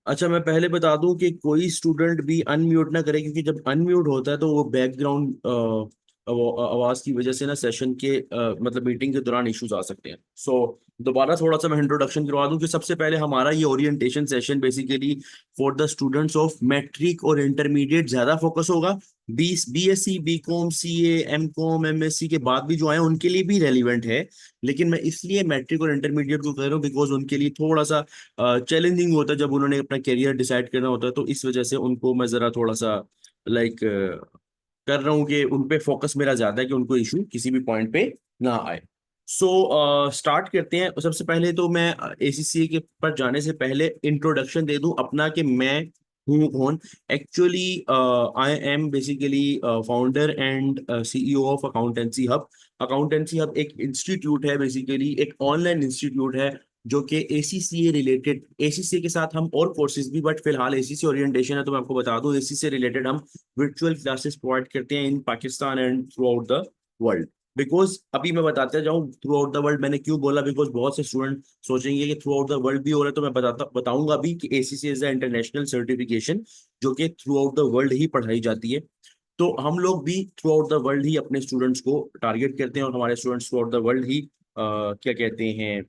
अच्छा, मैं पहले बता दूं कि कोई स्टूडेंट भी अनम्यूट ना करे, क्योंकि जब अनम्यूट होता है तो वो बैकग्राउंड आवाज की वजह से ना सेशन के मतलब मीटिंग के दौरान इश्यूज आ सकते हैं। दोबारा थोड़ा सा मैं इंट्रोडक्शन करवा दूं कि सबसे पहले हमारा ये orientation session basically for the students of matric और इंटरमीडिएट ज्यादा फोकस होगा। BSc, BCom, CA, MCom, MSc के बाद भी जो आए उनके लिए भी रेलिवेंट है। लेकिन मैं इसलिए मैट्रिक और इंटरमीडिएट को कह रहा हूँ बिकॉज उनके लिए थोड़ा सा चैलेंजिंग होता है जब उन्होंने अपना करियर डिसाइड करना होता है, तो इस वजह से उनको मैं जरा थोड़ा सा लाइक कर रहा हूँ कि उन पे फोकस मेरा ज्यादा है कि उनको इशू किसी भी पॉइंट पे ना आए। स्टार्ट करते हैं। सबसे पहले तो मैं एसीसीए के पर जाने से पहले इंट्रोडक्शन दे दूं अपना कि मैं हूँ कौन। Actually I am basically founder and CEO of accountancy hub. Accountancy hub एक इंस्टीट्यूट है, बेसिकली एक ऑनलाइन इंस्टीट्यूट है जो कि एसीसीए रिलेटेड, एसीसीए के साथ हम और कोर्सेज भी, बट फिलहाल एसीसी ओरिएंटेशन है तो मैं आपको बता दूं एसीसी से रिलेटेड हम वर्चुअल क्लासेस प्रोवाइड करते हैं in Pakistan and throughout the world. Because अभी मैं बताते जाऊं थ्रू आउट द वर्ल्ड मैंने क्यों बोला, बिकॉज बहुत से स्टूडेंट सोचेंगे कि थ्रू आउट द वर्ल्ड भी हो रहा है, तो मैं बताऊंगा भी कि ACC is the international certification जो कि थ्रू आउट द वर्ल्ड ही पढ़ाई जाती है। तो हम लोग भी थ्रू आउट द वर्ल्ड ही अपने स्टूडेंट्स को टारगेट करते हैं और हमारे students throughout the world ही क्या कहते हैं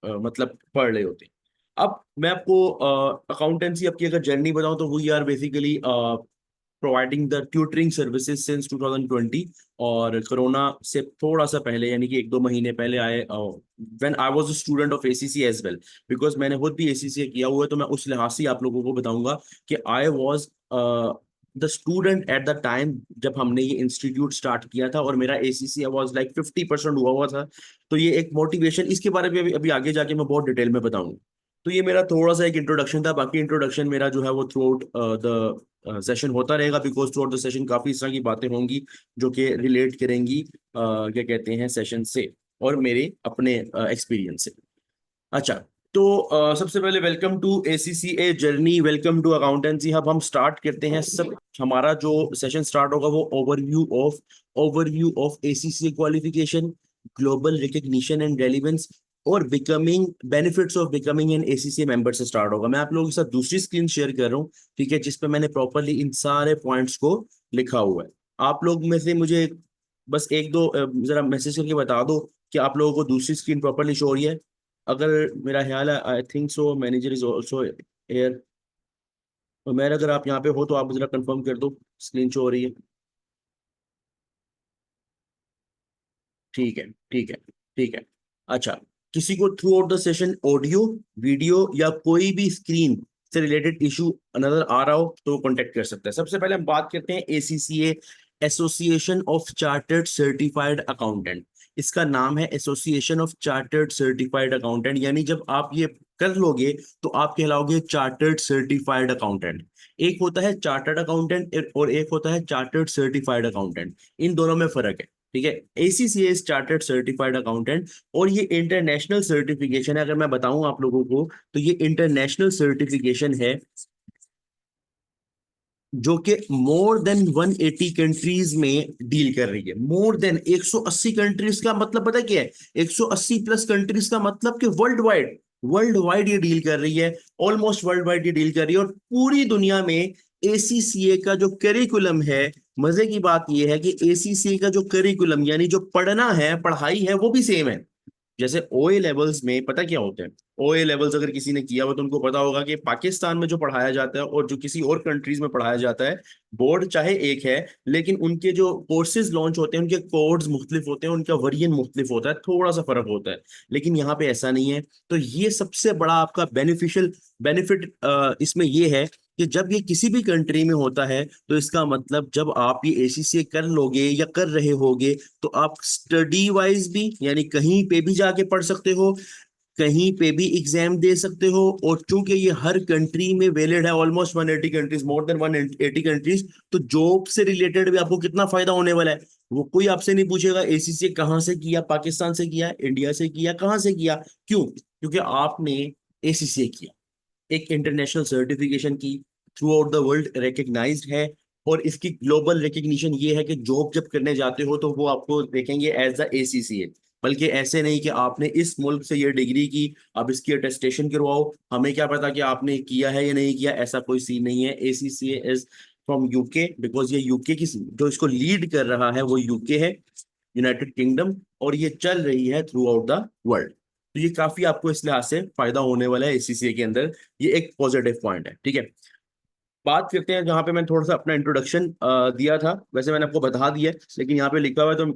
मतलब पढ़ रहे होते हैं। अब मैं आपको अकाउंटेंसी आपकी अगर जर्नी बताऊं तो we are basically providing the tutoring services since 2020। और कोरोना से थोड़ा सा पहले यानी कि एक दो महीने पहले आए, when I was a student of ACC as well, because मैंने खुद भी एसीसी किया हुआ है, तो मैं उस लिहाज से आप लोगों को बताऊंगा कि I was the student at the time जब हमने ये इंस्टीट्यूट स्टार्ट किया था, और मेरा एसीसी वाज लाइक 50% हुआ हुआ था। तो ये एक मोटिवेशन, इसके बारे में अभी आगे जाके मैं बहुत डिटेल में बताऊंगा। तो ये मेरा थोड़ा सा एक इंट्रोडक्शन था, बाकी इंट्रोडक्शन मेरा जो है वो थ्रू आउट द सेशन होता रहेगा, because through out the session काफी इस तरह की बातें होंगी जो कि रिलेट करेंगी क्या कहते हैं सेशन से और मेरे अपने एक्सपीरियंस से। अच्छा, तो सबसे पहले welcome to ACCA journey, welcome to accountancy hub. हम स्टार्ट करते हैं। सब हमारा जो सेशन स्टार्ट होगा वो overview of ACCA qualification, global recognition and relevance और becoming benefits of becoming an ACCA member से स्टार्ट होगा। मैं आप लोगों के साथ दूसरी स्क्रीन शेयर कर रहा हूँ, ठीक है, जिसपे मैंने प्रॉपरली इन सारे पॉइंट्स को लिखा हुआ है। आप लोग में से मुझे बस एक दो जरा मैसेज करके बता दो कि आप लोगों को दूसरी स्क्रीन प्रॉपरली शो हो रही है। अगर मेरा ख्याल है, I think so manager is also here. Umer, अगर आप यहाँ पे हो तो आप जरा कंफर्म कर दो स्क्रीन शो हो रही है। ठीक है, ठीक है, ठीक है। अच्छा, किसी को through out the session audio, video या कोई भी स्क्रीन से रिलेटेड इशू नजर आ रहा हो तो कांटेक्ट कर सकता है। सबसे पहले हम बात करते हैं ACCA, association of chartered certified accountant. इसका नाम है association of chartered certified accountant, यानी जब आप ये कर लोगे तो आप कहलाओगे चार्टर्ड सर्टिफाइड अकाउंटेंट। एक होता है चार्टर्ड अकाउंटेंट और एक होता है चार्टर्ड सर्टिफाइड अकाउंटेंट, इन दोनों में फर्क है। ठीक है, एसीसीए चार्टर्ड सर्टिफाइड अकाउंटेंट। और ये इंटरनेशनल सर्टिफिकेशन है, अगर मैं बताऊं आप लोगों को तो ये इंटरनेशनल सर्टिफिकेशन है जो कि मोर देन 180 कंट्रीज में डील कर रही है। मोर देन 180 कंट्रीज का मतलब पता है क्या है? 180 प्लस कंट्रीज का मतलब कि वर्ल्ड वाइड ये डील कर रही है। ऑलमोस्ट वर्ल्ड वाइड ये डील कर रही है, और पूरी दुनिया में एसीसीए का जो करिकुलम है, मजे की बात यह है कि एसीसीए का जो करिकुलम यानी जो पढ़ना है, पढ़ाई है, वो भी सेम है। जैसे ओए लेवल्स में पता क्या होते हैं? ओए लेवल्स अगर किसी ने किया हो तो उनको पता होगा कि पाकिस्तान में जो पढ़ाया जाता है और जो किसी और कंट्रीज में पढ़ाया जाता है, बोर्ड चाहे एक है, लेकिन उनके जो कोर्सेज लॉन्च होते हैं उनके कोड्स मुख्तलिफ होते हैं, उनका वेरिएंट मुख्तलिफ होता है, थोड़ा सा फर्क होता है। लेकिन यहाँ पे ऐसा नहीं है। तो ये सबसे बड़ा आपका बेनिफिशियल बेनिफिट इसमें ये है कि जब ये किसी भी कंट्री में होता है तो इसका मतलब जब आप ये एसीसी कर लोगे या कर रहे होगे तो आप स्टडी वाइज भी यानी कहीं पे भी जाके पढ़ सकते हो, कहीं पे भी एग्जाम दे सकते हो। और चूंकि ये हर कंट्री में वैलिड है, almost 180 countries, more than 180 countries, तो जॉब से रिलेटेड भी आपको कितना फायदा होने वाला है। वो कोई आपसे नहीं पूछेगा एसीसी कहाँ से किया, पाकिस्तान से किया, इंडिया से किया, कहाँ से किया। क्यों? क्योंकि आपने एसीसी किया, एक इंटरनेशनल सर्टिफिकेशन की, throughout the world recognised है। और इसकी ग्लोबल रिकग्निशन ये है कि जॉब जब करने जाते हो तो वो आपको देखेंगे एज द एसीसीए। बल्कि ऐसे नहीं कि आपने इस मुल्क से ये डिग्री की, अब इसकी अटेस्टेशन करवाओ, हमें क्या पता कि आपने किया है या नहीं किया, ऐसा कोई सीन नहीं है। ACCA is from UK, because ये यूके की, जो इसको लीड कर रहा है वो यूके है, यूनाइटेड किंगडम, और ये चल रही है थ्रू आउट द वर्ल्ड। तो ये काफी आपको इस लिहाज से फायदा होने वाला है ACCA के अंदर, ये एक पॉजिटिव पॉइंट है। ठीक है, बात करते हैं जहाँ पे मैंने थोड़ा सा अपना इंट्रोडक्शन दिया था, वैसे मैंने आपको बता दिया है, लेकिन यहाँ पे लिखा हुआ है तो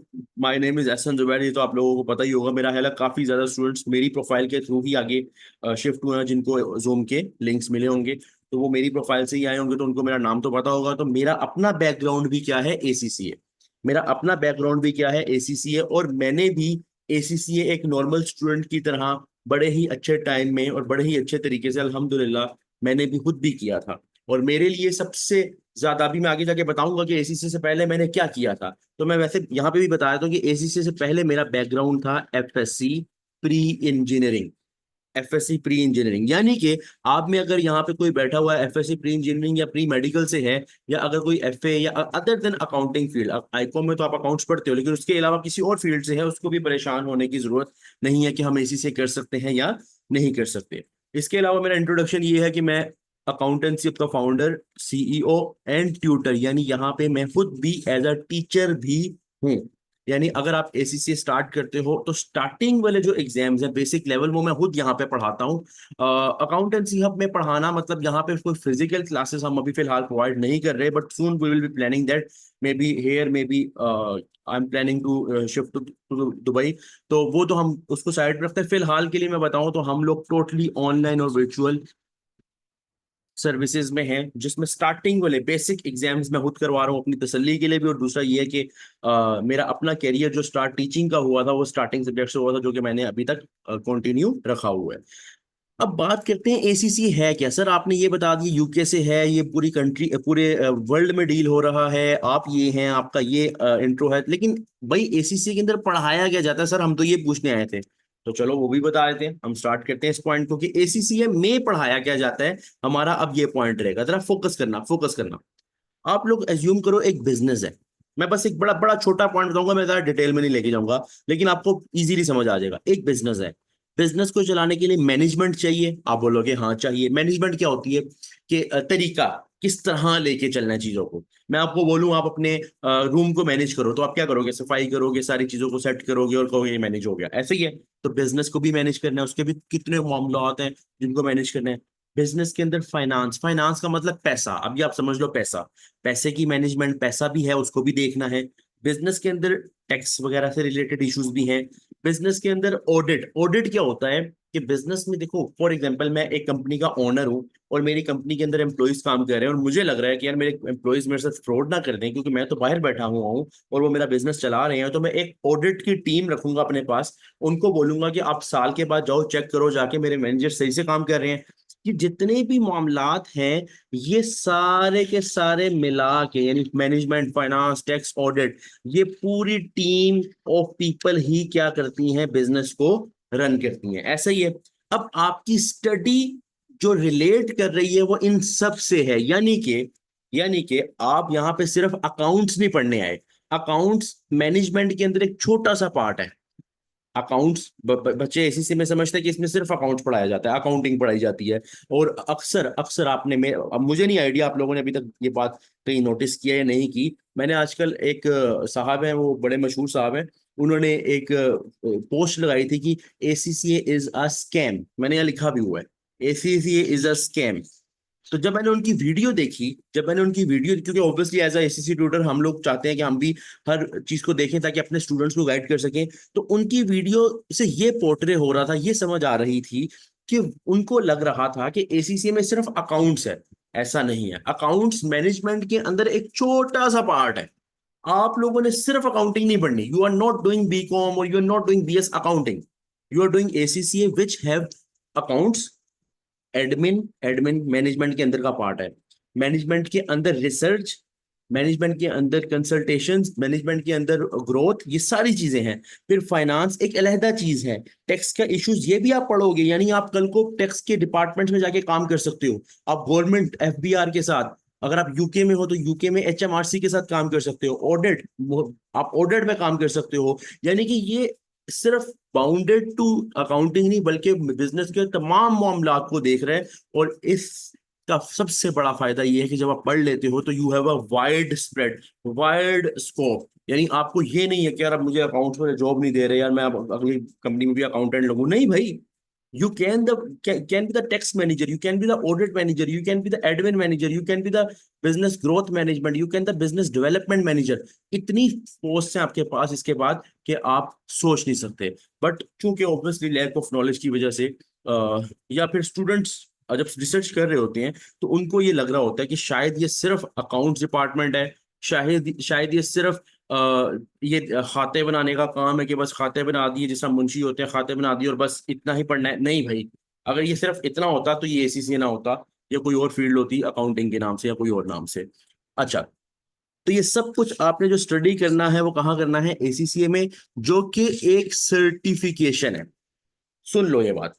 my name is Ehsan Zubair, ये तो आप लोगों को पता ही होगा। मेरा ख्याल है काफी ज्यादा स्टूडेंट्स मेरी प्रोफाइल के थ्रू ही आगे शिफ्ट हुए हैं, जिनको जूम के लिंक्स मिले होंगे, तो वो मेरी प्रोफाइल से ही आए होंगे, तो उनको मेरा नाम तो पता होगा। तो मेरा अपना बैकग्राउंड भी क्या है, ACCA। मेरा अपना बैकग्राउंड भी क्या है, ACCA। और मैंने भी ACCA एक नॉर्मल स्टूडेंट की तरह बड़े ही अच्छे टाइम में और बड़े ही अच्छे तरीके से अल्हम्दुलिल्लाह मैंने भी खुद भी किया था। और मेरे लिए सबसे ज्यादा, अभी मैं आगे जाके बताऊंगा कि ACCA से पहले मैंने क्या किया था, तो मैं वैसे यहाँ पे भी बताया था कि ACCA से पहले मेरा बैकग्राउंड था FSC pre engineering. FSC pre engineering यानी कि आप में अगर यहाँ पे कोई बैठा हुआ है FSC प्री इंजीनियरिंग या प्री मेडिकल से है, या अगर कोई FA या other than accounting field, Icom में तो आप अकाउंट्स पढ़ते हो, लेकिन उसके अलावा किसी और फील्ड से है, उसको भी परेशान होने की जरूरत नहीं है कि हम ACCA कर सकते हैं या नहीं कर सकते। इसके अलावा मेरा इंट्रोडक्शन ये है कि मैं अकाउंटेंसी का फाउंडर, CEO एंड ट्यूटर, यानी यहाँ पे मैं खुद भी एज अ टीचर भी हूँ। यानी अगर आप ACCA स्टार्ट करते हो तो स्टार्टिंग वाले जो एग्जाम्स हैं बेसिक लेवल, वो मैं खुद यहाँ पे पढ़ाता हूँ। अकाउंटेंसी हब में पढ़ाना मतलब यहाँ पे कोई फिजिकल क्लासेस हम अभी फिलहाल प्रोवाइड नहीं कर रहे, but soon we will be planning that, maybe here, maybe I am planning to shift to Dubai. तो वो तो हम उसको साइड पे रखते हैं। फिलहाल के लिए मैं बताऊं तो हम लोग टोटली ऑनलाइन और वर्चुअल सर्विसेज में हैं, जिसमें स्टार्टिंग वाले बेसिक एग्जाम्स मैं खुद करवा रहा हूँ अपनी तसल्ली के लिए भी, और दूसरा ये है कि मेरा अपना कैरियर जो स्टार्ट टीचिंग का हुआ था वो स्टार्टिंग सब्जेक्ट से हुआ था, जो कि मैंने अभी तक कंटिन्यू रखा हुआ है। अब बात करते हैं ACCA है क्या। सर आपने ये बता दिया यूके से है, ये पूरी कंट्री पूरे वर्ल्ड में डील हो रहा है, आप ये हैं, आपका ये इंट्रो है, लेकिन भाई ACCA के अंदर पढ़ाया क्या जाता है सर, हम तो ये पूछने आए थे। तो चलो वो भी बता देते हैं, हम स्टार्ट करते हैं इस पॉइंट को कि ACCA में पढ़ाया क्या जाता है। हमारा अब ये पॉइंट रहेगा, जरा फोकस करना, फोकस करना। आप लोग एज्यूम करो एक बिजनेस है, मैं बस एक बड़ा बड़ा छोटा पॉइंट बताऊंगा, मैं ज्यादा डिटेल में नहीं लेके जाऊंगा, लेकिन आपको इजीली समझ आ जाएगा। एक बिजनेस है, बिजनेस को चलाने के लिए मैनेजमेंट चाहिए। आप बोलोगे हाँ चाहिए। मैनेजमेंट क्या होती है कि तरीका, किस तरह लेके चलना है चीजों को। मैं आपको बोलूं आप अपने रूम को मैनेज करो, तो आप क्या करोगे, सफाई करोगे, सारी चीजों को सेट करोगे और कहोगे ये मैनेज हो गया, ऐसे ही है। तो बिजनेस को भी मैनेज करना है, उसके भी कितने मामला हैं जिनको मैनेज करना है। बिजनेस के अंदर फाइनेंस, फाइनेंस का मतलब पैसा, अभी आप समझ लो पैसा, पैसे की मैनेजमेंट, पैसा भी है उसको भी देखना है। बिजनेस के अंदर टैक्स वगैरह से रिलेटेड इश्यूज भी हैं। बिजनेस के अंदर ऑडिट, ऑडिट क्या होता है कि बिजनेस में देखो, फॉर एग्जांपल मैं एक कंपनी का ओनर हूं और मेरी कंपनी के अंदर एम्प्लॉइज काम कर रहे हैं, और मुझे लग रहा है कि यार मेरे एम्प्लॉइज मेरे साथ फ्रॉड ना कर दें, क्योंकि मैं तो बाहर बैठा हुआ हूँ और वो मेरा बिजनेस चला रहे हैं, तो मैं एक ऑडिट की टीम रखूंगा अपने पास। उनको बोलूंगा कि आप साल के बाद जाओ चेक करो जाके मेरे मैनेजर सही से काम कर रहे हैं। कि जितने भी मामलात हैं ये सारे के सारे मिला के, यानी मैनेजमेंट, फाइनेंस, टैक्स, ऑडिट, ये पूरी टीम ऑफ पीपल ही क्या करती हैं, बिजनेस को रन करती हैं। ऐसा ही है। अब आपकी स्टडी जो रिलेट कर रही है वो इन सब से है, यानी कि आप यहां पे सिर्फ अकाउंट्स नहीं पढ़ने आए। अकाउंट्स मैनेजमेंट के अंदर एक छोटा सा पार्ट है। अकाउंट्स बच्चे ACCA में समझते हैं कि इसमें सिर्फ अकाउंट्स पढ़ाया जाता है, अकाउंटिंग पढ़ाई जाती है। और अक्सर अक्सर आपने में, अब मुझे नहीं आइडिया आप लोगों ने अभी तक ये बात कहीं नोटिस किया या नहीं की, मैंने आजकल एक साहब हैं, वो बड़े मशहूर साहब हैं, उन्होंने एक पोस्ट लगाई थी कि ACCA इज अ स्कैम। मैंने यहाँ लिखा भी हुआ है, ACCA इज अ स्कैम। तो जब मैंने उनकी वीडियो देखी, जब मैंने उनकी वीडियो, क्योंकि obviously as a ACCA tutor हम लोग चाहते हैं कि हम भी हर चीज को देखें ताकि अपने स्टूडेंट्स को गाइड कर सकें, तो उनकी वीडियो से ये पोर्ट्रे हो रहा था, ये समझ आ रही थी कि उनको लग रहा था कि ACCA में सिर्फ अकाउंट्स है। ऐसा नहीं है, अकाउंट्स मैनेजमेंट के अंदर एक छोटा सा पार्ट है। आप लोगों ने सिर्फ अकाउंटिंग नहीं पढ़नी, you are not doing BCom और you are not doing BS accounting, you are doing ACCA which have accounts. Admin, admin management के अंदर का पार्ट है। मैनेजमेंट के अंदर रिसर्च, मैनेजमेंट के अंदर कंसल्टेशंस, मैनेजमेंट के अंदर ग्रोथ, ये सारी चीजें हैं। फिर फाइनेंस एक अलहदा चीज है। टैक्स का इश्यूज ये भी आप पढ़ोगे, यानी आप कल को टैक्स के डिपार्टमेंट में जाके काम कर सकते हो। आप गवर्नमेंट FBR के साथ, अगर आप यूके में हो तो यूके में HMRC के साथ काम कर सकते हो। ऑडिट, आप ऑडिट में काम कर सकते हो। यानी कि ये सिर्फ बाउंडेड टू अकाउंटिंग नहीं बल्कि बिजनेस के तमाम मामलात को देख रहे हैं। और इसका सबसे बड़ा फायदा ये है कि जब आप पढ़ लेते हो तो you have a wide spread, wide scope. यानी आपको ये नहीं है कि यार अब मुझे अकाउंट्स में जॉब नहीं दे रहे यार, मैं अब अगली कंपनी में भी अकाउंटेंट लगूं, नहीं भाई। You can be the tax manager, you can be the audit manager, you can be the admin manager, you can be the business growth management, you can the business development manager। इतनी post है आपके पास इसके बाद कि आप सोच नहीं सकते। बट चूंकि ऑब्वियसली लैक ऑफ नॉलेज की वजह से या फिर स्टूडेंट्स जब रिसर्च कर रहे होते हैं तो उनको ये लग रहा होता है कि शायद ये सिर्फ अकाउंट्स डिपार्टमेंट है, शायद शायद ये सिर्फ ये खाते बनाने का काम है कि बस खाते बना दिए, जैसा मुंशी होते हैं खाते बना दिए और बस इतना ही पढ़ना है। नहीं भाई, अगर ये सिर्फ इतना होता तो ये एसीसी ना होता, या कोई और फील्ड होती अकाउंटिंग के नाम से या कोई और नाम से। अच्छा, तो ये सब कुछ आपने जो स्टडी करना है वो कहाँ करना है? एसीसीए में, जो कि एक सर्टिफिकेशन है। सुन लो ये बात,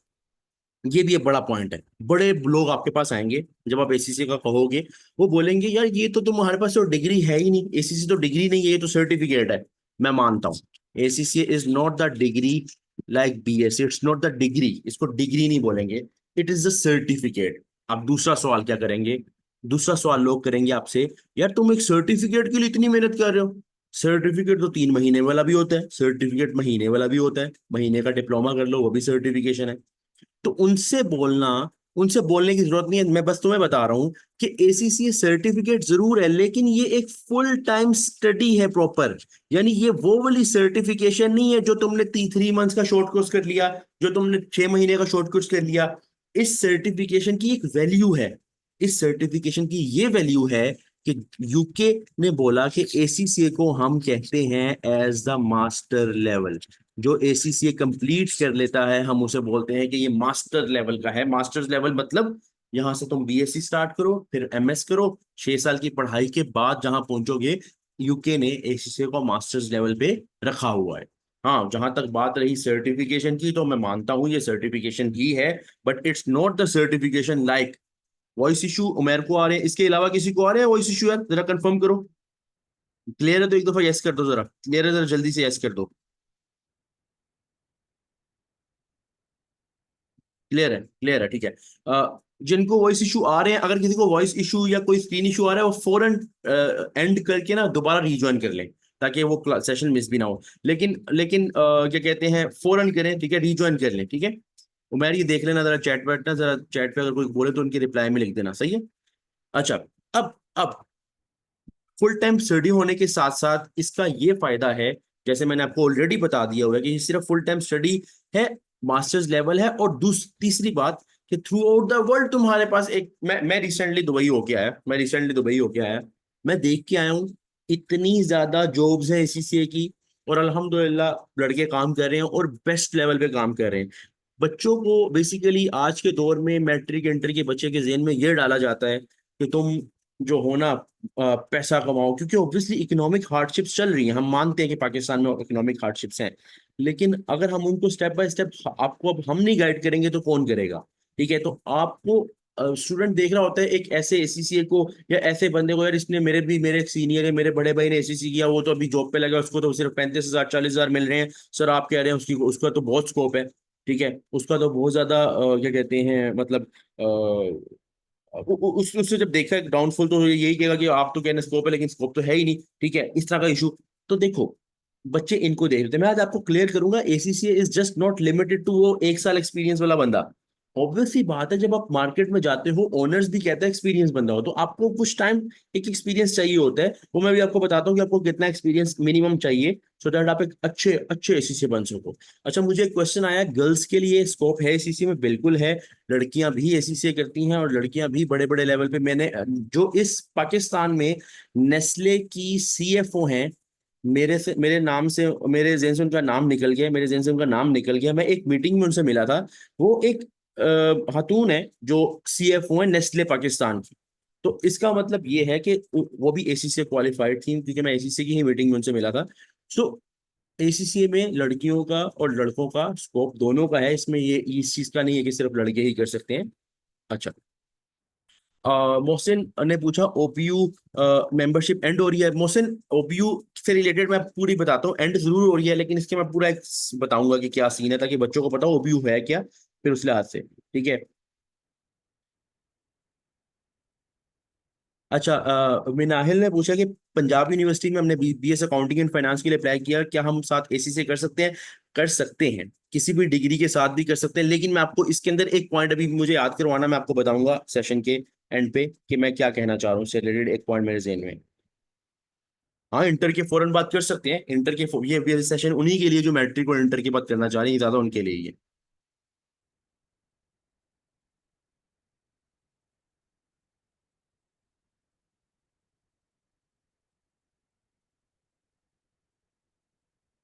ये भी एक बड़ा पॉइंट है। बड़े लोग आपके पास आएंगे जब आप एसीसी का कहोगे, वो बोलेंगे यार ये तो तुम्हारे पास तो डिग्री है ही नहीं, एसीसी तो डिग्री नहीं है, ये तो सर्टिफिकेट है। मैं मानता हूँ ACC is not the degree like BSc, it's not the degree, इसको डिग्री नहीं बोलेंगे, इट इज द सर्टिफिकेट। आप दूसरा सवाल क्या करेंगे? दूसरा सवाल लोग करेंगे आपसे, यार तुम एक सर्टिफिकेट के लिए इतनी मेहनत कर रहे हो, सर्टिफिकेट तो 3 महीने वाला भी होता है, सर्टिफिकेट महीने वाला भी होता है, महीने का डिप्लोमा कर लो वो भी सर्टिफिकेशन है। तो उनसे बोलना, उनसे बोलने की जरूरत नहीं है, मैं बस तुम्हें बता रहा हूं कि एसीसी सर्टिफिकेट जरूर है लेकिन ये एक फुल टाइम स्टडी है प्रॉपर। यानी ये वो वाली सर्टिफिकेशन नहीं है जो तुमने 3 मंथ्स का शॉर्ट कोर्स कर लिया, जो तुमने 6 महीने का शॉर्ट कोर्स कर लिया। इस सर्टिफिकेशन की एक वैल्यू है, इस सर्टिफिकेशन की ये वैल्यू है कि यूके ने बोला कि एसीसीए को हम कहते हैं एज द मास्टर लेवल। जो एसीसीए कंप्लीट कर लेता है हम उसे बोलते हैं कि ये मास्टर लेवल का है। मास्टर्स लेवल मतलब यहां से तुम बीएससी स्टार्ट करो फिर एमएस करो, 6 साल की पढ़ाई के बाद जहां पहुंचोगे, यूके ने एसीसीए को मास्टर्स लेवल पे रखा हुआ है। हाँ, जहां तक बात रही सर्टिफिकेशन की, तो मैं मानता हूं ये सर्टिफिकेशन ही है, but it's not the certification like voice issue. Umer को आ रहे हैं, इसके अलावा किसी को आ रहे हैं वॉइस इशू? यार जरा कंफर्म करो, क्लियर है तो एक दफा यस कर दो, जरा क्लियर है जरा जल्दी से यस कर दो। क्लियर है, क्लियर है, ठीक है। जिनको वॉइस इशू आ रहे हैं, अगर किसी को वॉइस इशू या कोई स्क्रीन इशू आ रहा है, वो फौरन एंड करके ना दोबारा रिज्वाइन कर लें ताकि वो सेशन मिस भी ना हो। लेकिन क्या कहते हैं, फौरन करें, ठीक है, रिज्वाइन कर लें, ठीक है। उमेर ये देख लेना जरा चैट बैठ ना, जरा चैट पे अगर कोई बोले तो उनके रिप्लाई में लिख देना, सही है। अच्छा, अब फुल टाइम स्टडी होने के साथ साथ इसका ये फायदा है, जैसे मैंने आपको ऑलरेडी बता दिया हुआ है कि ये सिर्फ फुल टाइम स्टडी है, मास्टर्स लेवल है। और तीसरी बात कि थ्रू आउट द वर्ल्ड तुम्हारे पास एक, मैं रिसेंटली दुबई होके आया, मैं देख के आया हूँ, इतनी ज्यादा जॉब्स हैं एसीसीए की, और अल्हम्दुलिल्लाह लड़के काम कर रहे हैं और बेस्ट लेवल पे काम कर रहे हैं। बच्चों को बेसिकली आज के दौर में मैट्रिक इंटर के बच्चे के जेहन में ये डाला जाता है कि तुम जो हो ना पैसा कमाओ, क्योंकि ऑब्वियसली इकोनॉमिक हार्डशिप्स चल रही हैं, हम मानते हैं कि पाकिस्तान में इकोनॉमिक हार्डशिप्स हैं। लेकिन अगर हम उनको स्टेप बाय स्टेप, आपको अब हम नहीं गाइड करेंगे तो कौन करेगा? ठीक है, तो आपको स्टूडेंट देख रहा होता है एक ऐसे एसीसीए को या ऐसे बंदे को, यार इसने मेरे एक सीनियर है, मेरे बड़े भाई ने एसीसी किया, वो तो अभी जॉब पे लगा, उसको तो सिर्फ 35,000 40,000 मिल रहे हैं। सर आप कह रहे हैं उसकी, उसका तो बहुत स्कोप है, ठीक है, उसका तो बहुत ज्यादा क्या कहते हैं मतलब उससे जब देखा डाउनफॉल तो यही कहेगा कि आप तो कहने स्कोप है लेकिन स्कोप तो है ही नहीं, ठीक है, इस तरह का इशू। तो देखो, बच्चे इनको देख रहे थे, मैं आज आपको क्लियर करूंगा, ACCA is just not limited to वो 1 साल एक्सपीरियंस वाला बंदा। ऑब्वियस सी बात है, जब आप मार्केट में जाते हो, ओनर्स भी कहते हैं एक्सपीरियंस बंदा हो, तो आपको कुछ टाइम एक एक्सपीरियंस चाहिए होता है। वो मैं भी आपको बताता हूँ कि आपको कितना एक्सपीरियंस मिनिमम चाहिए, सो दैट आप एक अच्छे अच्छे एसीसी बन सको। अच्छा, मुझे एक क्वेश्चन आया, गर्ल्स के लिए स्कोप है एसीसी में? बिल्कुल है, लड़कियां भी एसीसी करती हैं और लड़कियां भी बड़े बड़े लेवल पे। मैंने जो इस पाकिस्तान में नेस्ले की सीएफओ हैं, मेरे नाम से, मेरे जेहन से उनका नाम निकल गया, मेरे जेहन से उनका नाम निकल गया, मैं एक मीटिंग में उनसे मिला था। वो एक खातून है जो सीएफओ है नेस्ले पाकिस्तान की। तो इसका मतलब ये है कि वो भी एसीसी से क्वालिफाइड थी, क्योंकि मैं एसीसी की ही मीटिंग में उनसे मिला था। सो एसीसी में लड़कियों का और लड़कों का स्कोप दोनों का है, इसमें ये इस चीज का नहीं है कि सिर्फ लड़के ही कर सकते हैं। अच्छा, मोहसिन ने पूछा ओपीयू मेंबरशिप एंड हो रही है। मोहसिन, ओपीयू से रिलेटेड मैं पूरी बताता हूँ, एंड जरूर हो रही है, लेकिन इसके मैं पूरा एक बताऊंगा कि क्या सीन है, ताकि बच्चों को पता हो ओपीयू है क्या, फिर उस लिहाज से। ठीक है। अच्छा, मिनाहिल ने पूछा कि पंजाब यूनिवर्सिटी में हमने बीएस अकाउंटिंग एंड फाइनेंस के लिए अप्लाई किया, क्या हम साथ एसी से कर सकते हैं? कर सकते हैं, किसी भी डिग्री के साथ भी कर सकते हैं, लेकिन मैं आपको इसके अंदर एक पॉइंट अभी मुझे याद करवाना, मैं आपको बताऊंगा सेशन के एंड पे कि मैं क्या कहना चाह रहा हूँ, इससे रिलेटेड एक पॉइंट मेरे जहन में। हाँ, इंटर के फौरन बात कर सकते हैं, इंटर के ये सेशन उन्हीं के लिए जो मैट्रिक और इंटर की बात करना चाह रहे हैं, ज्यादा उनके लिए ही है।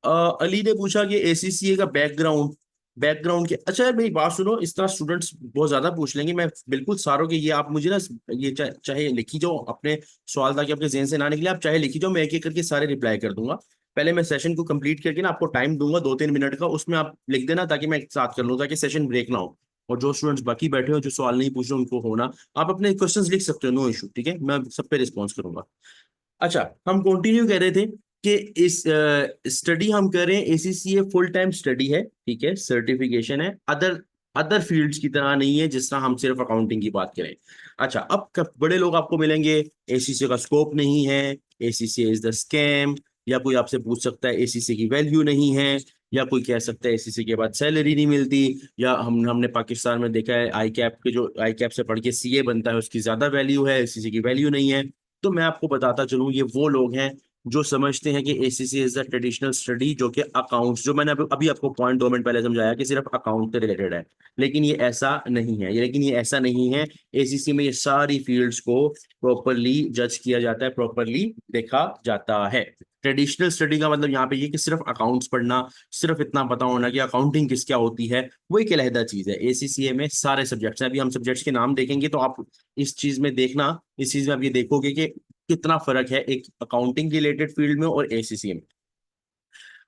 अली ने पूछा कि एसीसीए का बैकग्राउंड, बैकग्राउंड के, अच्छा यार मेरी बात सुनो, इस तरह स्टूडेंट्स बहुत ज्यादा पूछ लेंगे, मैं बिल्कुल सारों के, ये आप मुझे ना, ये चाहे लिखी जाओ अपने सवाल, ताकि आपके जहन से ना निकले, आप चाहे लिखी जाओ, मैं एक एक करके सारे रिप्लाई कर दूंगा। पहले मैं सेशन को कंप्लीट करके ना आपको टाइम दूंगा 2-3 मिनट का, उसमें आप लिख देना, ताकि मैं एक साथ कर लूँ, ताकि सेशन ब्रेक ना हो। और जो स्टूडेंट्स बाकी बैठे हो, जो सवाल नहीं पूछ रहे, उनको होना, आप अपने क्वेश्चंस लिख सकते हो, नो इशू, ठीक है, मैं सब पे रिस्पॉन्स करूंगा। अच्छा, हम कंटिन्यू कर रहे थे कि इस स्टडी हम कर रहे हैं, एसीसीए फुल टाइम स्टडी है, ठीक है, सर्टिफिकेशन है, अदर अदर फील्ड्स की तरह नहीं है, जिस तरह हम सिर्फ अकाउंटिंग की बात करें। अच्छा, अब बड़े लोग आपको मिलेंगे, एसीसीए का स्कोप नहीं है, एसीसीए इज द स्कैम, या कोई आपसे पूछ सकता है एसीसीए की वैल्यू नहीं है, या कोई कह सकता है एसीसी के बाद सैलरी नहीं मिलती, या हमने पाकिस्तान में देखा है आई कैप के, जो आई कैप से पढ़ के सीए बनता है उसकी ज्यादा वैल्यू है, एसीसी की वैल्यू नहीं है। तो मैं आपको बताता चलूं, ये वो लोग हैं जो समझते हैं कि ACC is the traditional study, जो कि अकाउंट्स, जो मैंने अभी आपको पॉइंट 2 मिनट पहले समझाया कि सिर्फ अकाउंट से रिलेटेड है, लेकिन ये ऐसा नहीं है, ये ऐसा नहीं है। एसीसी में ये सारी फील्ड्स को प्रॉपरली जज किया जाता है, प्रॉपरली देखा जाता है। ट्रेडिशनल स्टडी का मतलब यहाँ पे ये कि सिर्फ अकाउंट्स पढ़ना, सिर्फ इतना पता होना कि अकाउंटिंग किस क्या होती है, वो एक अलहदा चीज है। एसीसीए में सारे सब्जेक्ट्स हैं, अभी हम सब्जेक्ट्स के नाम देखेंगे, तो आप इस चीज में देखना, इस चीज में आप ये देखोगे कि कितना फर्क है एक अकाउंटिंग रिलेटेड फील्ड में और एसीसी में।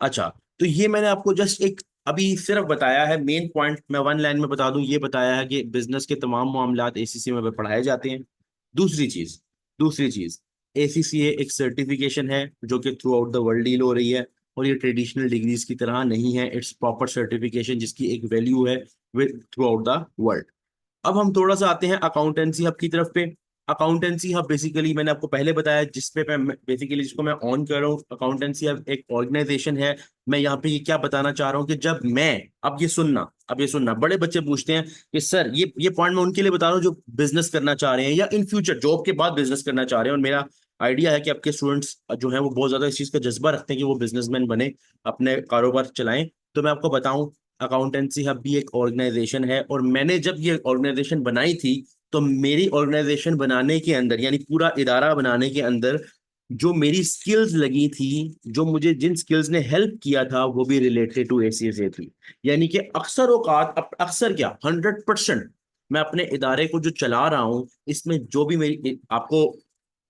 अच्छा, तो ये मैंने आपको जस्ट एक अभी सिर्फ बताया है, मेन पॉइंट मैं वन लाइन में बता दूं, ये बताया है कि बिजनेस के तमाम मामलात एसीसी में पढ़ाए जाते हैं। दूसरी चीज, दूसरी चीज, एसीसीए एक सर्टिफिकेशन है जो कि throughout the world deal हो रही है, और ये ट्रेडिशनल डिग्रीज की तरह नहीं है, इट्स प्रॉपर सर्टिफिकेशन जिसकी एक वैल्यू है with through out the world. अब हम थोड़ा सा आते हैं अकाउंटेंसी हब की तरफ पे। अकाउंटेंसी हब बेसिकली मैंने आपको पहले बताया, जिसपे मैं बेसिकली जिसको मैं ऑन कर रहा हूँ, अकाउंटेंसी हब एक ऑर्गेनाइजेशन है। मैं यहाँ पे ये क्या बताना चाह रहा हूँ कि जब मैं, अब ये सुनना, अब ये सुनना, बड़े बच्चे पूछते हैं कि सर, ये पॉइंट मैं उनके लिए बता रहा हूँ जो बिजनेस करना चाह रहे हैं, या इन फ्यूचर जॉब के बाद बिजनेस करना चाह रहे हैं, और मेरा आइडिया है कि आपके स्टूडेंट्स जो हैं वो बहुत ज्यादा इस चीज का जज्बा रखते हैं कि वो बिजनेसमैन बने, अपने कारोबार चलाएं। तो मैं आपको बताऊं, अकाउंटेंसी हब भी एक ऑर्गेनाइजेशन है, और मैंने जब ये ऑर्गेनाइजेशन बनाई थी, तो मेरी ऑर्गेनाइजेशन बनाने के अंदर, यानी पूरा इदारा बनाने के अंदर, जो मेरी स्किल्स लगी थी, जो मुझे जिन स्किल्स ने हेल्प किया था, वो भी रिलेटेड टू एसीएसए थी। यानी कि अक्सर औकात, अक्सर क्या, 100% मैं अपने इदारे को जो चला रहा हूँ, इसमें जो भी मेरी आपको,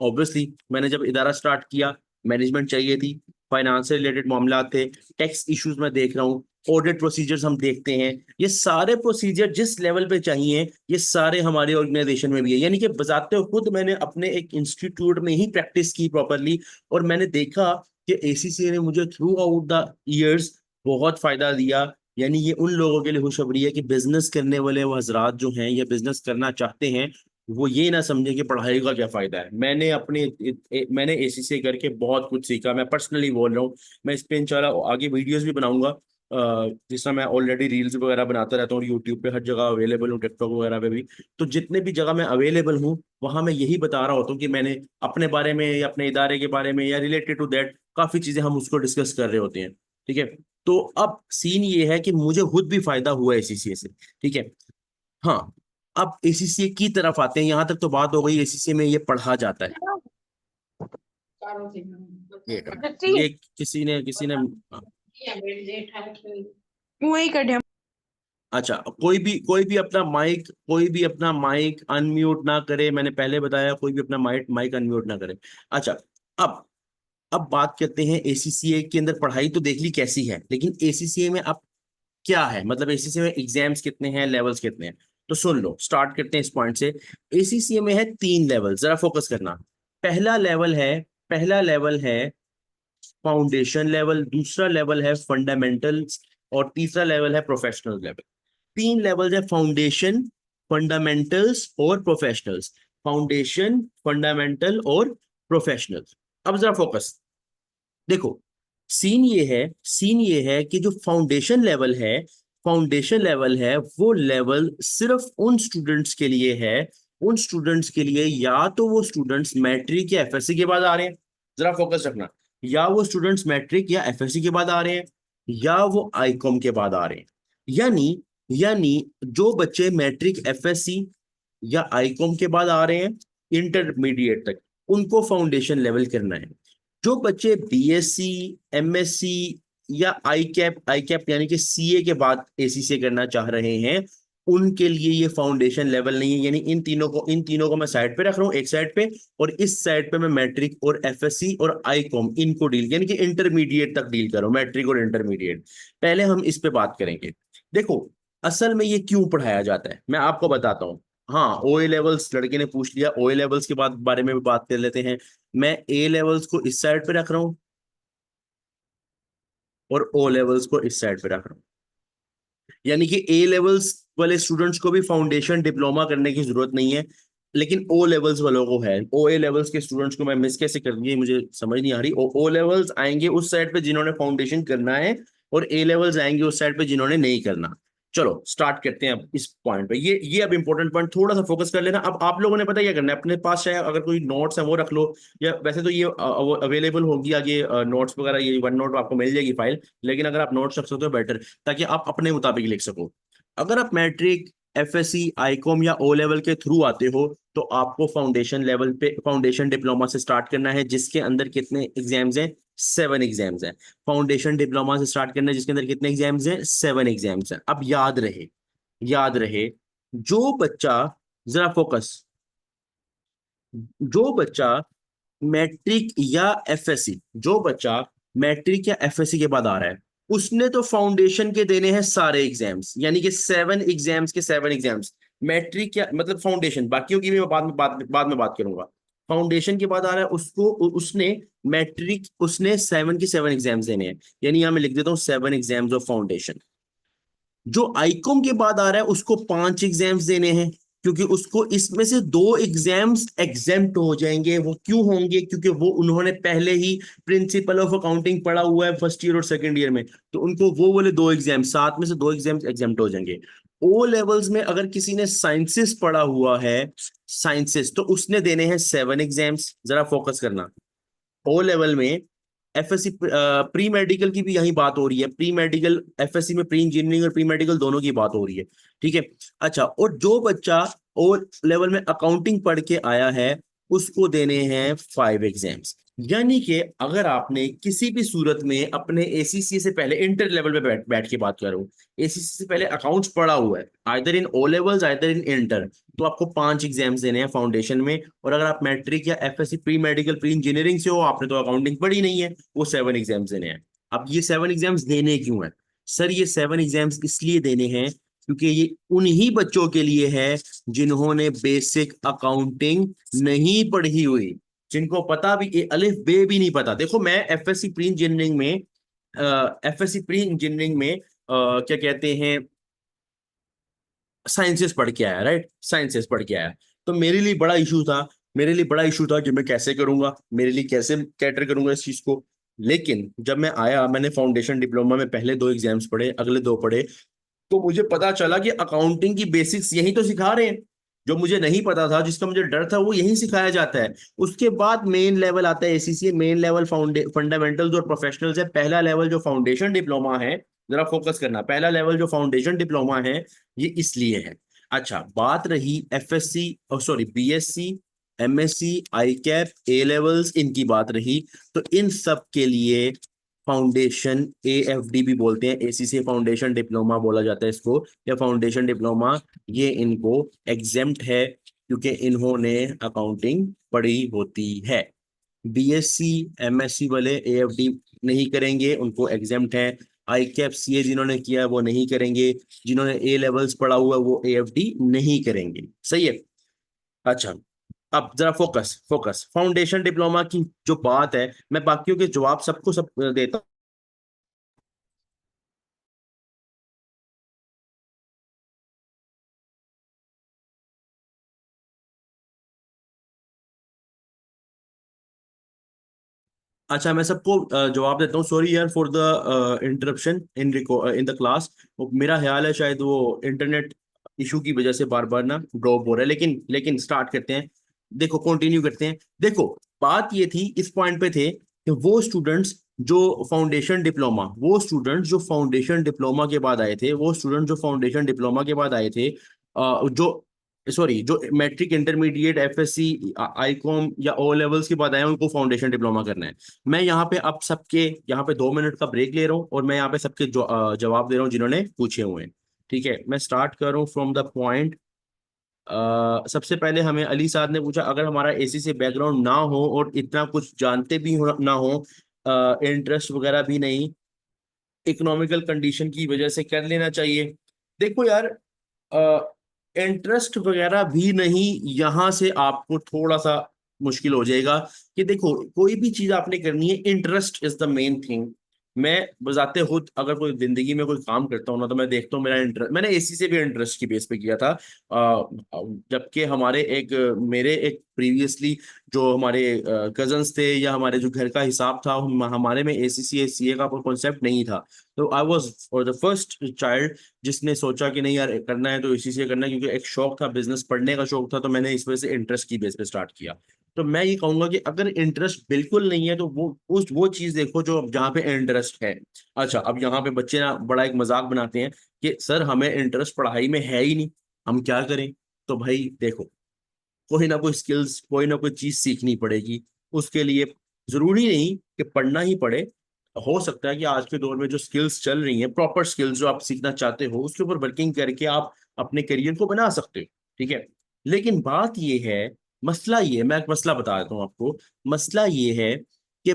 ऑब्वियसली मैंने जब इदारा स्टार्ट किया, मैनेजमेंट चाहिए थी, फाइनेंस से रिलेटेड मामला थे, टैक्स इश्यूज में देख रहा हूँ, ऑडिट प्रोसीजर्स हम देखते हैं, ये सारे प्रोसीजर जिस लेवल पे चाहिए, ये सारे हमारे ऑर्गेनाइजेशन में भी है। यानी कि बजाते खुद मैंने अपने एक इंस्टीट्यूट में ही प्रैक्टिस की प्रॉपरली, और मैंने देखा कि एसीसी ने मुझे थ्रू आउट द ईयर्स बहुत फायदा दिया। यानी ये उन लोगों के लिए खुशखबरी है कि बिजनेस करने वाले वो हजरात जो हैं, ये बिजनेस करना चाहते हैं, वो ये ना समझे कि पढ़ाई का क्या फायदा है। मैंने एसीसी करके बहुत कुछ सीखा, मैं पर्सनली बोल रहा हूँ। मैं इस पे इंशाल्लाह आगे वीडियोस भी बनाऊंगा, जिस तरह मैं ऑलरेडी रील्स वगैरह बनाता रहता हूँ, यूट्यूब पे हर जगह अवेलेबल हूँ, टिकटॉक वगैरह पे भी। तो जितने भी जगह मैं अवेलेबल हूँ, वहां मैं यही बता रहा होता हूँ कि मैंने अपने बारे में, या अपने इदारे के बारे में, या रिलेटेड टू दैट काफी चीजें हम उसको डिस्कस कर रहे होते हैं। ठीक है। तो अब सीन ये है कि मुझे खुद भी फायदा हुआ है एसीसीए से। ठीक है। हाँ, अब एसीसीए की तरफ आते हैं, यहां तक तो बात हो गई, एसीसीए में ये पढ़ा जाता है। ये किसी ने वही कर दिया। अच्छा, कोई भी अपना माइक अनम्यूट ना करे, मैंने पहले बताया, कोई भी अपना माइक माइक अनम्यूट ना करे। अच्छा, अब अब बात करते हैं एसीसीए के अंदर, पढ़ाई तो देख ली कैसी है, लेकिन एसीसीए में अब क्या है, मतलब एसीसीए में एग्जाम्स कितने हैं, लेवल्स कितने हैं। तो सुन लो, स्टार्ट करते हैं इस पॉइंट से। एसीसीए में है 3 लेवल, जरा फोकस करना। पहला लेवल है पहला लेवल है फाउंडेशन लेवल, दूसरा लेवल है फंडामेंटल्स, और तीसरा लेवल है प्रोफेशनल लेवल। 3 लेवल है, फाउंडेशन, फंडामेंटल्स और प्रोफेशनल्स। फाउंडेशन, फंडामेंटल और प्रोफेशनल। अब जरा फोकस देखो। सीन ये है कि जो फाउंडेशन लेवल है वो लेवल सिर्फ उन स्टूडेंट्स के लिए है, उन स्टूडेंट्स के लिए, या तो वो स्टूडेंट्स मैट्रिक या एफएससी के बाद आ रहे हैं, जरा फोकस रखना, या वो स्टूडेंट्स मैट्रिक या एफएससी के बाद आ रहे हैं, या वो आईकॉम के बाद आ रहे हैं। यानी यानी जो बच्चे मैट्रिक, एफएससी या आईकॉम के बाद आ रहे हैं इंटरमीडिएट तक, उनको फाउंडेशन लेवल करना है। जो बच्चे बीएससी, एमएससी या आई कैप यानी कि सीए के बाद एसीसी करना चाह रहे हैं, उनके लिए ये फाउंडेशन लेवल नहीं है। यानी इन तीनों को मैं साइड पे रख रहा हूं, एक साइड पे, और इस साइड पे मैं मैट्रिक और एफएससी और आईकॉम इनको डील, यानी कि इंटरमीडिएट तक डील कर रहा हूं, मैट्रिक और इंटरमीडिएट। पहले हम इस पे बात करेंगे। देखो, असल में ये क्यों पढ़ाया जाता है मैं आपको बताता हूँ। हाँ, ओए लेवल्स लड़के ने पूछ लिया, ओए लेवल्स के बाद बारे में भी बात कर लेते हैं। मैं ए लेवल्स को इस साइड पे रख रहा हूं और ओ लेवल्स को इस साइड पे रख रहा हूं। यानी कि ए लेवल्स वाले स्टूडेंट्स को भी फाउंडेशन डिप्लोमा करने की जरूरत नहीं है, लेकिन ओ लेवल्स वालों को है। ओ ए लेवल्स के स्टूडेंट्स को मैं मिस कैसे कर दिया, मुझे समझ नहीं आ रही। ओ लेवल्स आएंगे उस साइड पे जिन्होंने फाउंडेशन करना है, और ए लेवल्स आएंगे उस साइड पे जिन्होंने नहीं करना। चलो स्टार्ट करते हैं अब इस पॉइंट पे। ये अब इंपॉर्टेंट पॉइंट, थोड़ा सा फोकस कर लेना। अब आप लोगों ने पता क्या करना है, अपने पास चाहे अगर कोई नोट्स है वो रख लो, या वैसे तो ये अवेलेबल होगी आगे, नोट्स वगैरह, ये वन नोट आपको मिल जाएगी फाइल, लेकिन अगर आप नोट्स रख सकते हो बेटर, ताकि आप अपने मुताबिक लिख सको। अगर आप मैट्रिक, एफएससी, आईकॉम या ओ लेवल के थ्रू आते हो, तो आपको फाउंडेशन लेवल पे फाउंडेशन डिप्लोमा से स्टार्ट करना है, जिसके अंदर कितने एग्जाम्स हैं? 7 एग्जाम्स हैं। फाउंडेशन डिप्लोमा से स्टार्ट करना है जिसके अंदर कितने एग्जाम्स हैं? 7 एग्जाम्स हैं। अब याद रहे, जो बच्चा, जरा फोकस, जो बच्चा मैट्रिक या एफएससी जो बच्चा मैट्रिक या एफएससी के बाद आ रहा है, उसने तो फाउंडेशन के देने हैं सारे एग्जाम्स, यानी कि 7 एग्जाम्स के 7 एग्जाम्स। मैट्रिक या मतलब फाउंडेशन, बाकियों की भी मैं बाद में बात करूंगा। फाउंडेशन के बाद आ रहा है उसको, उसने मैट्रिक, उसने 7 के 7 एग्जाम्स देने हैं, यानी यहां मैं लिख देता हूँ 7 एग्जाम्स ऑफ फाउंडेशन। जो आईकॉम के बाद आ रहा है उसको 5 एग्जाम्स देने हैं, क्योंकि उसको इसमें से 2 एग्जाम्स एग्जेम्प्ट हो जाएंगे। वो क्यों होंगे? क्योंकि वो उन्होंने पहले ही प्रिंसिपल ऑफ अकाउंटिंग पढ़ा हुआ है फर्स्ट ईयर और सेकंड ईयर में, तो उनको वो वाले 2 एग्जाम, 7 में से 2 एग्जाम्स एग्जेम्प्ट हो जाएंगे। ओ लेवल्स में अगर किसी ने साइंसेस पढ़ा हुआ है, साइंसेस, तो उसने देने हैं 7 एग्जाम्स। जरा फोकस करना, ओ लेवल में एफएससी प्री मेडिकल की भी यही बात हो रही है, प्री मेडिकल एफएससी में प्री इंजीनियरिंग और प्री मेडिकल दोनों की बात हो रही है, ठीक है। अच्छा, और जो बच्चा ओ लेवल में अकाउंटिंग पढ़ के आया है, उसको देने हैं 5 एग्जाम्स। यानी कि अगर आपने किसी भी सूरत में अपने एसीसी से पहले, इंटर लेवल पे बैठ के बात कर रहा हूँ, एसीसी से पहले अकाउंट्स पढ़ा हुआ है, either in O levels either in inter, तो आपको 5 एग्जाम्स देने हैं फाउंडेशन में। और अगर आप मैट्रिक या FSc, pre medical, pre engineering से हो, आपने तो अकाउंटिंग पढ़ी नहीं है, वो 7 एग्जाम्स देने हैं। अब ये 7 एग्जाम्स देने क्यों है? सर, ये 7 एग्जाम्स इसलिए देने हैं क्योंकि ये उन्हीं बच्चों के लिए है जिन्होंने बेसिक अकाउंटिंग नहीं पढ़ी हुई, जिनको पता भी, ए अलिफ बे भी नहीं पता। देखो, मैं एफएससी प्री इंजीनियरिंग में क्या कहते हैं, साइंसेस पढ़ के आया, राइट, साइंसेस पढ़ के आया। तो मेरे लिए बड़ा इशू था कि मैं कैसे करूंगा, मेरे लिए कैसे कैटर करूंगा इस चीज को। लेकिन जब मैं आया, मैंने फाउंडेशन डिप्लोमा में पहले 2 एग्जाम्स पढ़े, अगले 2 पढ़े, तो मुझे पता चला कि अकाउंटिंग की बेसिक्स यही तो सिखा रहे हैं। जो मुझे नहीं पता था, जिसका मुझे डर था, वो यही सिखाया जाता है। उसके बाद मेन लेवल आता है एसीसी, मेन लेवल फंडामेंटल्स और प्रोफेशनल्स है। पहला लेवल जो फाउंडेशन डिप्लोमा है, जरा फोकस करना, पहला लेवल जो फाउंडेशन डिप्लोमा है, ये इसलिए है। अच्छा, बात रही FSc, sorry, BSc, MSc, I cap, A levels, इनकी बात रही, तो इन सब के लिए फाउंडेशन, एएफडी भी बोलते हैं, एसीसी फाउंडेशन डिप्लोमा बोला जाता है इसको, या फाउंडेशन डिप्लोमा, ये इनको एग्जेम्प्ट है क्योंकि इन्होंने अकाउंटिंग पढ़ी होती है। बीएससी, एमएससी वाले एएफडी नहीं करेंगे, उनको एग्जेम्प्ट है। आई कैप सी ए जिन्होंने किया है वो नहीं करेंगे, जिन्होंने ए लेवल्स पढ़ा हुआ है वो AFD नहीं करेंगे। सही है। अच्छा, अब जरा फोकस फोकस फाउंडेशन डिप्लोमा की जो बात है, मैं बाकियों के जवाब सबको सब देता हूँ। अच्छा, मैं सबको जवाब देता हूँ। सॉरी यार for the interruption in the class. मेरा ख्याल है शायद वो इंटरनेट इशू की वजह से बार बार ना ड्रॉप हो रहा है, लेकिन लेकिन स्टार्ट करते हैं। देखो कंटिन्यू करते हैं। देखो बात ये थी, इस पॉइंट पे थे कि वो स्टूडेंट्स जो फाउंडेशन डिप्लोमा के बाद आए थे, वो स्टूडेंट जो फाउंडेशन डिप्लोमा के बाद आए थे, जो सॉरी जो मैट्रिक इंटरमीडिएट FSC आईकॉम या ओ लेवल्स के बाद आए हैं, उनको फाउंडेशन डिप्लोमा करना है। मैं यहाँ पे अब सबके यहाँ पे 2 मिनट का ब्रेक ले रहा हूँ, और मैं यहाँ पे सबके जवाब दे रहा हूँ जिन्होंने पूछे हुए हैं। ठीक है, मैं स्टार्ट कर रहा हूँ फ्रॉम द पॉइंट। सबसे पहले हमें अली साहब ने पूछा, अगर हमारा एसी से बैकग्राउंड ना हो और इतना कुछ जानते भी ना हो, इंटरेस्ट वगैरह भी नहीं, इकोनॉमिकल कंडीशन की वजह से कर लेना चाहिए। देखो यार, इंटरेस्ट वगैरह भी नहीं, यहां से आपको थोड़ा सा मुश्किल हो जाएगा। कि देखो कोई भी चीज आपने करनी है, interest is the main thing. मैं बजाते खुद अगर कोई जिंदगी में कोई काम करता हूँ ना, तो मैं देखता हूँ मेरा इंटरेस्ट, मैंने एसी से भी इंटरेस्ट की बेस पे किया था। जबकि मेरे एक प्रीवियसली जो हमारे कजन्स थे, या हमारे जो घर का हिसाब था, हमारे में ACCA CA का कोई कॉन्सेप्ट नहीं था। तो I was for the first child जिसने सोचा कि नहीं यार करना है तो इसी से करना है, क्योंकि एक शौक था, बिजनेस पढ़ने का शौक था, तो मैंने इस वजह से इंटरेस्ट की बेस पे स्टार्ट किया। तो मैं ये कहूंगा कि अगर इंटरेस्ट बिल्कुल नहीं है, तो वो चीज देखो जो जहाँ पे इंटरेस्ट है। अच्छा, अब यहाँ पे बच्चे ना बड़ा एक मजाक बनाते हैं कि सर हमें इंटरेस्ट पढ़ाई में है ही नहीं, हम क्या करें। तो भाई देखो, कोई ना कोई स्किल्स, कोई ना कोई चीज सीखनी पड़ेगी। उसके लिए जरूरी नहीं कि पढ़ना ही पड़े। हो सकता है कि आज के दौर में जो स्किल्स चल रही हैं, प्रॉपर स्किल्स जो आप सीखना चाहते हो, उसके ऊपर वर्किंग करके आप अपने करियर को बना सकते हो। ठीक है, लेकिन बात ये है, मसला ये है, मैं एक मसला बता देता हूँ आपको। मसला ये है कि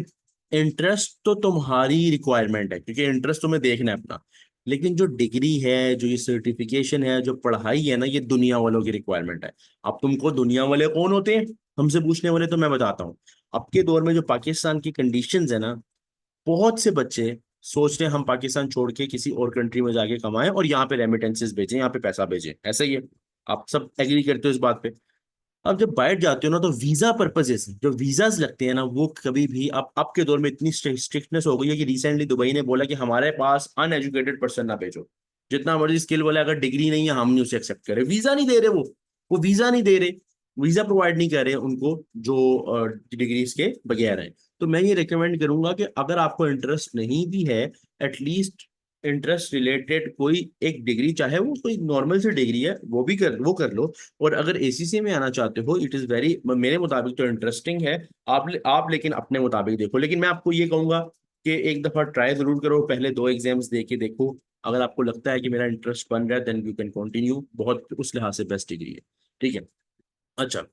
इंटरेस्ट तो तुम्हारी रिक्वायरमेंट है, क्योंकि इंटरेस्ट तुम्हें देखना है अपना। लेकिन जो डिग्री है, जो ये सर्टिफिकेशन है, जो पढ़ाई है ना, ये दुनिया वालों की रिक्वायरमेंट है। अब तुमको दुनिया वाले कौन होते हैं हमसे पूछने वाले, तो मैं बताता हूँ। अब के दौर में जो पाकिस्तान की कंडीशंस है ना, बहुत से बच्चे सोच रहे हैं हम पाकिस्तान छोड़ के किसी और कंट्री में जाके कमाएं और यहाँ पे रेमिटेंसेस भेजें, यहाँ पे पैसा भेजें। ऐसा ही है, आप सब एग्री करते हो इस बात पे। अब जब बाहर जाते हो ना, तो वीजा पर्पजेस, जो वीजाज लगते हैं ना, वो कभी भी, अब के दौर में इतनी स्ट्रिक्टनेस हो गई है कि रिसेंटली दुबई ने बोला कि हमारे पास अनएजुकेटेड पर्सन ना भेजो। जितना मर्जी स्किल वाला, अगर डिग्री नहीं है हम नहीं उसे एक्सेप्ट करें। वीजा नहीं दे रहे वो वीजा नहीं दे रहे, वीजा प्रोवाइड नहीं कर रहे उनको जो डिग्रीज के बगैर हैं। तो मैं ये रिकमेंड करूंगा कि अगर आपको इंटरेस्ट नहीं भी है, एटलीस्ट इंटरेस्ट रिलेटेड कोई एक डिग्री, चाहे वो कोई नॉर्मल सी डिग्री है, वो कर लो। और अगर ACC में आना चाहते हो, इट इज वेरी, मेरे मुताबिक तो इंटरेस्टिंग है। आप लेकिन अपने मुताबिक देखो। लेकिन मैं आपको ये कहूंगा कि एक दफा ट्राई जरूर करो, पहले 2 एग्जाम्स दे के देखो। अगर आपको लगता है कि मेरा इंटरेस्ट बन रहा है, देन यू कैन कंटिन्यू, बहुत उस लिहाज से बेस्ट डिग्री है। ठीक है। अच्छा,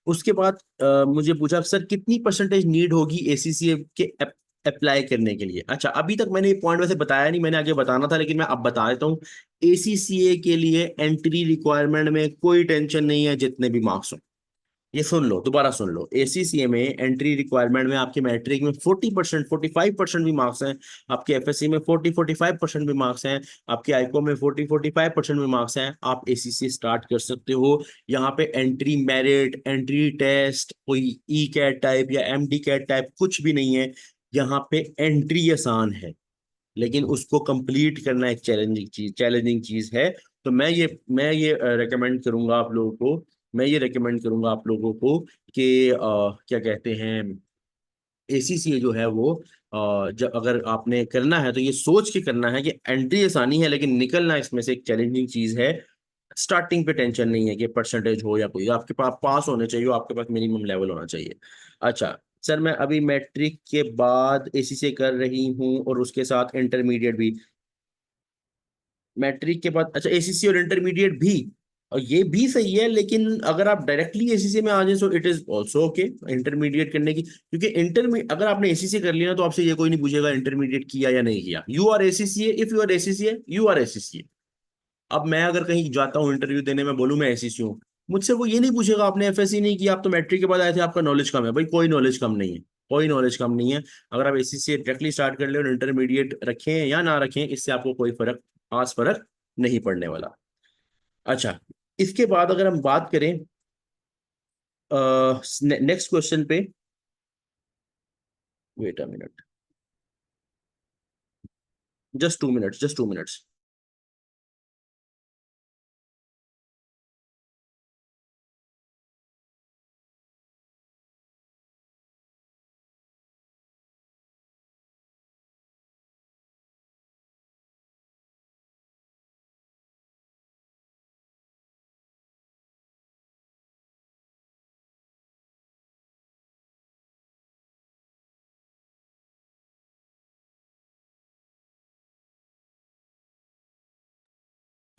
उसके बाद मुझे पूछा सर कितनी परसेंटेज नीड होगी ACCA के अप्लाई करने के लिए। अच्छा, अभी तक मैंने ये पॉइंट वैसे बताया नहीं, मैंने आगे बताना था, लेकिन मैं अब बता देता हूँ। ACCA के लिए एंट्री रिक्वायरमेंट में कोई टेंशन नहीं है, जितने भी मार्क्स हो। ये सुन लो, दोबारा सुन लो। ACCA में एंट्री रिक्वायरमेंट में आपके मैट्रिक में 40%, 45% भी मार्क्स हैं। आपके FSC में 40-45% भी मार्क्स हैं। आपके आईको में 40-45% भी मार्क्स हैं। आप ACCA स्टार्ट कर सकते हो। यहाँ पे एंट्री मेरिट, एंट्री टेस्ट, कोई E-कैट टाइप या MD-कैट टाइप कुछ भी नहीं है। यहाँ पे एंट्री आसान है, लेकिन उसको कंप्लीट करना एक चैलेंजिंग चीज है। तो मैं ये रेकमेंड करूंगा आप लोगों को, मैं ये रेकमेंड करूंगा आप लोगों को कि क्या कहते हैं, ACCA जो है वो जब अगर आपने करना है, तो ये सोच के करना है कि एंट्री आसानी है, लेकिन निकलना इसमें से एक चैलेंजिंग चीज है। स्टार्टिंग पे टेंशन नहीं है कि परसेंटेज हो या कोई, आपके पास पास होने चाहिए, आपके पास मिनिमम लेवल होना चाहिए। अच्छा सर, मैं अभी मैट्रिक के बाद ACCA कर रही हूँ और उसके साथ इंटरमीडिएट भी। मैट्रिक के बाद, अच्छा, ACCA और इंटरमीडिएट भी। और ये भी सही है, लेकिन अगर आप डायरेक्टली एसीसी में आ जाए so it is also okay intermediate करने की, क्योंकि इंटरमीडिएट अगर आपने एसीसी कर लिया ना तो आपसे ये कोई नहीं पूछेगा इंटरमीडिएट किया या नहीं किया। You are ACCA, if you are ACCA you are ACCA. अब मैं अगर कहीं जाता हूँ इंटरव्यू देने में बोलूँ मैं एसीसी हूँ, मुझसे वो ये नहीं पूछेगा आपने एफएससी नहीं किया, आप तो मैट्रिक के बाद आए थे, आपका नॉलेज कम है। भाई कोई नॉलेज कम नहीं है, कोई नॉलेज कम नहीं है। अगर आप एसीसी डायरेक्टली स्टार्ट कर ले और इंटरमीडिएट रखें या ना रखें, इससे आपको कोई फर्क, खास फर्क नहीं पड़ने वाला। अच्छा, इसके बाद अगर हम बात करें नेक्स्ट क्वेश्चन पे, wait a minute, just 2 minutes, just 2 minutes.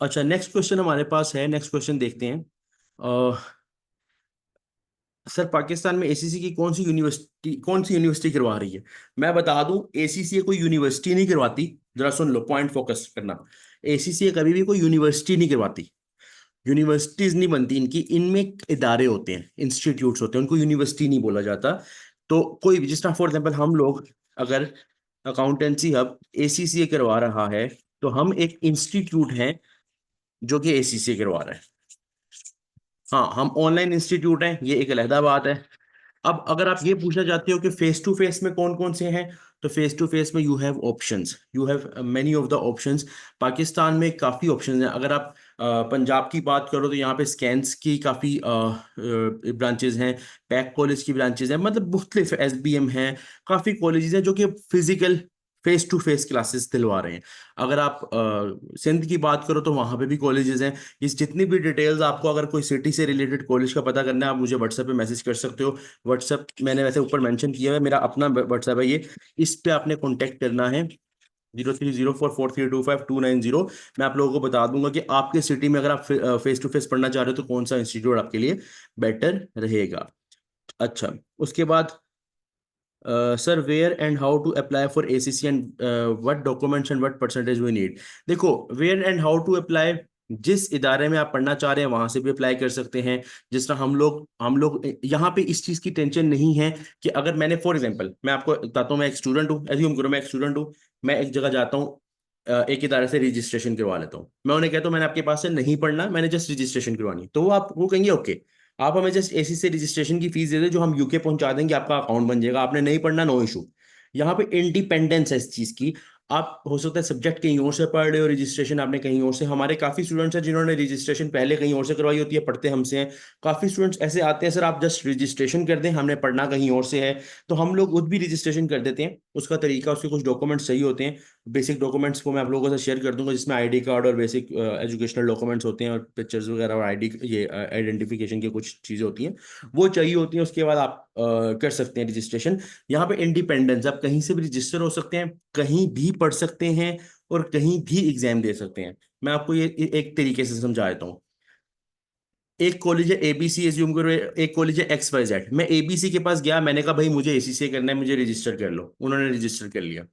अच्छा, नेक्स्ट क्वेश्चन हमारे पास है, नेक्स्ट क्वेश्चन देखते हैं। सर पाकिस्तान में एसीसी की कौन सी यूनिवर्सिटी करवा रही है? मैं बता दूं, एसीसी कोई यूनिवर्सिटी नहीं करवाती। जरा सुन लो, पॉइंट फोकस करना। एसीसी कभी भी कोई यूनिवर्सिटी नहीं करवाती। यूनिवर्सिटीज नहीं बनती इनकी, इनमें इदारे होते हैं, इंस्टीट्यूट्स होते हैं, उनको यूनिवर्सिटी नहीं बोला जाता। तो कोई भी, जिस तरह फॉर एग्जाम्पल हम लोग अगर अकाउंटेंसी हब एसीसी करवा रहा है, तो हम एक इंस्टीट्यूट हैं जो कि एसीसी करवा रहा है। हाँ, हम ऑनलाइन इंस्टीट्यूट हैं, ये एक अलहदा बात है। अब अगर आप ये पूछना चाहते हो कि फेस टू फेस में कौन कौन से हैं, तो फेस टू फेस में you have options, you have many of the options. Pakistan में काफ़ी ऑप्शंस हैं। अगर आप पंजाब की बात करो तो यहाँ पे स्कैन्स की काफ़ी ब्रांचेज हैं, पैक कॉलेज की ब्रांचेज हैं, मतलब मुख्तलिफ एसबीएम हैं, काफ़ी कॉलेजेस हैं जो कि physical face to face classes दिलवा रहे हैं। अगर आप सिंध की बात करो तो वहाँ पे भी कॉलेजेस हैं। इस जितनी भी डिटेल्स आपको अगर कोई सिटी से रिलेटेड कॉलेज का पता करना है, आप मुझे व्हाट्सएप पे मैसेज कर सकते हो। व्हाट्सएप मैंने वैसे ऊपर मेंशन किया है, मेरा अपना व्हाट्सएप है ये, इस पे आपने कांटेक्ट करना है, 0304432529 मैं आप लोगों को बता दूंगा कि आपके सिटी में अगर आप फेस टू फेस पढ़ना चाह रहे हो तो कौन सा इंस्टीट्यूट आपके लिए बेटर रहेगा। अच्छा, उसके बाद sir where and how to apply for ACC and what documents and what percentage we need. देखो, where and how to apply, जिस इदारे में आप पढ़ना चाह रहे हैं वहां से भी अप्लाई कर सकते हैं। जिस तरह हम लोग यहाँ पे इस चीज की टेंशन नहीं है कि अगर मैंने फॉर एग्जांपल मैं आपको बताता हूँ, मैं एक स्टूडेंट हूँ, एज्यूम करो मैं एक स्टूडेंट हूँ, मैं एक जगह जाता हूँ, एक इदारे से रजिस्ट्रेशन करवा लेता हूँ, मैं उन्हें कहता हूँ मैंने आपके पास से नहीं पढ़ना, मैंने जस्ट रजिस्ट्रेशन करवानी है, तो वो कहेंगे ओके, आप हमें जस्ट एसी से रजिस्ट्रेशन की फीस दे दे जो हम यूके पहुंचा देंगे, आपका अकाउंट बन जाएगा, आपने नहीं पढ़ना, नो इशू। यहाँ पे इंडिपेंडेंस है इस चीज की। आप हो सकता है सब्जेक्ट कहीं और से पढ़ रहे हो, रजिस्ट्रेशन आपने कहीं और से, हमारे काफी स्टूडेंट्स हैं जिन्होंने रजिस्ट्रेशन पहले कहीं और से करवाई होती है, पढ़ते हमसे हैं। काफी स्टूडेंट्स ऐसे आते हैं, सर आप जस्ट रजिस्ट्रेशन कर दें, हमने पढ़ना कहीं और से है, तो हम लोग खुद भी रजिस्ट्रेशन कर देते हैं। उसका तरीका, उसके कुछ डॉक्यूमेंट्स सही होते हैं, बेसिक डॉक्यूमेंट्स को मैं आप लोगों से शेयर कर दूंगा, जिसमें आईडी कार्ड और बेसिक एजुकेशनल डॉक्यूमेंट्स होते हैं, और पिक्चर्स वगैरह और आईडी, ये आइडेंटिफिकेशन की कुछ चीज़ें होती हैं, वो चाहिए होती हैं। उसके बाद आप कर सकते हैं रजिस्ट्रेशन। यहाँ पे इंडिपेंडेंस, आप कहीं से भी रजिस्टर हो सकते हैं, कहीं भी पढ़ सकते हैं, और कहीं भी एग्जाम दे सकते हैं। मैं आपको ये एक तरीके से समझा देता हूँ। एक कॉलेज है एबीसी, एज्यूम करो, एक कॉलेज है एक्स वाई जेड, मैं एबीसी के पास गया, मैंने कहा भाई मुझे एसीसी करना है, मुझे रजिस्टर कर लो, उन्होंने रजिस्टर कर लिया।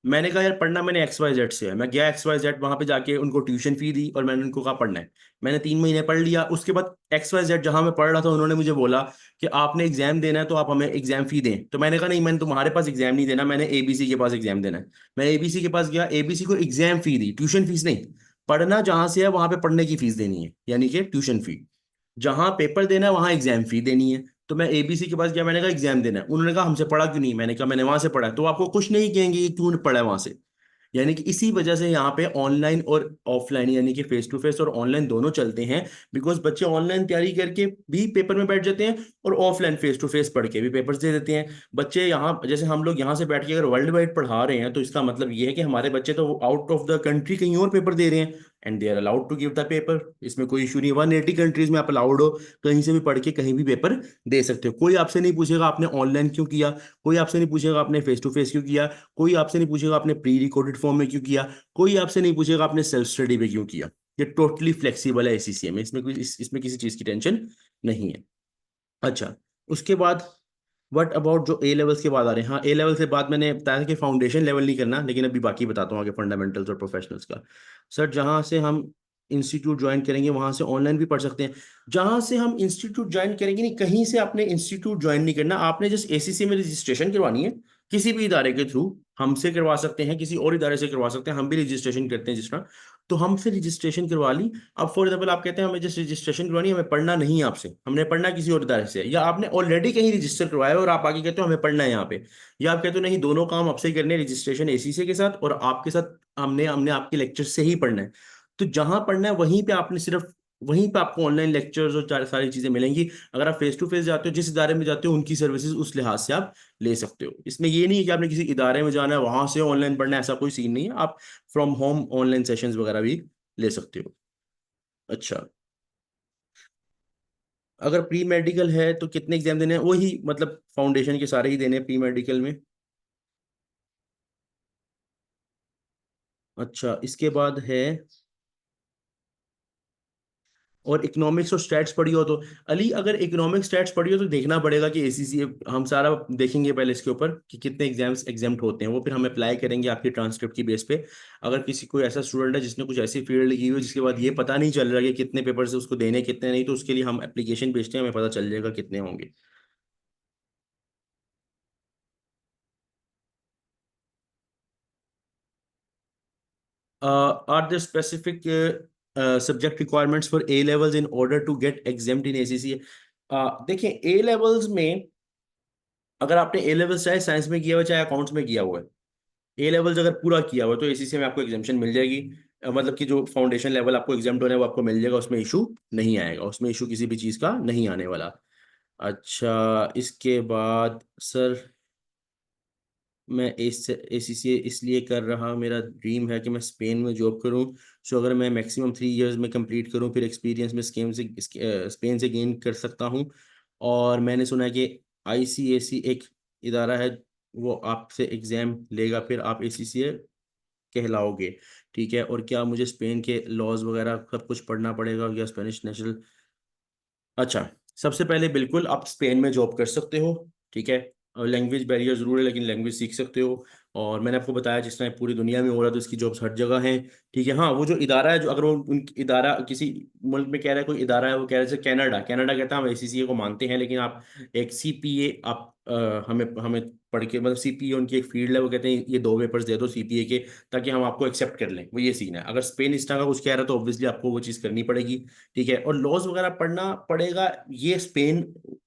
मैंने कहा यार पढ़ना मैंने एक्स वाई जेड से है, मैं गया एक्स वाई जेड, वहां पे जाके उनको ट्यूशन फी दी और मैंने उनको कहा पढ़ना है। मैंने 3 महीने पढ़ लिया, उसके बाद एक्स वाई जेड जहां मैं पढ़ रहा था उन्होंने मुझे बोला कि आपने एग्जाम देना है तो आप हमें एग्जाम फी दें, तो मैंने कहा नहीं, मैंने तुम्हारे पास एग्जाम नहीं देना, मैंने एबीसी के पास एग्जाम देना है। मैं एबीसी के पास गया, एबीसी को एग्जाम फी दी, ट्यूशन फीस नहीं। पढ़ना जहां से है वहां पे पढ़ने की फीस देनी है, यानी कि ट्यूशन फी। जहां पेपर देना है वहां एग्जाम फी देनी है। तो मैं एबीसी के पास गया, मैंने कहा एग्जाम देना है, उन्होंने कहा हमसे पढ़ा क्यों नहीं, मैंने कहा मैंने वहां से पढ़ा है, तो आपको कुछ नहीं कहेंगे कि क्यों पढ़ा है वहां से। यानी कि इसी वजह से यहाँ पे ऑनलाइन और ऑफलाइन, यानी कि फेस टू फेस और ऑनलाइन दोनों चलते हैं, बिकॉज बच्चे ऑनलाइन तैयारी करके भी पेपर में बैठ जाते हैं और ऑफलाइन फेस टू फेस पढ़ के भी पेपर्स दे देते हैं। बच्चे यहाँ, जैसे हम लोग यहाँ से बैठ के अगर वर्ल्ड वाइड पढ़ा रहे हैं, तो इसका मतलब ये है कि हमारे बच्चे तो आउट ऑफ द कंट्री कहीं और पेपर दे रहे हैं, and they are allowed to give the paper. इसमें कोई इशू नहीं, 180 कंट्रीज में आप अलाउड हो, कहीं से भी पढ़ के कहीं भी पेपर दे सकते हो। कोई आपसे नहीं पूछेगा आपने ऑनलाइन क्यों किया, कोई आपसे नहीं पूछेगा आपने फेस टू फेस क्यों किया, कोई आपसे नहीं पूछेगा आपने प्री रिकॉर्डेड फॉर्म में क्यों किया, कोई आपसे नहीं पूछेगा आपने सेल्फ स्टडी पे क्यों किया। ये टोटली फ्लेक्सिबल है एसीसीए में, इसमें कोई इसमें किसी चीज़ की टेंशन नहीं है। अच्छा, उसके बाद व्हाट अबाउट जो ए लेवल्स के बाद आ रहे हैं, हाँ ए लेवल से बाद मैंने बताया था कि फाउंडेशन लेवल नहीं करना, लेकिन अभी बाकी बताता हूँ आगे फंडामेंटल्स और प्रोफेशनल्स का। सर जहाँ से हम इंस्टीट्यूट ज्वाइन करेंगे वहाँ से ऑनलाइन भी पढ़ सकते हैं। जहाँ से हम इंस्टीट्यूट ज्वाइन करेंगे नहीं, कहीं से आपने इंस्टीट्यूट ज्वाइन नहीं करना, आपने जस्ट एसीसी में रजिस्ट्रेशन करवानी है, किसी भी इदारे के थ्रू। हमसे करवा सकते हैं, किसी और इदारे से करवा सकते हैं, हम भी रजिस्ट्रेशन करते हैं जिस तरह। तो हमसे रजिस्ट्रेशन करवा ली। अब फॉर एग्जाम्पल आप कहते हैं हमें जस्ट रजिस्ट्रेशन करवानी है, हमें पढ़ना नहीं है आपसे, हमने पढ़ना है किसी और इदारे से, या आपने ऑलरेडी कहीं रजिस्टर करवाया है और आप आगे कहते हो हमें पढ़ना है यहाँ पे, या आप कहते हो नहीं दोनों काम आपसे ही करने हैं, रजिस्ट्रेशन एसीसी के साथ और आपके साथ, हमने हमने आपके लेक्चर से ही पढ़ना है। तो जहां पढ़ना है वहीं पे आपने सिर्फ, वहीं पे आपको ऑनलाइन लेक्चर्स और सारी चीजें मिलेंगी। अगर आप फेस टू फेस जाते हो, जिस इदारे में जाते हो उनकी सर्विसेज उस लिहाज से आप ले सकते हो। इसमें ये नहीं है कि आपने किसी इदारे में जाना है वहां से ऑनलाइन पढ़ना है, ऐसा कोई सीन नहीं है। आप फ्रॉम होम ऑनलाइन सेशंस वगैरह भी ले सकते हो। अच्छा, अगर प्री मेडिकल है तो कितने एग्जाम देने हैं? वही मतलब फाउंडेशन के सारे ही देने हैं प्री मेडिकल में। अच्छा, इसके बाद है, और इकोनॉमिक्स और स्टैट्स पढ़ी हो तो, अली अगर इकोनॉमिक्स स्टैट्स पढ़ी हो तो देखना पड़ेगा कि एसीसी, हम सारा देखेंगे पहले इसके ऊपर कि कितने एग्जाम्स एग्जाम्प्ट होते हैं, वो फिर हम अप्लाई करेंगे आपकी ट्रांसक्रिप्ट की बेस पे। अगर किसी कोई ऐसा स्टूडेंट है जिसने कुछ ऐसी फील्ड की हुई जिसके बाद ये पता नहीं चल रहा कि कितने पेपर से उसको देने कितने नहीं, तो उसके लिए हम एप्लीकेशन भेजते हैं, हमें पता चल जाएगा कितने होंगे। Are there specific subject requirements for A levels in order to get exempt in ACCA? देखिए ए लेवल्स में, अगर आपने ए लेवल्स चाहे साइंस में किया हुआ चाहे अकाउंट्स में किया हुआ है, ए लेवल्स अगर पूरा किया हुआ है तो एसीसी में आपको एग्जामेशन मिल जाएगी। मतलब कि जो फाउंडेशन लेवल आपको एग्जाम होना है वो आपको मिल जाएगा, उसमें इशू नहीं आएगा, उसमें इशू किसी भी चीज़ का नहीं आने वाला। अच्छा, इसके बाद सर, मैं इस एसीसी इसलिए कर रहा, मेरा ड्रीम है कि मैं स्पेन में जॉब करूं। सो अगर मैं मैक्सिमम 3 इयर्स में कंप्लीट करूं फिर एक्सपीरियंस में स्पेन से गेन कर सकता हूं। और मैंने सुना है कि आईसीएसी एक इदारा है, वो आपसे एग्जाम लेगा फिर आप एसीसीए कहलाओगे। ठीक है, और क्या मुझे स्पेन के लॉज वगैरह सब कुछ पढ़ना पड़ेगा या स्पेनिश नेशनल? अच्छा, सबसे पहले बिल्कुल आप स्पेन में जॉब कर सकते हो। ठीक है, लैंग्वेज बैरियर जरूर है लेकिन लैंग्वेज सीख सकते हो। और मैंने आपको बताया जिस तरह पूरी दुनिया में हो रहा है तो इसकी जॉब्स हर जगह हैं। ठीक है, हाँ वो जो इदारा है, जो अगर वो उन इदारा किसी मुल्क में कह रहा है, कोई इदारा है वो कह रहा है जैसे कनाडा, कनाडा कहता है हम एसीसीए को मानते हैं, लेकिन आप एक सीपीए आप हमें हमें पढ़ के, मतलब सीपीए उनकी एक फील्ड है, वो कहते हैं ये 2 पेपर्स दे दो सीपीए के ताकि हम आपको एक्सेप्ट कर लें, वो ये सीन है। अगर स्पेन इस तरह का कुछ कह रहा है तो ऑब्वियसली आपको वो चीज़ करनी पड़ेगी। ठीक है, और लॉज वगैरह पढ़ना पड़ेगा, ये स्पेन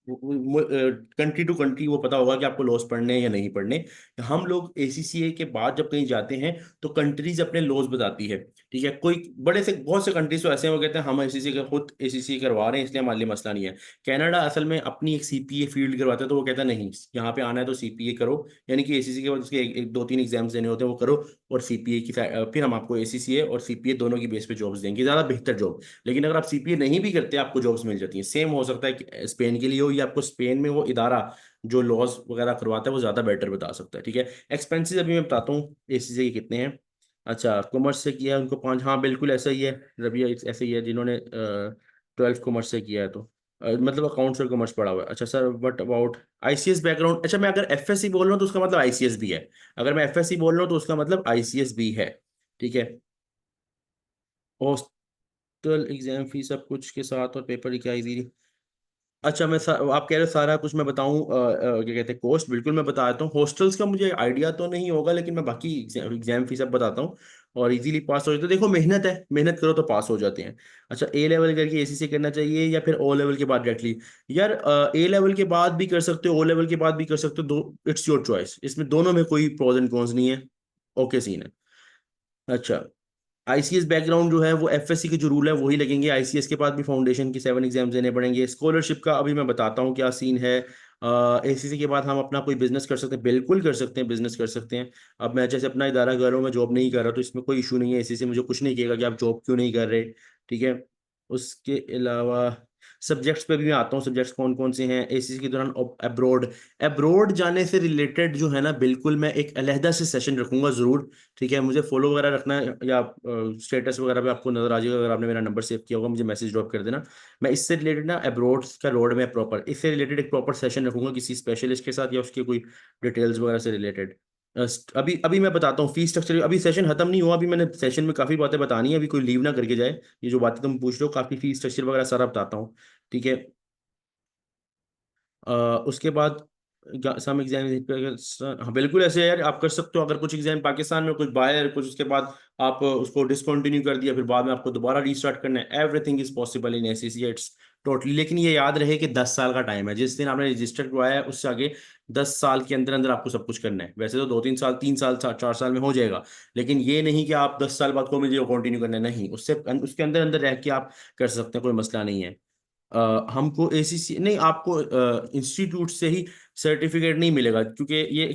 कंट्री टू कंट्री वो पता होगा कि आपको लॉज पढ़ने हैं या नहीं पढ़ने। हम लोग एसीसीए के बाद जब कहीं जाते हैं तो कंट्रीज अपने लॉज बताती है। ठीक है, कोई बड़े से बहुत से कंट्रीज तो ऐसे हैं वो कहते हैं हम एसीसी का खुद एसीसी करवा रहे हैं इसलिए हमारे लिए मसला नहीं है। कनाडा असल में अपनी एक सीपीए फील्ड करवाता है, तो वो कहता है नहीं यहाँ पे आना है तो सीपीए करो, यानी कि एसीसी के बाद उसके एक 2-3 एग्जाम्स देने होते हैं वो करो, और सीपीए की फिर हम आपको एसीसीए और सीपीए दोनों की बेस पे जॉब्स देंगे, ज़्यादा बेहतर जॉब। लेकिन अगर आप सीपीए नहीं भी करते आपको जॉब्स मिल जाती हैं। सेम हो सकता है कि स्पेन के लिए हो, या आपको स्पेन में वो इदारा जो लॉज वगैरह करवाता है वो ज़्यादा बेटर बता सकता है। ठीक है, एक्सपेंसेस अभी मैं बताता हूँ एसीसी के कितने हैं। अच्छा, कॉमर्स से किया है उनको 5, हाँ बिल्कुल ऐसा ही है रबिया, ऐसे ही है जिन्होंने 12th कॉमर्स से किया है तो मतलब अकाउंट्स और कॉमर्स पढ़ा हुआ है। अच्छा sir, what about ICS background? अच्छा, मैं अगर एफएससी बोल रहा हूँ तो उसका मतलब आईसीएस भी है, अगर मैं एफएससी बोल रहा हूँ तो उसका मतलब आईसीएस भी है। ठीक है, हॉस्टल एग्जाम फीस सब कुछ के साथ और पेपर की क्या इजी? अच्छा, आप कह रहे हो सारा कुछ मैं बताऊं, क्या कहते हैं कोस्ट, बिल्कुल मैं बता देता हूँ। हॉस्टल्स का मुझे आइडिया तो नहीं होगा लेकिन मैं बाकी एग्जाम फीस सब बताता हूँ। और इजीली पास हो जाते, देखो मेहनत है, मेहनत करो तो पास हो जाते हैं। अच्छा, ए लेवल करके एसी से करना चाहिए या फिर ओ लेवल के बाद डायरेक्टली? यार ए लेवल के बाद भी कर सकते हो, ओ लेवल के बाद भी कर सकते हो, दो इट्स योर चॉइस, इसमें दोनों में कोई प्रोज एंड कॉन्स नहीं है। ओके सीन है। अच्छा, आईसीएस बैकग्राउंड जो है वो एफएससी के जो रूल है वही लगेंगे, आईसीएस के बाद भी फाउंडेशन की 7 एग्जाम्स देने पड़ेंगे। स्कॉलरशिप का अभी मैं बताता हूँ क्या सीन है। एसीसी के बाद हम अपना कोई बिजनेस कर सकते हैं, बिल्कुल कर सकते हैं, बिजनेस कर सकते हैं। अब मैं जैसे अपना इदारा कर रहा हूँ, मैं जॉब नहीं कर रहा तो इसमें कोई इशू नहीं है, एसीसी मुझे कुछ नहीं कहेगा कि आप जॉब क्यों नहीं कर रहे। ठीक है, उसके अलावा सब्जेक्ट्स पे भी मैं आता हूँ, सब्जेक्ट्स कौन कौन से हैं एसीसी के दौरान। अब्रॉड, अब्रॉड जाने से रिलेटेड जो है ना, बिल्कुल मैं एक अलहदा से सेशन रखूंगा जरूर। ठीक है, मुझे फॉलो वगैरह रखना है, या स्टेटस वगैरह पे आपको नजर आ जाएगा, अगर आपने मेरा नंबर सेव किया होगा मुझे मैसेज ड्रॉप कर देना। मैं इससे रिलेटेड ना अब्रॉड का रोड में प्रॉपर इससे रिलेटेड एक प्रॉपर सेशन रखूंगा किसी स्पेशलिस्ट के साथ, या उसके कोई डिटेल्स वगैरह से रिलेटेड। अभी अभी मैं बताता हूँ फीस स्ट्रक्चर। अभी सेशन खत्म नहीं हुआ, अभी मैंने सेशन में काफी बातें बतानी है, अभी कोई लीव ना करके जाए। ये जो बातें तुम पूछ रहे हो, काफी फीस स्ट्रक्चर वगैरह सारा बताता हूँ। ठीक है। उसके बाद सम एग्जाम, हाँ बिल्कुल ऐसे है यार, आप कर सकते हो। अगर कुछ एग्जाम पाकिस्तान में कुछ बाहर कुछ, उसके बाद आप उसको डिसकंटिन्यू कर दिया, फिर बाद में आपको दोबारा रीस्टार्ट करना है, everything is possible in ACC, it's totally. लेकिन ये याद रहे कि 10 साल का टाइम है, जिस दिन आपने रजिस्टर करवाया है उससे आगे 10 साल के अंदर अंदर आपको सब कुछ करना है। वैसे तो 2-3 साल, 3 साल, 4 साल में हो जाएगा, लेकिन ये नहीं कि आप 10 साल बाद को मुझे कंटिन्यू करना है, नहीं, उससे उसके अंदर अंदर रह के आप कर सकते हैं, कोई मसला नहीं है। हमको एसीसी नहीं, आपको इंस्टीट्यूट से ही सर्टिफिकेट नहीं मिलेगा, क्योंकि ये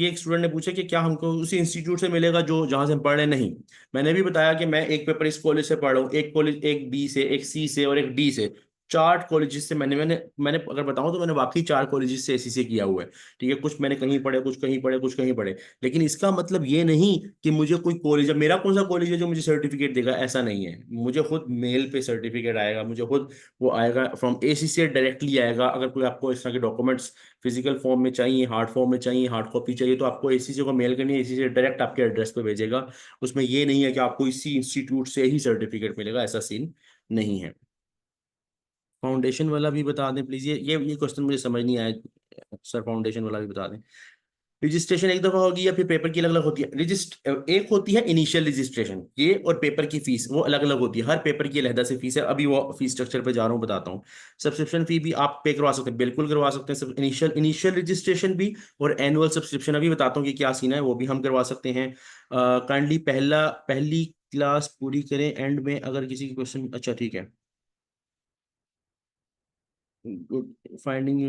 एक स्टूडेंट ने पूछा कि क्या हमको उसी इंस्टीट्यूट से मिलेगा जो जहां से हम पढ़ रहे हैं। नहीं, मैंने भी बताया कि मैं एक पेपर इस कॉलेज से पढ़ रहा हूँ, एक कॉलेज, एक बी से, एक सी से और एक डी से, 4 कॉलेजेस से मैंने मैंने मैंने अगर बताऊं तो मैंने वाकई 4 कॉलेजेस से एसीसी किया हुआ है। ठीक है, कुछ मैंने कहीं पढ़े, कुछ कहीं पढ़े, कुछ कहीं पढ़े। लेकिन इसका मतलब ये नहीं कि मुझे कोई कॉलेज, मेरा कौन सा कॉलेज है जो मुझे सर्टिफिकेट देगा, ऐसा नहीं है। मुझे खुद मेल पे सर्टिफिकेट आएगा, मुझे खुद वो आएगा फ्रॉम एसीसी डायरेक्टली आएगा। अगर कोई आपको इस तरह के डॉक्यूमेंट्स फिजिकल फॉर्म में चाहिए, हार्ड फॉर्म में चाहिए, हार्ड कॉपी चाहिए, तो आपको एसीसी को मेल करनी है, एसीसी डायरेक्ट आपके एड्रेस पे भेजेगा। उसमें ये नहीं है कि आपको इसी इंस्टीट्यूट से ही सर्टिफिकेट मिलेगा, ऐसा सीन नहीं है। फाउंडेशन वाला भी बता दें प्लीज, ये क्वेश्चन मुझे समझ नहीं आया सर, फाउंडेशन वाला भी बता दें। रजिस्ट्रेशन एक दफा होगी या फिर पेपर की अलग अलग होती है? एक होती है इनिशियल रजिस्ट्रेशन, ये और पेपर की फीस वो अलग अलग होती है, हर पेपर की अलहदा से फीस है। अभी वो फीस स्ट्रक्चर पे जा रहा हूँ, बताता हूँ। सब्सक्रिप्शन फी भी आप पे करवा सकते हैं, बिल्कुल करवा सकते हैं। सब इनिशियल इनिशियल रजिस्ट्रेशन भी और एनुअल सब्सक्रिप्शन, अभी बताता हूँ कि क्या सीन है, वो भी हम करवा सकते हैं। काइंडली पहली क्लास पूरी करें, एंड में अगर किसी की क्वेश्चन, अच्छा ठीक है, good finding,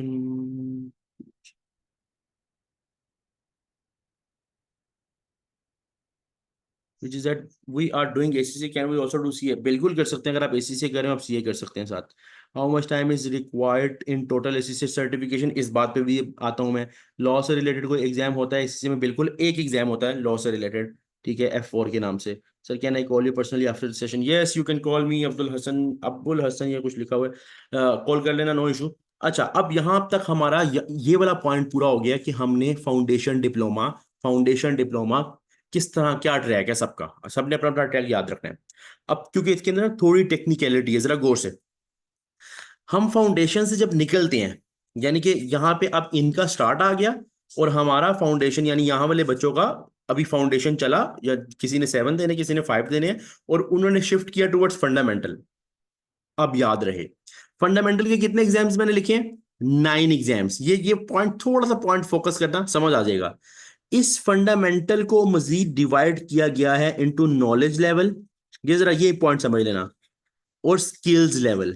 which is that we are doing ACC, can we also do CA? बिल्कुल कर सकते हैं, अगर आप एसीसी कर रहे हो आप सीए कर सकते हैं साथ। How much time is required in total ACC certification, इस बात पे भी आता हूँ मैं। लॉ से रिलेटेड कोई एग्जाम होता है एसीसी में? बिल्कुल एक एग्जाम होता है लॉ से रिलेटेड, ठीक है, F4 के नाम से। Sir can I call you personally after session? Yes you can call me, Abdul Hasan, Abdul Hasan ये कुछ लिखा हुआ है, कॉल कर लेना, नो इशू। अच्छा, अब यहाँ तक हमारा ये वाला पॉइंट पूरा हो गया कि हमने फाउंडेशन डिप्लोमा किस तरह, क्या ट्रैक है सबका, सबने अपना अपना ट्रैक याद रखना है। अब क्योंकि इसके अंदर ना थोड़ी टेक्निकलिटी है, जरा गौर से। हम फाउंडेशन से जब निकलते हैं, यानी कि यहाँ पे अब इनका स्टार्ट आ गया, और हमारा फाउंडेशन यानी यहाँ वाले बच्चों का अभी फाउंडेशन चला, या किसी ने 7 देने, किसी ने 5 देने हैं, और उन्होंने शिफ्ट किया टुवर्ड्स फंडामेंटल। अब याद रहे, फंडामेंटल के कितने एग्जाम्स मैंने लिखे हैं? 9 एग्जाम्स। ये पॉइंट, थोड़ा सा पॉइंट फोकस करना, समझ आ जाएगा। इस फंडामेंटल को मजीद डिवाइड किया गया है इनटू नॉलेज लेवल, ये जरा ये पॉइंट समझ लेना, और स्किल्स लेवल।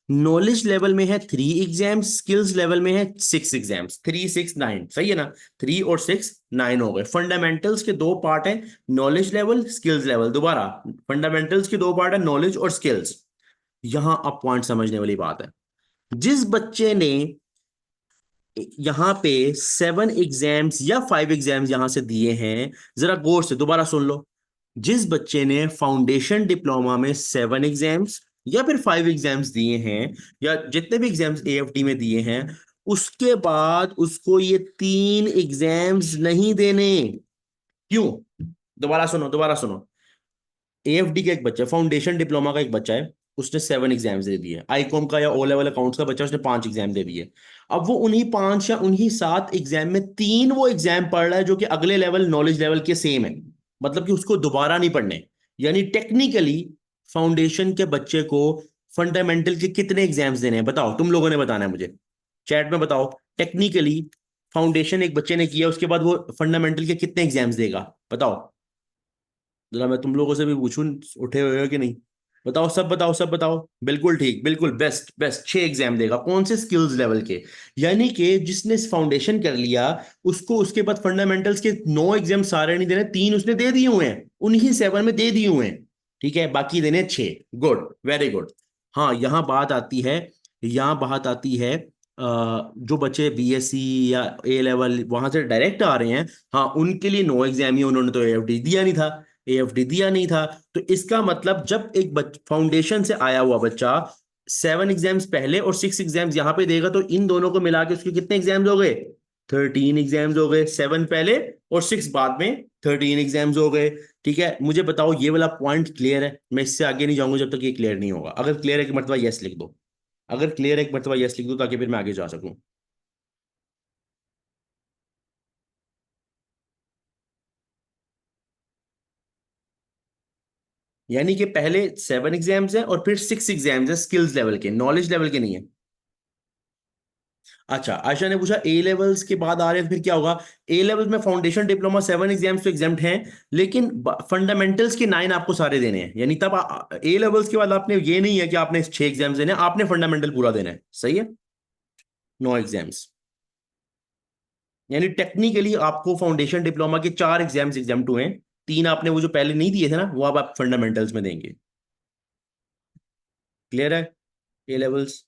नॉलेज लेवल में है 3 एग्जाम्स, स्किल्स लेवल में है 6 एग्जाम्स, 3, 6, 9, सही है ना? 3 और 6, 9 हो गए। फंडामेंटल्स के 2 पार्ट हैं, नॉलेज लेवल, स्किल्स लेवल। दोबारा, फंडामेंटल्स के 2 पार्ट है, नॉलेज और स्किल्स। यहां अब पॉइंट समझने वाली बात है। जिस बच्चे ने यहां पे 7 एग्जाम्स या 5 एग्जाम्स यहां से दिए हैं, जरा गौर से दोबारा सुन लो। जिस बच्चे ने फाउंडेशन डिप्लोमा में 7 एग्जाम्स या फिर 5 एग्जाम्स दिए हैं, या जितने भी एग्जाम्स एएफटी में दिए हैं, उसके बाद उसको ये 3 एग्जाम्स नहीं देने। क्यों? दोबारा सुनो, दोबारा सुनो। एएफडी का एक बच्चा, फाउंडेशन डिप्लोमा का एक बच्चा है, उसने 7 एग्जाम्स दे दिए। आईकॉम का या ओ लेवल अकाउंट्स का बच्चा, उसने 5 एग्जाम दे दिए। अब वो उन्हीं 5 या उन्हीं 7 एग्जाम में 3 वो एग्जाम पढ़ रहा है जो कि अगले लेवल, नॉलेज लेवल के सेम है, मतलब कि उसको दोबारा नहीं पढ़ने। यानी टेक्निकली फाउंडेशन के बच्चे को फंडामेंटल के कितने एग्जाम्स देने हैं, बताओ, तुम लोगों ने बताना है मुझे, चैट में बताओ। टेक्निकली फाउंडेशन एक बच्चे ने किया, उसके बाद वो फंडामेंटल के कितने एग्जाम्स देगा, बताओ। जरा मैं तुम लोगों से भी पूछूं, उठे हुए हो कि नहीं? बताओ, सब बताओ, सब बताओ। बिल्कुल ठीक, बिल्कुल बेस्ट बेस्ट, 6 एग्जाम देगा। कौन से? स्किल्स लेवल के। यानी कि जिसने फाउंडेशन कर लिया, उसको उसके बाद फंडामेंटल्स के 9 एग्जाम सारे नहीं देने, 3 उसने दे दिए हुए हैं, उन्हीं 7 में दे दिए हुए हैं। ठीक है, बाकी देने 6। Good, very good. हाँ, यहाँ बात आती है जो बच्चे बीएससी या ए लेवल वहां से डायरेक्ट आ रहे हैं, हाँ उनके लिए नो एग्जाम ही, उन्होंने तो एएफडी दिया नहीं था, तो इसका मतलब जब एक फाउंडेशन से आया हुआ बच्चा 7 एग्जाम्स पहले और 6 एग्जाम्स यहाँ पे देगा, तो इन दोनों को मिला के उसके कितने एग्जाम्स हो गए? 13 एग्जाम्स हो गए, 7 पहले और 6 बाद में, 13 एग्जाम्स हो गए। ठीक है, मुझे बताओ ये वाला पॉइंट क्लियर है? मैं इससे आगे नहीं जाऊंगा जब तक ये क्लियर नहीं होगा। अगर क्लियर है एक मरतबा यस लिख दो, अगर क्लियर है एक मरतबा यस लिख दो, ताकि फिर मैं आगे जा सकूं। यानी कि पहले 7 एग्जाम्स हैं और फिर 6 एग्जाम्स हैं स्किल्स लेवल के, नॉलेज लेवल के नहीं है। अच्छा, आयशा ने पूछा ए लेवल्स के बाद आ रहे हैं तो फिर क्या होगा? ए लेवल्स में फाउंडेशन डिप्लोमा 7 एग्जाम्स तो एग्जाम्प्ट हैं, लेकिन फंडामेंटल्स के 9 आपको सारे देने हैं। यानी तब ए लेवल्स के बाद आपने ये नहीं है कि आपने 6 एग्जाम्स देने हैं, आपने फंडामेंटल पूरा देना है। सही है, 9 एग्जाम्स। यानी टेक्निकली आपको फाउंडेशन डिप्लोमा के 4 एग्जाम्स एग्जाम्प्ट हुए हैं, 3 आपने वो जो पहले नहीं दिए थे ना, वो अब आप फंडामेंटल्स में देंगे। क्लियर है? A levels.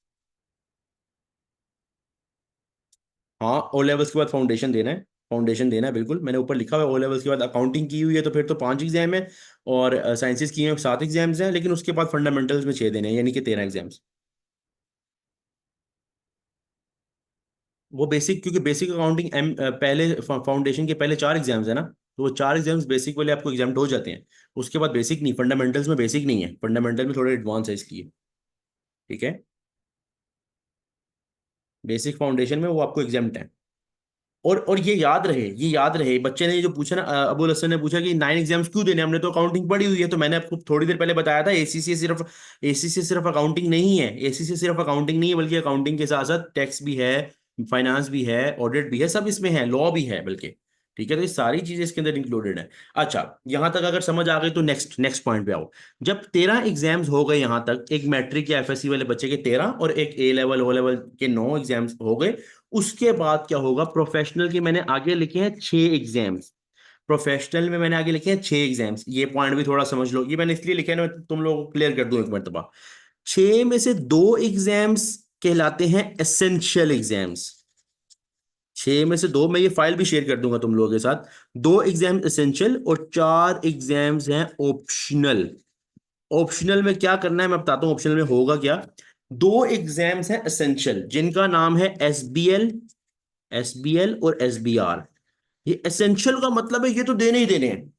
हाँ, ओ लेवल्स के बाद फाउंडेशन देना है, फाउंडेशन देना है बिल्कुल, मैंने ऊपर लिखा हुआ है। ओ लेवल्स के बाद अकाउंटिंग की हुई है तो फिर तो 5 एग्जाम है, और साइंसेज की हुई है 7 एग्जाम्स हैं, लेकिन उसके बाद फंडामेंटल्स में 6 देने हैं, यानी कि 13 एग्जाम्स। वो बेसिक, क्योंकि बेसिक अकाउंटिंग पहले फाउंडेशन के पहले 4 एग्जाम्स है ना, तो वो 4 एग्जाम्स बेसिक वाले आपको एग्जाम हो जाते हैं। उसके बाद बेसिक नहीं, फंडामेंटल्स में बेसिक नहीं है, फंडामेंटल में थोड़े एडवांस है इसलिए। ठीक है, बेसिक फाउंडेशन में वो आपको एग्जाम है। और ये याद रहे, बच्चे ने ये जो पूछा ना, अबुल हसन ने पूछा कि 9 एग्जाम्स क्यों देने, हमने तो अकाउंटिंग पढ़ी हुई है। तो मैंने आपको थोड़ी देर पहले बताया था, एसीसी सिर्फ अकाउंटिंग नहीं है, एसीसी सिर्फ अकाउंटिंग नहीं है, बल्कि अकाउंटिंग के साथ साथ टैक्स भी है, फाइनेंस भी है, ऑडिट भी है, सब इसमें है, लॉ भी है बल्कि। ठीक है, तो ये सारी चीजें इसके अंदर इंक्लूडेड है। अच्छा, यहां तक अगर समझ आ गई तो नेक्स्ट नेक्स्ट पॉइंट पे आओ। जब 13 एग्जाम्स हो गए यहां तक, एक मैट्रिक या एफएससी वाले बच्चे के 13 और एक ए लेवल ओ लेवल के 9 एग्जाम्स हो गए, उसके बाद क्या होगा? प्रोफेशनल के मैंने आगे लिखे हैं 6 एग्जाम्स, प्रोफेशनल में मैंने आगे लिखे हैं 6 एग्जाम्स। ये पॉइंट भी थोड़ा समझ लो, ये मैंने इसलिए लिखे हैं ना, मैं तुम लोगों को क्लियर कर दूं एक मरतबा। 6 में से 2 एग्जाम्स कहलाते हैं एसेंशियल एग्जाम्स, 6 में से 2, मैं ये फाइल भी शेयर कर दूंगा तुम लोगों के साथ। 2 एग्जाम एसेंशियल और 4 एग्जाम्स हैं ऑप्शनल। ऑप्शनल में क्या करना है मैं बताता हूं, ऑप्शनल में होगा क्या। 2 एग्जाम्स हैं एसेंशियल, जिनका नाम है एसबीएल और एसबीआर। ये एसेंशियल का मतलब है ये तो देने ही देने हैं।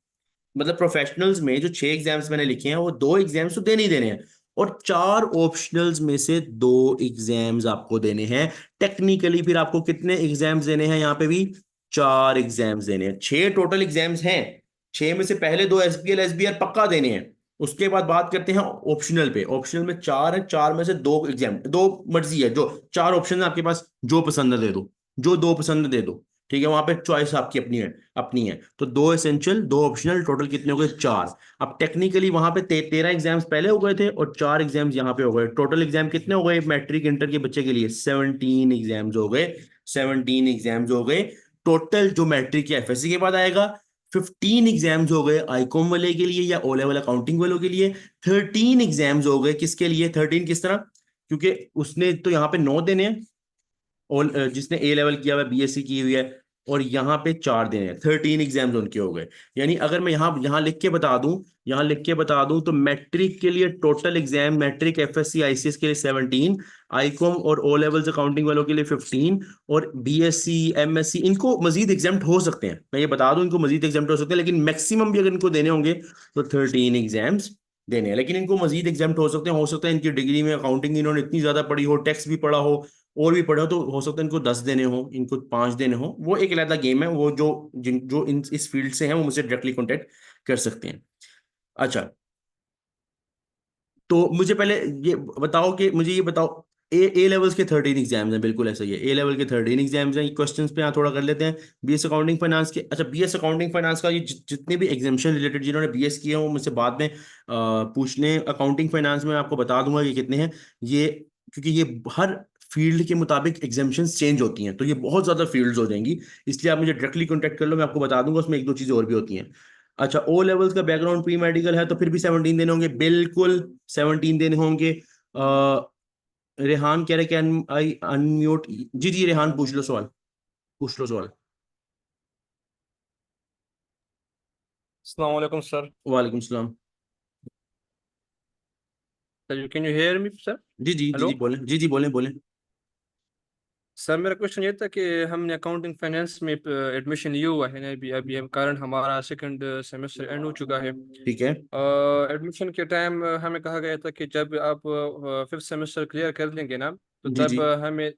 मतलब प्रोफेशनल्स में जो 6 एग्जाम्स मैंने लिखे हैं, वो 2 एग्जाम्स तो देने ही देने हैं, और 4 ऑप्शनल्स में से 2 एग्जाम्स आपको देने हैं। टेक्निकली फिर आपको कितने एग्जाम्स देने हैं यहाँ पे भी? 4 एग्जाम्स देने हैं। 6 टोटल एग्जाम्स हैं, 6 में से पहले 2 एसबीएल एसबीआर पक्का देने हैं। उसके बाद बात करते हैं ऑप्शनल पे। ऑप्शनल में 4 है, 4 में से 2 एग्जाम, दो मर्जी है, जो 4 ऑप्शन है आपके पास, जो पसंद है दे दो, जो 2 पसंद है दे दो। ठीक है, वहां पे चॉइस आपकी अपनी है, अपनी है। तो 2 एसेंशियल, 2 ऑप्शनल, टोटल कितने हो गए? 4। अब टेक्निकली वहां पे 13 एग्जाम्स पहले हो गए थे और 4 एग्जाम्स यहाँ पे हो गए। टोटल एग्जाम कितने हो गए मैट्रिक इंटर के बच्चे के लिए? 17 एग्जाम्स हो गए, 17 एग्जाम्स हो गए टोटल, जो मैट्रिक या एफएससी के बाद आएगा। 15 एग्जाम्स हो गए आईकॉम वाले के लिए या ओ लेवल अकाउंटिंग वालों के लिए। 13 एग्जाम्स हो गए किसके लिए? 13 किस तरह? क्योंकि उसने तो यहाँ पे 9 देने हैं, और जिसने ए लेवल किया हुआ है, बीएससी की हुई है, और यहाँ पे 4 देने हैं, 13 एग्जाम्स उनके हो गए। यानी अगर मैं यहाँ यहाँ लिख के बता दूं, यहाँ लिख के बता दूं, तो मैट्रिक के लिए total exam, matric FSc ICS के लिए 17, आईकॉम और ओ लेवल्स अकाउंटिंग वालों के लिए 15, और बीएससी एमएससी इनको मजीद एग्जाम हो सकते हैं, मैं ये बता दूं, इनको मजीद एग्जाम हो सकते हैं, लेकिन मैक्सिमम भी अगर इनको देने होंगे तो 13 एग्जाम्स देने हैं। लेकिन इनको मजीद एग्जाम हो सकते हैं इनकी डिग्री में अकाउंटिंग इन्होंने इतनी ज्यादा पढ़ी हो, टैक्स भी पढ़ा हो, और भी पढ़े हो, तो हो सकता है इनको 10 देने हो, इनको 5 देने हो। वो एक अलग गेम है, वो जो इस फील्ड से हैं वो मुझसे डायरेक्टली कांटेक्ट कर सकते हैं। अच्छा, तो मुझे पहले ये बताओ कि मुझे ये बताओ, ए लेवल्स के 13 एग्जाम्स हैं, बिल्कुल ऐसा ही है, ए लेवल के 13 एग्जाम्स हैं। क्वेश्चंस पे यहाँ थोड़ा कर लेते हैं। बीएस अकाउंटिंग फाइनेंस के, अच्छा बीएस अकाउंटिंग फाइनेंस का ये जितने भी एग्जामिशन रिलेटेड जिन्होंने बीएस किए हैं वो मुझसे बाद में पूछ लें। अकाउंटिंग फाइनेंस में आपको बता दूंगा कि कितने हैं ये, क्योंकि ये हर फील्ड के मुताबिक एग्जामिशंस चेंज होती हैं, तो ये बहुत ज्यादा फील्ड्स हो जाएंगी, इसलिए आप मुझे डायरेक्टली कॉन्टैक्ट कर लो, मैं आपको बता दूंगा। उसमें एक दो चीजें और भी होती हैं। अच्छा, ओ लेवल्स का बैकग्राउंड प्री मेडिकल है तो फिर भी 17 देने होंगे, बिल्कुल 17 देने होंगे। रेहान कह रहे कैन आई अनम्यूट। जी जी रेहान पूछ लो सवाल, पूछ लो सवाल। अस्सलाम वालेकुम सर। वालेकुम सलाम। Sir can you hear me sir? जी हेलो जी बोलें, जी जी बोलें बोलें। सर, मेरा क्वेश्चन ये था कि हमने अकाउंटिंग फाइनेंस में एडमिशन लिया हुआ है ना, अभी अभी हम कारण हमारा सेकंड सेमेस्टर एंड हो चुका है। ठीक है। एडमिशन के टाइम हमें कहा गया था कि जब आप फिफ्थ सेमेस्टर क्लियर कर लेंगे ना, तो जी जी तब हमें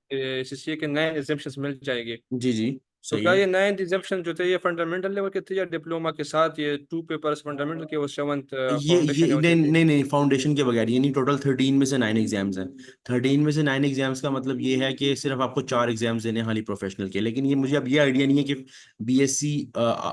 सीसीए के नए एग्जाम्शंस मिल जाएंगे। जी जी तो सही क्या है। ये नए एग्जाम्शन जो थे ये फंडामेंटल लेवल के थे या डिप्लोमा के साथ ये टू पेपर्स फंडामेंटल के वो सेवंथ ये फाउंडेशन लेवल नहीं के थे? नहीं नहीं, फाउंडेशन के बगैर, ये नहीं, टोटल 13 में से 9 एग्जाम्स हैं। 13 में से 9 एग्जाम्स का मतलब ये है कि सिर्फ आपको 4 एग्जाम्स देने हैं खाली प्रोफेशनल के। लेकिन ये मुझे अब ये आइडिया नहीं है कि बीएससी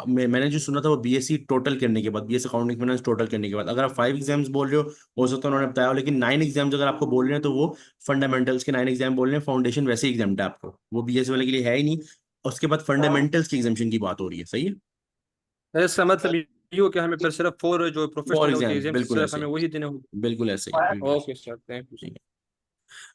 मैंने जो सुना था वो बीएससी टोटल करने के बाद, बीएससी अकाउंटिंग फाइनेंस टोटल करने के बाद, अगर आप 5 एग्जाम्स बोल रहे हो सकता है उन्होंने बताया हो, लेकिन 9 एग्जाम्स अगर आपको बोल रहे हैं तो वो फंडामेंटल्स के 9 एग्जाम बोल रहे हैं। फाउंडेशन वैसे एग्जाम है आपको, वो बीएससी वाले के लिए है ही नहीं। उसके बाद फंडामेंटल्स की एग्जामेशन की बात हो रही है, सही है। इसका मतलब ये हो कि हमें फिर सिर्फ फोर जो और प्रोफेशनल लेवल के एग्जाम एग्जाम बिल्कुल सिर्फ ऐसे हमें ही, वही देने होंगे? बिल्कुल ऐसे ही, बिल्कुल ओके ऐसे sir, thank you he. Sir.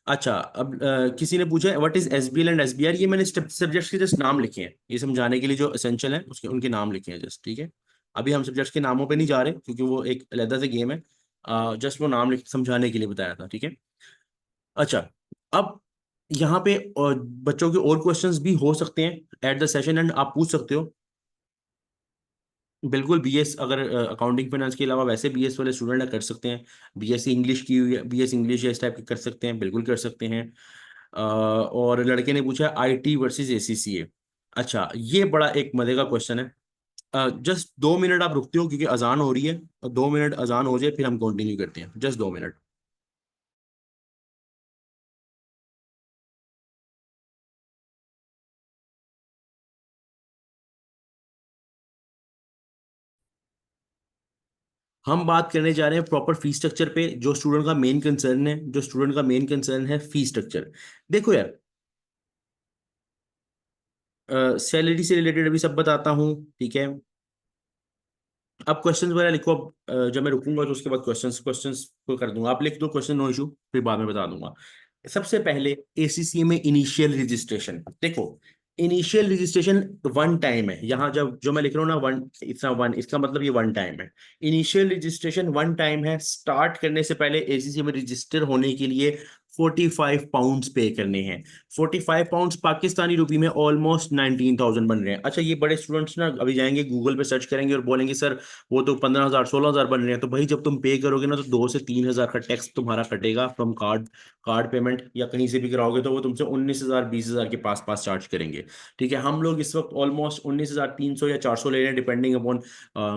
अच्छा, अब किसी ने पूछा what is SBL and SBR. ये मैंने सब्जेक्ट्स के जस्ट नाम लिखे हैं, ये समझाने के लिए जो एसेंशियल है उसके उनके नाम लिखे हैं जस्ट, ठीक है। अभी हम सब्जेक्ट्स के नामों पे नहीं जा रहे क्योंकि वो एक अलग से गेम है। जस्ट वो नाम लिख समझाने के लिए बताया था, ठीक है। अच्छा, अब यहाँ पे बच्चों के और क्वेश्चंस भी हो सकते हैं एट द सेशन एंड, आप पूछ सकते हो। बिल्कुल बीएस, अगर अकाउंटिंग फाइनेंस के अलावा वैसे बीएस वाले स्टूडेंट कर सकते हैं। बीएससी इंग्लिश की हुई है, बीएस इंग्लिश या इस टाइप के कर सकते हैं, बिल्कुल कर सकते हैं। और लड़के ने पूछा आईटी वर्सेस एसीसीए। अच्छा, ये बड़ा एक मजे का क्वेश्चन है। जस्ट 2 मिनट आप रुकते हो क्योंकि अजान हो रही है, 2 मिनट अजान हो जाए फिर हम कंटिन्यू करते हैं, जस्ट 2 मिनट। हम बात करने जा रहे हैं प्रॉपर फी स्ट्रक्चर पे, जो स्टूडेंट का मेन कंसर्न है, जो स्टूडेंट का मेन कंसर्न है फी स्ट्रक्चर। देखो यार, सैलरी से रिलेटेड अभी सब बताता हूँ, ठीक है। अब क्वेश्चंस वगैरह लिखो। अब जब मैं रुकूंगा तो उसके बाद क्वेश्चंस क्वेश्चंस को कर दूंगा, आप लिख दो क्वेश्चन, नो इशू, फिर बाद में बता दूंगा। सबसे पहले एसीसी में इनिशियल रजिस्ट्रेशन देखो। इनिशियल रजिस्ट्रेशन वन टाइम है, यहाँ जब जो मैं लिख रहा हूँ ना वन, इतना वन, इसका मतलब ये वन टाइम है। इनिशियल रजिस्ट्रेशन वन टाइम है। स्टार्ट करने से पहले एसीसी में रजिस्टर होने के लिए 45 पाउंड पे करने हैं। 45 पाउंड पाकिस्तानी रुपी में ऑलमोस्ट 19,000 बन रहे हैं। अच्छा, ये बड़े स्टूडेंट्स ना अभी जाएंगे गूगल पे सर्च करेंगे और बोलेंगे सर वो तो 15,000 16,000 बन रहे हैं। तो भाई जब तुम पे करोगे ना तो 2 से 3 हजार का टैक्स तुम्हारा कटेगा फ्रॉम कार्ड, कार्ड पेमेंट या कहीं से भी कराओगे तो वो तुमसे 19,000 20,000 के पास पास चार्ज करेंगे। ठीक है, हम लोग इस वक्त ऑलमोस्ट 19,300 या 400 ले रहे हैं डिपेंडिंग अपॉन,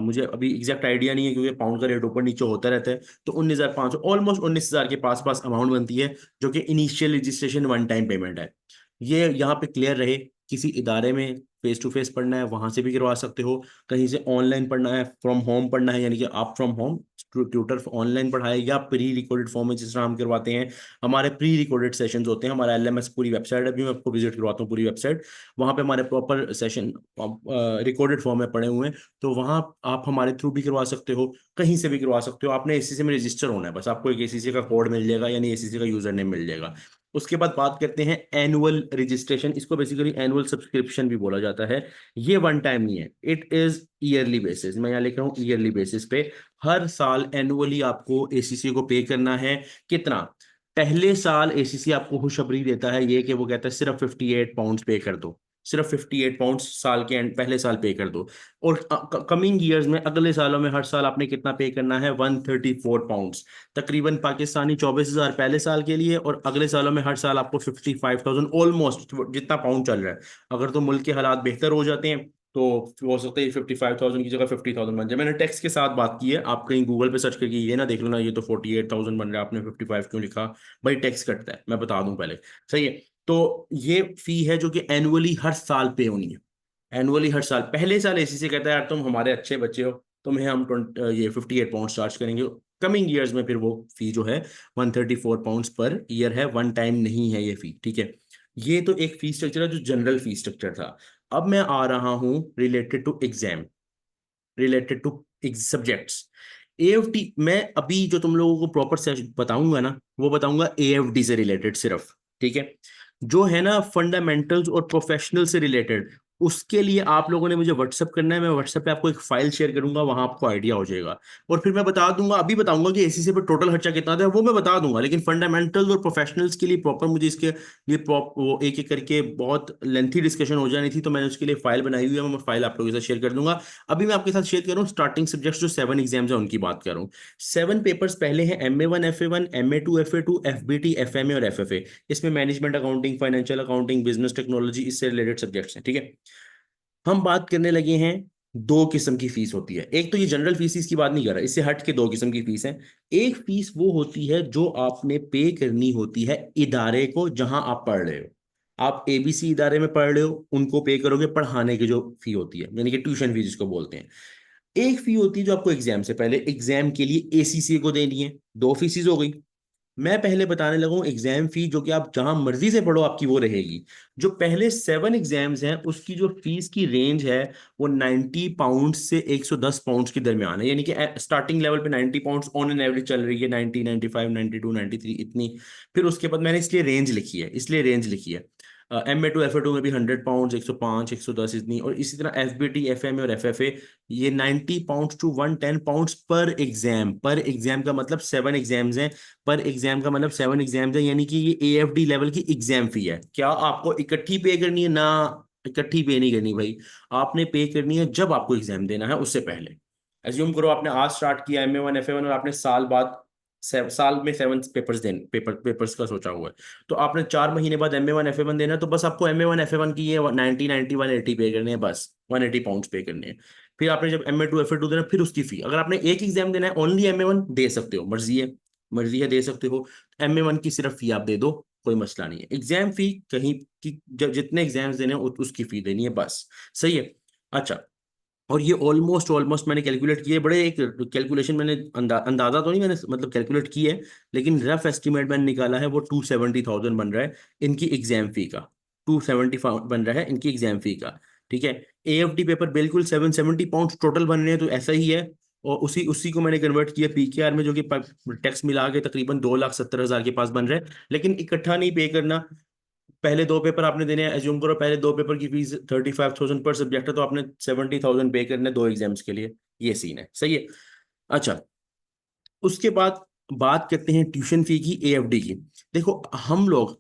मुझे अभी एग्जैक्ट आइडिया नहीं है क्योंकि पाउंड का रेट ऊपर नीचे होता रहता है। तो 19,500 ऑलमोस्ट 19,000 के पास पास अमाउंट बनती है, जो कि initial registration one time payment है। ये यहाँ पे क्लियर रहे। किसी इदारे में फेस टू फेस पढ़ना है वहां से भी करवा सकते हो, कहीं से ऑनलाइन पढ़ना है, फ्रॉम होम पढ़ना है, यानी कि आप फ्रॉम होम ट्यूटर ऑनलाइन पढ़ाए, या प्री रिकॉर्डेड फॉर्म में जिस तरह हम करवाते हैं। हमारे प्री रिकॉर्डेड सेशंस होते हैं, हमारा एलएमएस पूरी वेबसाइट, अभी मैं आपको विजिट करवाता हूँ पूरी वेबसाइट। वहां पे हमारे प्रॉपर सेशन रिकॉर्डेड फॉर्म में पड़े हुए हैं। तो वहां आप हमारे थ्रू भी करवा सकते हो, कहीं से भी करवा सकते हो। आपने एसीसी में रजिस्टर होना है बस, आपको एक एसीसी का कोड मिल जाएगा, यानी एसीसी का यूजर नेम मिल जाएगा। उसके बाद बात करते हैं एनुअल रजिस्ट्रेशन, इसको बेसिकली एनुअल सब्सक्रिप्शन भी बोला जाता है। ये वन टाइम नहीं है, इट इज ईयरली बेसिस, मैं यहाँ लिख रहा हूँ ईयरली बेसिस पे। हर साल एनुअली आपको एसीसी को पे करना है। कितना? पहले साल एसीसी आपको खुशखबरी देता है ये कि वो कहता है सिर्फ 58 पाउंड पे कर दो, सिर्फ 58 पाउंड साल के एंड पहले साल पे कर दो। और कमिंग ईयर्स में, अगले सालों में हर साल आपने कितना पे करना है? 134 पाउंड, तकरीबन पाकिस्तानी 24,000 पहले साल के लिए, और अगले सालों में हर साल आपको 55,000 ऑलमोस्ट जितना पाउंड चल रहा है। अगर तो मुल्क के हालात बेहतर हो जाते हैं तो हो सकता है 55,000 की जगह 50,000 बन जाए। मैंने टैक्स के साथ बात की है, आप कहीं गूगल पे सर्च करके ये ना देख लो ना ये तो 48,000 बन रहा है, आपने 55 क्यों लिखा। भाई टैक्स कटता है, मैं बता दूं पहले, सही है। तो ये फी है जो कि एनुअली हर साल पे होनी है। एनुअली हर साल, पहले साल एसीसी कहता है यार तुम हमारे अच्छे बच्चे हो, तुम्हें हम 58 पाउंड चार्ज करेंगे। कमिंग ईयर्स में फिर वो फी जो है 134 पाउंड पर ईयर है, वन टाइम नहीं है ये फी, ठीक है। ये तो एक फी स्ट्रक्चर है जो जनरल फी स्ट्रक्चर था। अब मैं आ रहा हूं related to exam, related to subjects. AFT मैं अभी जो तुम लोगों को प्रॉपर सेशन बताऊंगा ना, वो बताऊंगा AFD से रिलेटेड सिर्फ, ठीक है। जो है ना फंडामेंटल्स और प्रोफेशनल से रिलेटेड, उसके लिए आप लोगों ने मुझे व्हाट्सअप करना है, मैं व्हाट्सएप पे आपको एक फाइल शेयर करूंगा, वहां आपको आइडिया हो जाएगा। और फिर मैं बता दूंगा, अभी बताऊंगा कि ACC पे टोटल खर्चा कितना था, वो मैं बता दूंगा, लेकिन फंडामेंटल्स और प्रोफेशनल्स के लिए प्रॉपर मुझे इसके लिए वो एक एक करके बहुत लेंथी डिस्कशन हो जानी थी, तो मैंने उसके लिए फाइल बनाई हुई है, मैं फाइल आप लोगों के साथ शेयर कर दूंगा। अभी मैं आपके साथ शेयर कर रहा हूँ स्टार्टिंग सब्जेक्ट्स, जो 7 एग्जाम्स है उनकी बात कर रहा हूँ। 7 पेपर्स पहले हैं MA1 FA1 MA2 FA2 FBT FMA और FFA। इसमें management accounting, financial accounting, business technology, इससे रिलेटेड सब्जेक्ट्स हैं, ठीक है। हम बात करने लगे हैं, दो किस्म की फीस होती है। एक तो ये जनरल फीस इसकी बात नहीं कर रहा, इससे हट के दो किस्म की फीस है। एक फीस वो होती है जो आपने पे करनी होती है इदारे को जहां आप पढ़ रहे हो। आप ABC इदारे में पढ़ रहे हो, उनको पे करोगे पढ़ाने की जो फी होती है, यानी कि ट्यूशन फीस जिसको बोलते हैं। एक फी होती है जो आपको एग्जाम से पहले एग्जाम के लिए ACCA को देनी है। दो फीसिस हो गई। मैं पहले बताने लगा हूं एग्जाम फी, जो कि आप जहां मर्जी से पढ़ो आपकी वो रहेगी। जो पहले 7 एग्जाम्स हैं उसकी जो फीस की रेंज है, वो 90 पाउंड से 110 पाउंड के दरमियान है, यानी कि स्टार्टिंग लेवल पे 90 पाउंड ऑन एन एवरेज चल रही है, 90 95 92 93 इतनी। फिर उसके बाद मैंने इसलिए रेंज लिखी है, इसलिए रेंज लिखी है। MA2 FA2 में भी 100 पाउंड, 105 110 इतनी, और इसी तरह FBT FMA और FFA ये 90 पाउंड टू 110 पाउंड पर एग्जाम। पर एग्जाम का मतलब 7 एग्जाम्स हैं, पर एग्जाम का मतलब 7 एग्जाम्स है, यानी कि ये AFD लेवल की एग्जाम फी है। क्या आपको इकट्ठी पे करनी है ना? इकट्ठी पे नहीं करनी भाई, आपने पे करनी है जब आपको एग्जाम देना है उससे पहले। एज्यूम करो आपने आज स्टार्ट किया MA1 FA1 और आपने साल बाद साल में 7 पेपर्स देने, पेपर्स का सोचा हुआ है, तो आपने 4 महीने बाद MA1 FA1 देना है, तो बस आपको MA1 FA1 की ये 90 90 180 पे करने हैं, बस 180 पाउंड पे करने हैं। फिर आपने जब MA2 FA2 देना, फिर उसकी फी, अगर आपने एक एग्जाम देना है ओनली MA1 दे सकते हो, मर्जी है, मर्जी है दे सकते हो। MA1 की सिर्फ फी आप दे दो, कोई मसला नहीं है। एग्जाम फी कहीं की जब जितने एग्जाम्स देने हैं उसकी फी देनी है बस। सही है। अच्छा, और ये ऑलमोस्ट ऑलमोस्ट मैंने कैलकुलेट किए, बड़े एक कैलकुलेशन मैंने अंदाजा तो नहीं मैंने मतलब कैलकुलेट की है, लेकिन रफ एस्टिमेट मैंने निकाला है, वो 270,000 बन रहा है इनकी एग्जाम फी का। 270 बन रहा है इनकी एग्जाम फी का, ठीक है। AFD पेपर बिल्कुल 770 पाउंड टोटल बन रहे हैं, तो ऐसा ही है। और उसी उसी को मैंने कन्वर्ट किया PKR में, जो कि टैक्स मिला के तकरीबन 2,70,000 के पास बन रहा है, लेकिन इकट्ठा नहीं पे करना। पहले दो पेपर आपने देने हैं, एज्यूम करो पहले दो पेपर की फीस 35,000 पर सब्जेक्ट है, तो आपने 70,000 पे करने दो एग्जाम्स के लिए। ये सीन है, सही है। अच्छा, उसके बाद बात करते हैं ट्यूशन फी की, AFD की। देखो हम लोग,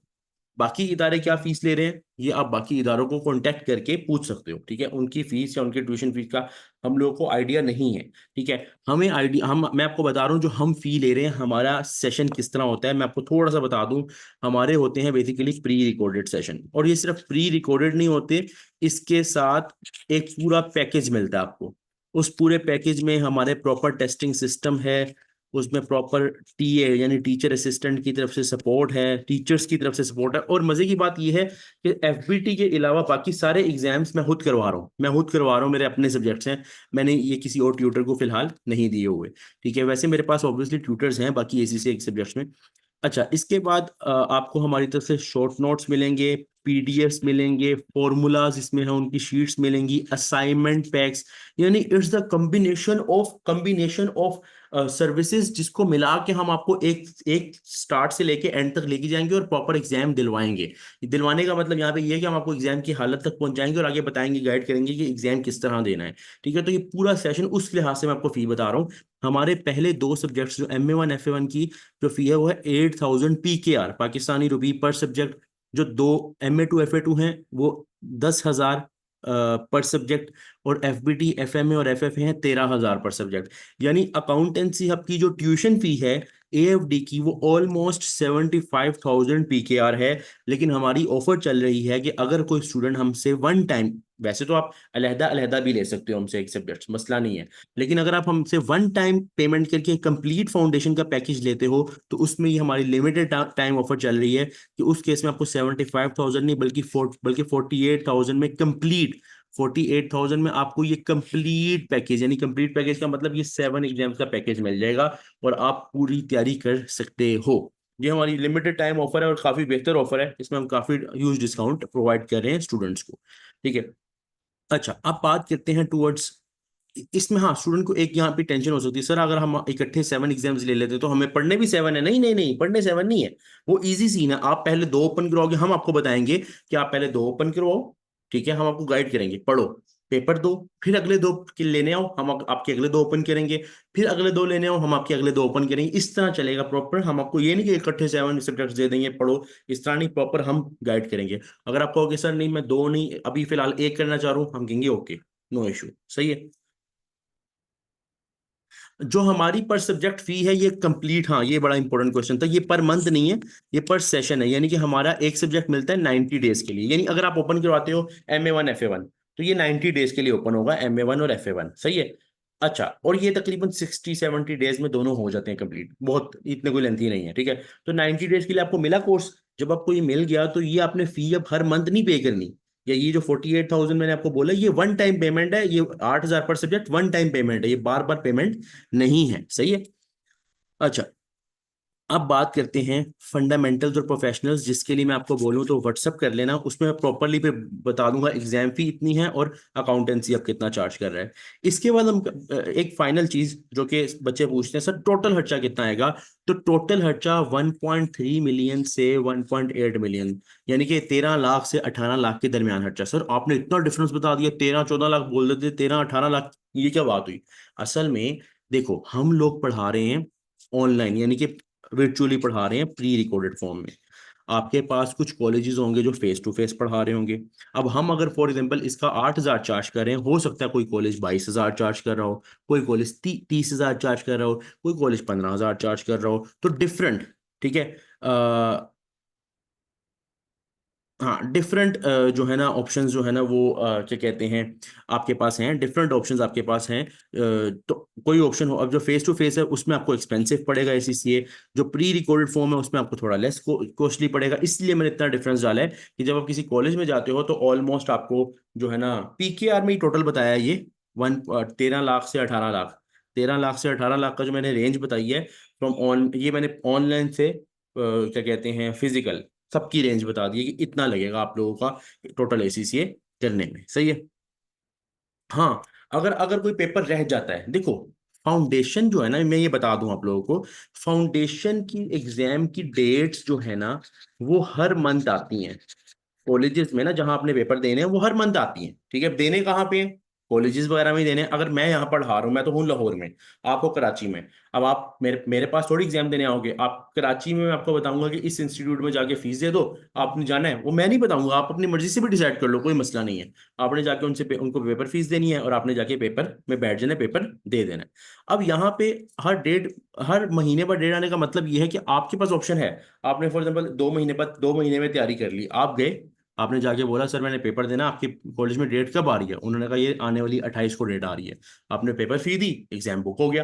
बाकी इदारे क्या फीस ले रहे हैं ये आप बाकी इदारों को कांटेक्ट करके पूछ सकते हो, ठीक है। उनकी फीस या उनके ट्यूशन फीस का हम लोगों को आइडिया नहीं है, ठीक है। हमें आइडिया, हम मैं आपको बता रहा हूँ जो हम फी ले रहे हैं, हमारा सेशन किस तरह होता है मैं आपको थोड़ा सा बता दूं। हमारे होते हैं बेसिकली प्री रिकॉर्डेड सेशन, और ये सिर्फ प्री रिकॉर्डेड नहीं होते, इसके साथ एक पूरा पैकेज मिलता है आपको। उस पूरे पैकेज में हमारे प्रॉपर टेस्टिंग सिस्टम है, उसमें प्रॉपर TA यानी टीचर असिस्टेंट की तरफ से सपोर्ट है, टीचर्स की तरफ से सपोर्ट है। और मजे की बात यह है कि FBT के अलावा बाकी सारे एग्जाम्स मैं खुद करवा रहा हूँ, मैं खुद करवा रहा हूँ, मेरे अपने सब्जेक्ट्स हैं, मैंने ये किसी और ट्यूटर को फिलहाल नहीं दिए हुए, ठीक है। वैसे मेरे पास ऑब्वियसली ट्यूटर्स हैं बाकी ACC एक सब्जेक्ट्स में। अच्छा, इसके बाद आपको हमारी तरफ से शॉर्ट नोट्स मिलेंगे, PDFs मिलेंगे, फॉर्मूलाज इसमें है, उनकी शीट्स मिलेंगी, असाइनमेंट पैक्स, यानी it's the combination of services, जिसको मिला के हम आपको एक एक स्टार्ट से लेके एंड तक लेके जाएंगे और प्रॉपर एग्जाम दिलवाएंगे। दिलवाने का मतलब यहाँ पे ये है कि हम आपको एग्जाम की हालत तक पहुंचाएंगे और आगे बताएंगे, गाइड करेंगे कि एग्जाम किस तरह देना है, ठीक है। तो ये पूरा सेशन उस लिहाज से मैं आपको फी बता रहा हूँ। हमारे पहले दो सब्जेक्ट्स जो MA1 FA1 की जो फी है वो है 8,000 PKR पाकिस्तानी रुपी पर सब्जेक्ट। जो दो MA2 FA2 हैं वो 10,000 पर सब्जेक्ट। और FBT FMA और FFA हैं 13,000 पर सब्जेक्ट। यानी अकाउंटेंसी हब की जो ट्यूशन फी है AFD की, वो ऑलमोस्ट 75,000 PKR है। लेकिन हमारी ऑफर चल रही है कि अगर कोई स्टूडेंट हमसे वन टाइम, वैसे तो आप अलहदा अलहदा भी ले सकते हो हमसे एक सब्जेक्ट, मसला नहीं है, लेकिन अगर आप हमसे वन टाइम पेमेंट करके कंप्लीट फाउंडेशन का पैकेज लेते हो, तो उसमें ये हमारी लिमिटेड टाइम ऑफर चल रही है कि उस केस में आपको 75,000 नहीं बल्कि 48,000 में कंप्लीट, 48,000 में आपको ये कंप्लीट पैकेज, यानी कंप्लीट पैकेज का मतलब ये 7 एग्जाम्स का पैकेज मिल जाएगा और आप पूरी तैयारी कर सकते हो। ये हमारी लिमिटेड टाइम ऑफर है और काफी बेहतर ऑफर है, इसमें हम काफी ह्यूज डिस्काउंट प्रोवाइड कर रहे हैं स्टूडेंट्स को, ठीक है। अच्छा, अब बात करते हैं टुवर्ड्स इसमें हाँ स्टूडेंट को एक यहाँ पे टेंशन हो सकती है, सर अगर हम इकट्ठे 7 एग्जाम्स ले लेते तो हमें पढ़ने भी 7 है। नहीं नहीं नहीं, पढ़ने 7 नहीं है, वो इजी सीन है। आप पहले 2 ओपन करवाओगे, हम आपको बताएंगे कि आप पहले 2 ओपन करवाओ, ठीक है, हम आपको गाइड करेंगे, पढ़ो, पेपर दो, फिर अगले 2 के लेने आओ, हम आपके अगले 2 ओपन करेंगे, फिर अगले 2 लेने आओ, हम आपके अगले 2 ओपन करेंगे। इस तरह चलेगा प्रॉपर। हम आपको ये नहीं कि इकट्ठे 7 सब्जेक्ट्स दे देंगे पढ़ो, इस तरह नहीं, प्रॉपर हम गाइड करेंगे। अगर आप कहोगे सर नहीं मैं 2 नहीं, अभी फिलहाल 1 करना चाह रहा हूँ, हम कहेंगे ओके, नो इशू, सही है। जो हमारी पर सब्जेक्ट फी है ये कंप्लीट, हाँ ये बड़ा इंपॉर्टेंट क्वेश्चन था, ये पर मंथ नहीं है, ये पर सेशन है। यानी कि हमारा एक सब्जेक्ट मिलता है 90 डेज के लिए। यानी अगर आप ओपन करवाते हो MA1 FA1, तो ये 90 डेज के लिए ओपन होगा, MA1 और FA1, सही है। अच्छा, और ये तकरीबन 60-70 डेज में दोनों हो जाते हैं कंप्लीट, बहुत इतने कोई लेंथी नहीं है, ठीक है। तो 90 डेज के लिए आपको मिला कोर्स, जब आपको ये मिल गया तो ये आपने फी अब हर मंथ नहीं पे करनी। या ये जो 48,000 मैंने आपको बोला, ये वन टाइम पेमेंट है, ये 8,000 पर सब्जेक्ट वन टाइम पेमेंट है, ये बार बार पेमेंट नहीं है, सही है। अच्छा, अब बात करते हैं फंडामेंटल्स और प्रोफेशनल्स, जिसके लिए मैं आपको बोलूं तो व्हाट्सअप कर लेना, उसमें मैं प्रॉपरली पे बता दूंगा एग्जाम फी इतनी है और अकाउंटेंसी अब कितना चार्ज कर रहा है। इसके बाद हम एक फाइनल चीज जो कि बच्चे पूछते हैं, सर टोटल खर्चा कितना आएगा। तो टोटल खर्चा 1.3 मिलियन से 1.8 मिलियन, यानी कि 13 लाख से 18 लाख के दरमियान खर्चा। सर आपने इतना डिफरेंस बता दिया, 13-14 लाख बोल देते, 13-18 लाख, ये क्या बात हुई। असल में देखो, हम लोग पढ़ा रहे हैं ऑनलाइन, यानी कि वर्चुअली पढ़ा रहे हैं प्री रिकॉर्डेड फॉर्म में। आपके पास कुछ कॉलेजेस होंगे जो फेस टू फेस पढ़ा रहे होंगे। अब हम अगर फॉर एग्जांपल इसका 8,000 चार्ज कर रहे हैं, हो सकता है कोई कॉलेज 22,000 चार्ज कर रहा हो, कोई कॉलेज 30,000 चार्ज कर रहा हो, कोई कॉलेज 15,000 चार्ज कर रहा हो, तो डिफरेंट, ठीक है। हाँ डिफरेंट जो है ना ऑप्शंस जो है ना वो क्या कहते हैं, आपके पास हैं डिफरेंट ऑप्शंस आपके पास हैं। तो कोई ऑप्शन हो, अब जो फेस टू फेस है उसमें आपको एक्सपेंसिव पड़ेगा ACCA, जो प्री रिकॉर्डेड फॉर्म है उसमें आपको थोड़ा लेस कॉस्टली पड़ेगा। इसलिए मैंने इतना डिफरेंस डाला है कि जब आप किसी कॉलेज में जाते हो तो ऑलमोस्ट आपको जो है ना PKR में ही टोटल बताया है ये 13 लाख से 18 लाख, 13 लाख से 18 लाख का जो मैंने रेंज बताई है फ्रॉम ऑन, ये मैंने ऑनलाइन से क्या कहते हैं फिजिकल, सबकी रेंज बता दी है कि इतना लगेगा आप लोगों का टोटल ACCA करने में, सही है। हाँ, अगर अगर कोई पेपर रह जाता है, देखो फाउंडेशन जो है ना, मैं ये बता दूं आप लोगों को, फाउंडेशन की एग्जाम की डेट्स जो है ना वो हर मंथ आती हैं कॉलेजेस में ना, जहां आपने पेपर देने हैं वो हर मंथ आती हैं, ठीक है। अब देने कहाँ पे हैं, कॉलेजेस वगैरह में ही देने हैं। अगर मैं यहाँ पढ़ा रहा हूँ, मैं तो हूँ लाहौर में, आप हो कराची में, अब आप मेरे मेरे पास थोड़ी एग्जाम देने आओगे। आप कराची में, मैं आपको बताऊंगा कि इस इंस्टीट्यूट में जाके फीस दे दो, आपने जाना है, वो मैं नहीं बताऊंगा, आप अपनी मर्जी से भी डिसाइड कर लो, कोई मसला नहीं है। आपने जाके उनसे उनको पेपर फीस देनी है और आपने जाके पेपर में बैठ जाना है, पेपर दे देना है। अब यहाँ पे हर डेट, हर महीने पर डेट आने का मतलब ये है कि आपके पास ऑप्शन है। आपने फॉर एग्जाम्पल 2 महीने बाद, 2 महीने में तैयारी कर ली, आप गए, आपने जाके बोला सर मैंने पेपर देना, आपके कॉलेज में डेट कब आ रही है, उन्होंने कहा ये आने वाली 28 को डेट आ रही है। आपने पेपर फी दी, एग्जाम बुक हो गया।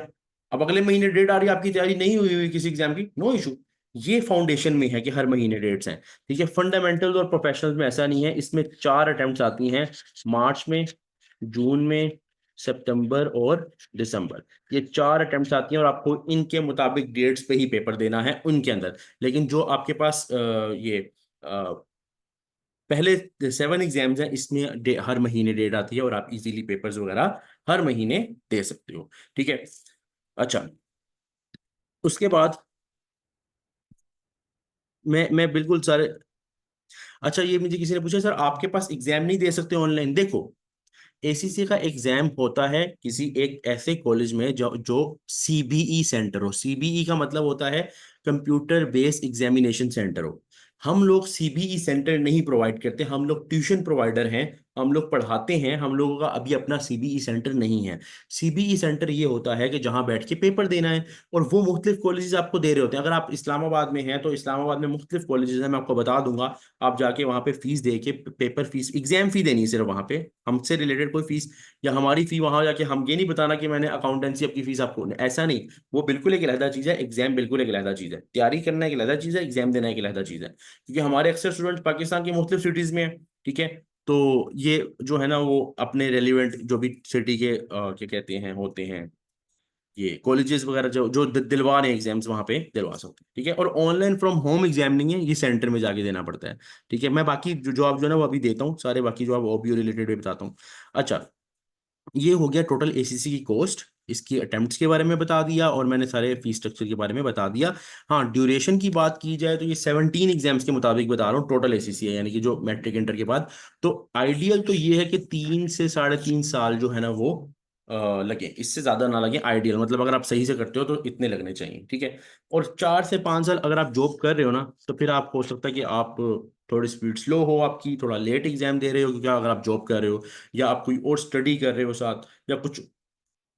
अब अगले महीने डेट आ रही है, आपकी तैयारी नहीं हुई हुई किसी एग्जाम की, नो इशू। ये फाउंडेशन में है कि हर महीने डेट्स हैं, ठीक है। फंडामेंटल और प्रोफेशनल में ऐसा नहीं है, इसमें 4 अटेम्प्ट आती हैं, मार्च में, जून में, सितंबर और दिसंबर। ये 4 अटेम्प्ट आती हैं और आपको इनके मुताबिक डेट्स पे ही पेपर देना है उनके अंदर। लेकिन जो आपके पास ये पहले 7 एग्जाम्स हैं, इसमें हर महीने डेट आती है और आप इजीली पेपर्स वगैरह हर महीने दे सकते हो, ठीक है। अच्छा, उसके बाद मैं बिल्कुल सारे, अच्छा ये मुझे किसी ने पूछा सर आपके पास एग्जाम नहीं दे सकते ऑनलाइन। देखो, ACC का एग्जाम होता है किसी एक ऐसे कॉलेज में जो जो CBE सेंटर हो। CBE का मतलब होता है कंप्यूटर बेस्ड एग्जामिनेशन सेंटर हो। हम लोग CBE सेंटर नहीं प्रोवाइड करते, हम लोग ट्यूशन प्रोवाइडर हैं, हम लोग पढ़ाते हैं, हम लोगों का अभी अपना CBE सेंटर नहीं है। CBE सेंटर ये होता है कि जहां बैठ के पेपर देना है, और वो मुख्तलिफ कॉलेजेस आपको दे रहे होते हैं। अगर आप इस्लामाबाद में हैं तो इस्लामाबाद में मुख्तलिफ कॉलेजेस हैं, मैं आपको बता दूंगा। आप जाके वहां पे फीस दे के, पेपर फीस, एग्जाम फी देनी है सिर्फ वहां पे, हमसे रिलेटेड कोई फीस या हमारी फी वहां जाके हम ये नहीं बताना कि मैंने अकाउंटेंसी आपकी फीस आपको, ऐसा नहीं। वो बिल्कुल एक अलहदा चीज है, एग्जाम बिल्कुल एक अलहदा चीज है, तैयारी करना एक अलहदा चीज है, एग्जाम देना एक अलहदा चीज है, क्योंकि हमारे अक्सर स्टूडेंट पाकिस्तान की मुख्तलिफ सिटीज में है, ठीक है। तो ये जो है ना वो अपने रेलिवेंट जो भी सिटी के क्या कहते हैं होते हैं, ये कॉलेजेस वगैरह जो जो दिलवा रहे हैं एग्जाम्स, वहां पे दिलवा सकते हैं, ठीक है। और ऑनलाइन फ्रॉम होम एग्जाम नहीं है, ये सेंटर में जाके देना पड़ता है, ठीक है। मैं बाकी जो जवाब जो है ना वो अभी देता हूँ सारे, बाकी जो आप ओबीओ रिलेटेड भी बताता हूँ। अच्छा, ये हो गया टोटल एसीसी की कॉस्ट, इसकी अटेम्प्ट्स के बारे में बता दिया, और मैंने सारे फीस स्ट्रक्चर के बारे में बता दिया। हाँ, ड्यूरेशन की बात की जाए तो ये 17 एग्जाम्स के मुताबिक बता रहा हूँ, टोटल एसीसी है, यानी कि जो मैट्रिक इंटर के बाद। तो आइडियल तो ये है कि 3 से 3.5 साल जो है ना वो लगे, इससे ज्यादा ना लगे आइडियल, मतलब अगर आप सही से करते हो तो इतने लगने चाहिए, ठीक है। और 4 से 5 साल अगर आप जॉब कर रहे हो ना, तो फिर आप हो सकता है कि आप थोड़ी स्पीड स्लो हो आपकी, थोड़ा लेट एग्जाम दे रहे हो, क्योंकि अगर आप जॉब कर रहे हो या आप कोई और स्टडी कर रहे हो साथ, या कुछ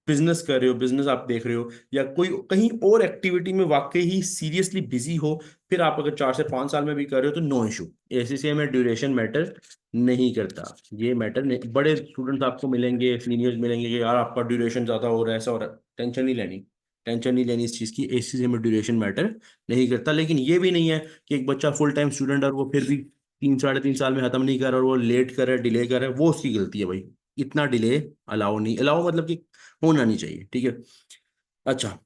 बिजनेस कर रहे हो, बिजनेस आप देख रहे हो, या कोई कहीं और एक्टिविटी में वाकई ही सीरियसली बिजी हो, फिर आप अगर 4 से 5 साल में भी कर रहे हो तो नो इशू। एसीसीए में ड्यूरेशन मैटर नहीं करता, ये मैटर नहीं। बड़े स्टूडेंट्स आपको मिलेंगे, सीनियर्स मिलेंगे कि यार आपका ड्यूरेशन ज्यादा हो रहा है, ऐसा हो रहा है, टेंशन नहीं लेनी, टेंशन नहीं लेनी इस चीज की, एसीसीए में ड्यूरेशन मैटर नहीं करता। लेकिन ये भी नहीं है कि एक बच्चा फुल टाइम स्टूडेंट और वो फिर भी 3 साढ़े 3 साल में खत्म नहीं कर रहा, और वो लेट कर रहा है, डिले कर रहा है, वो उसकी गलती है भाई। इतना डिले अलाउ नहीं, अलाउ मतलब कि होना नहीं चाहिए, ठीक है। अच्छा,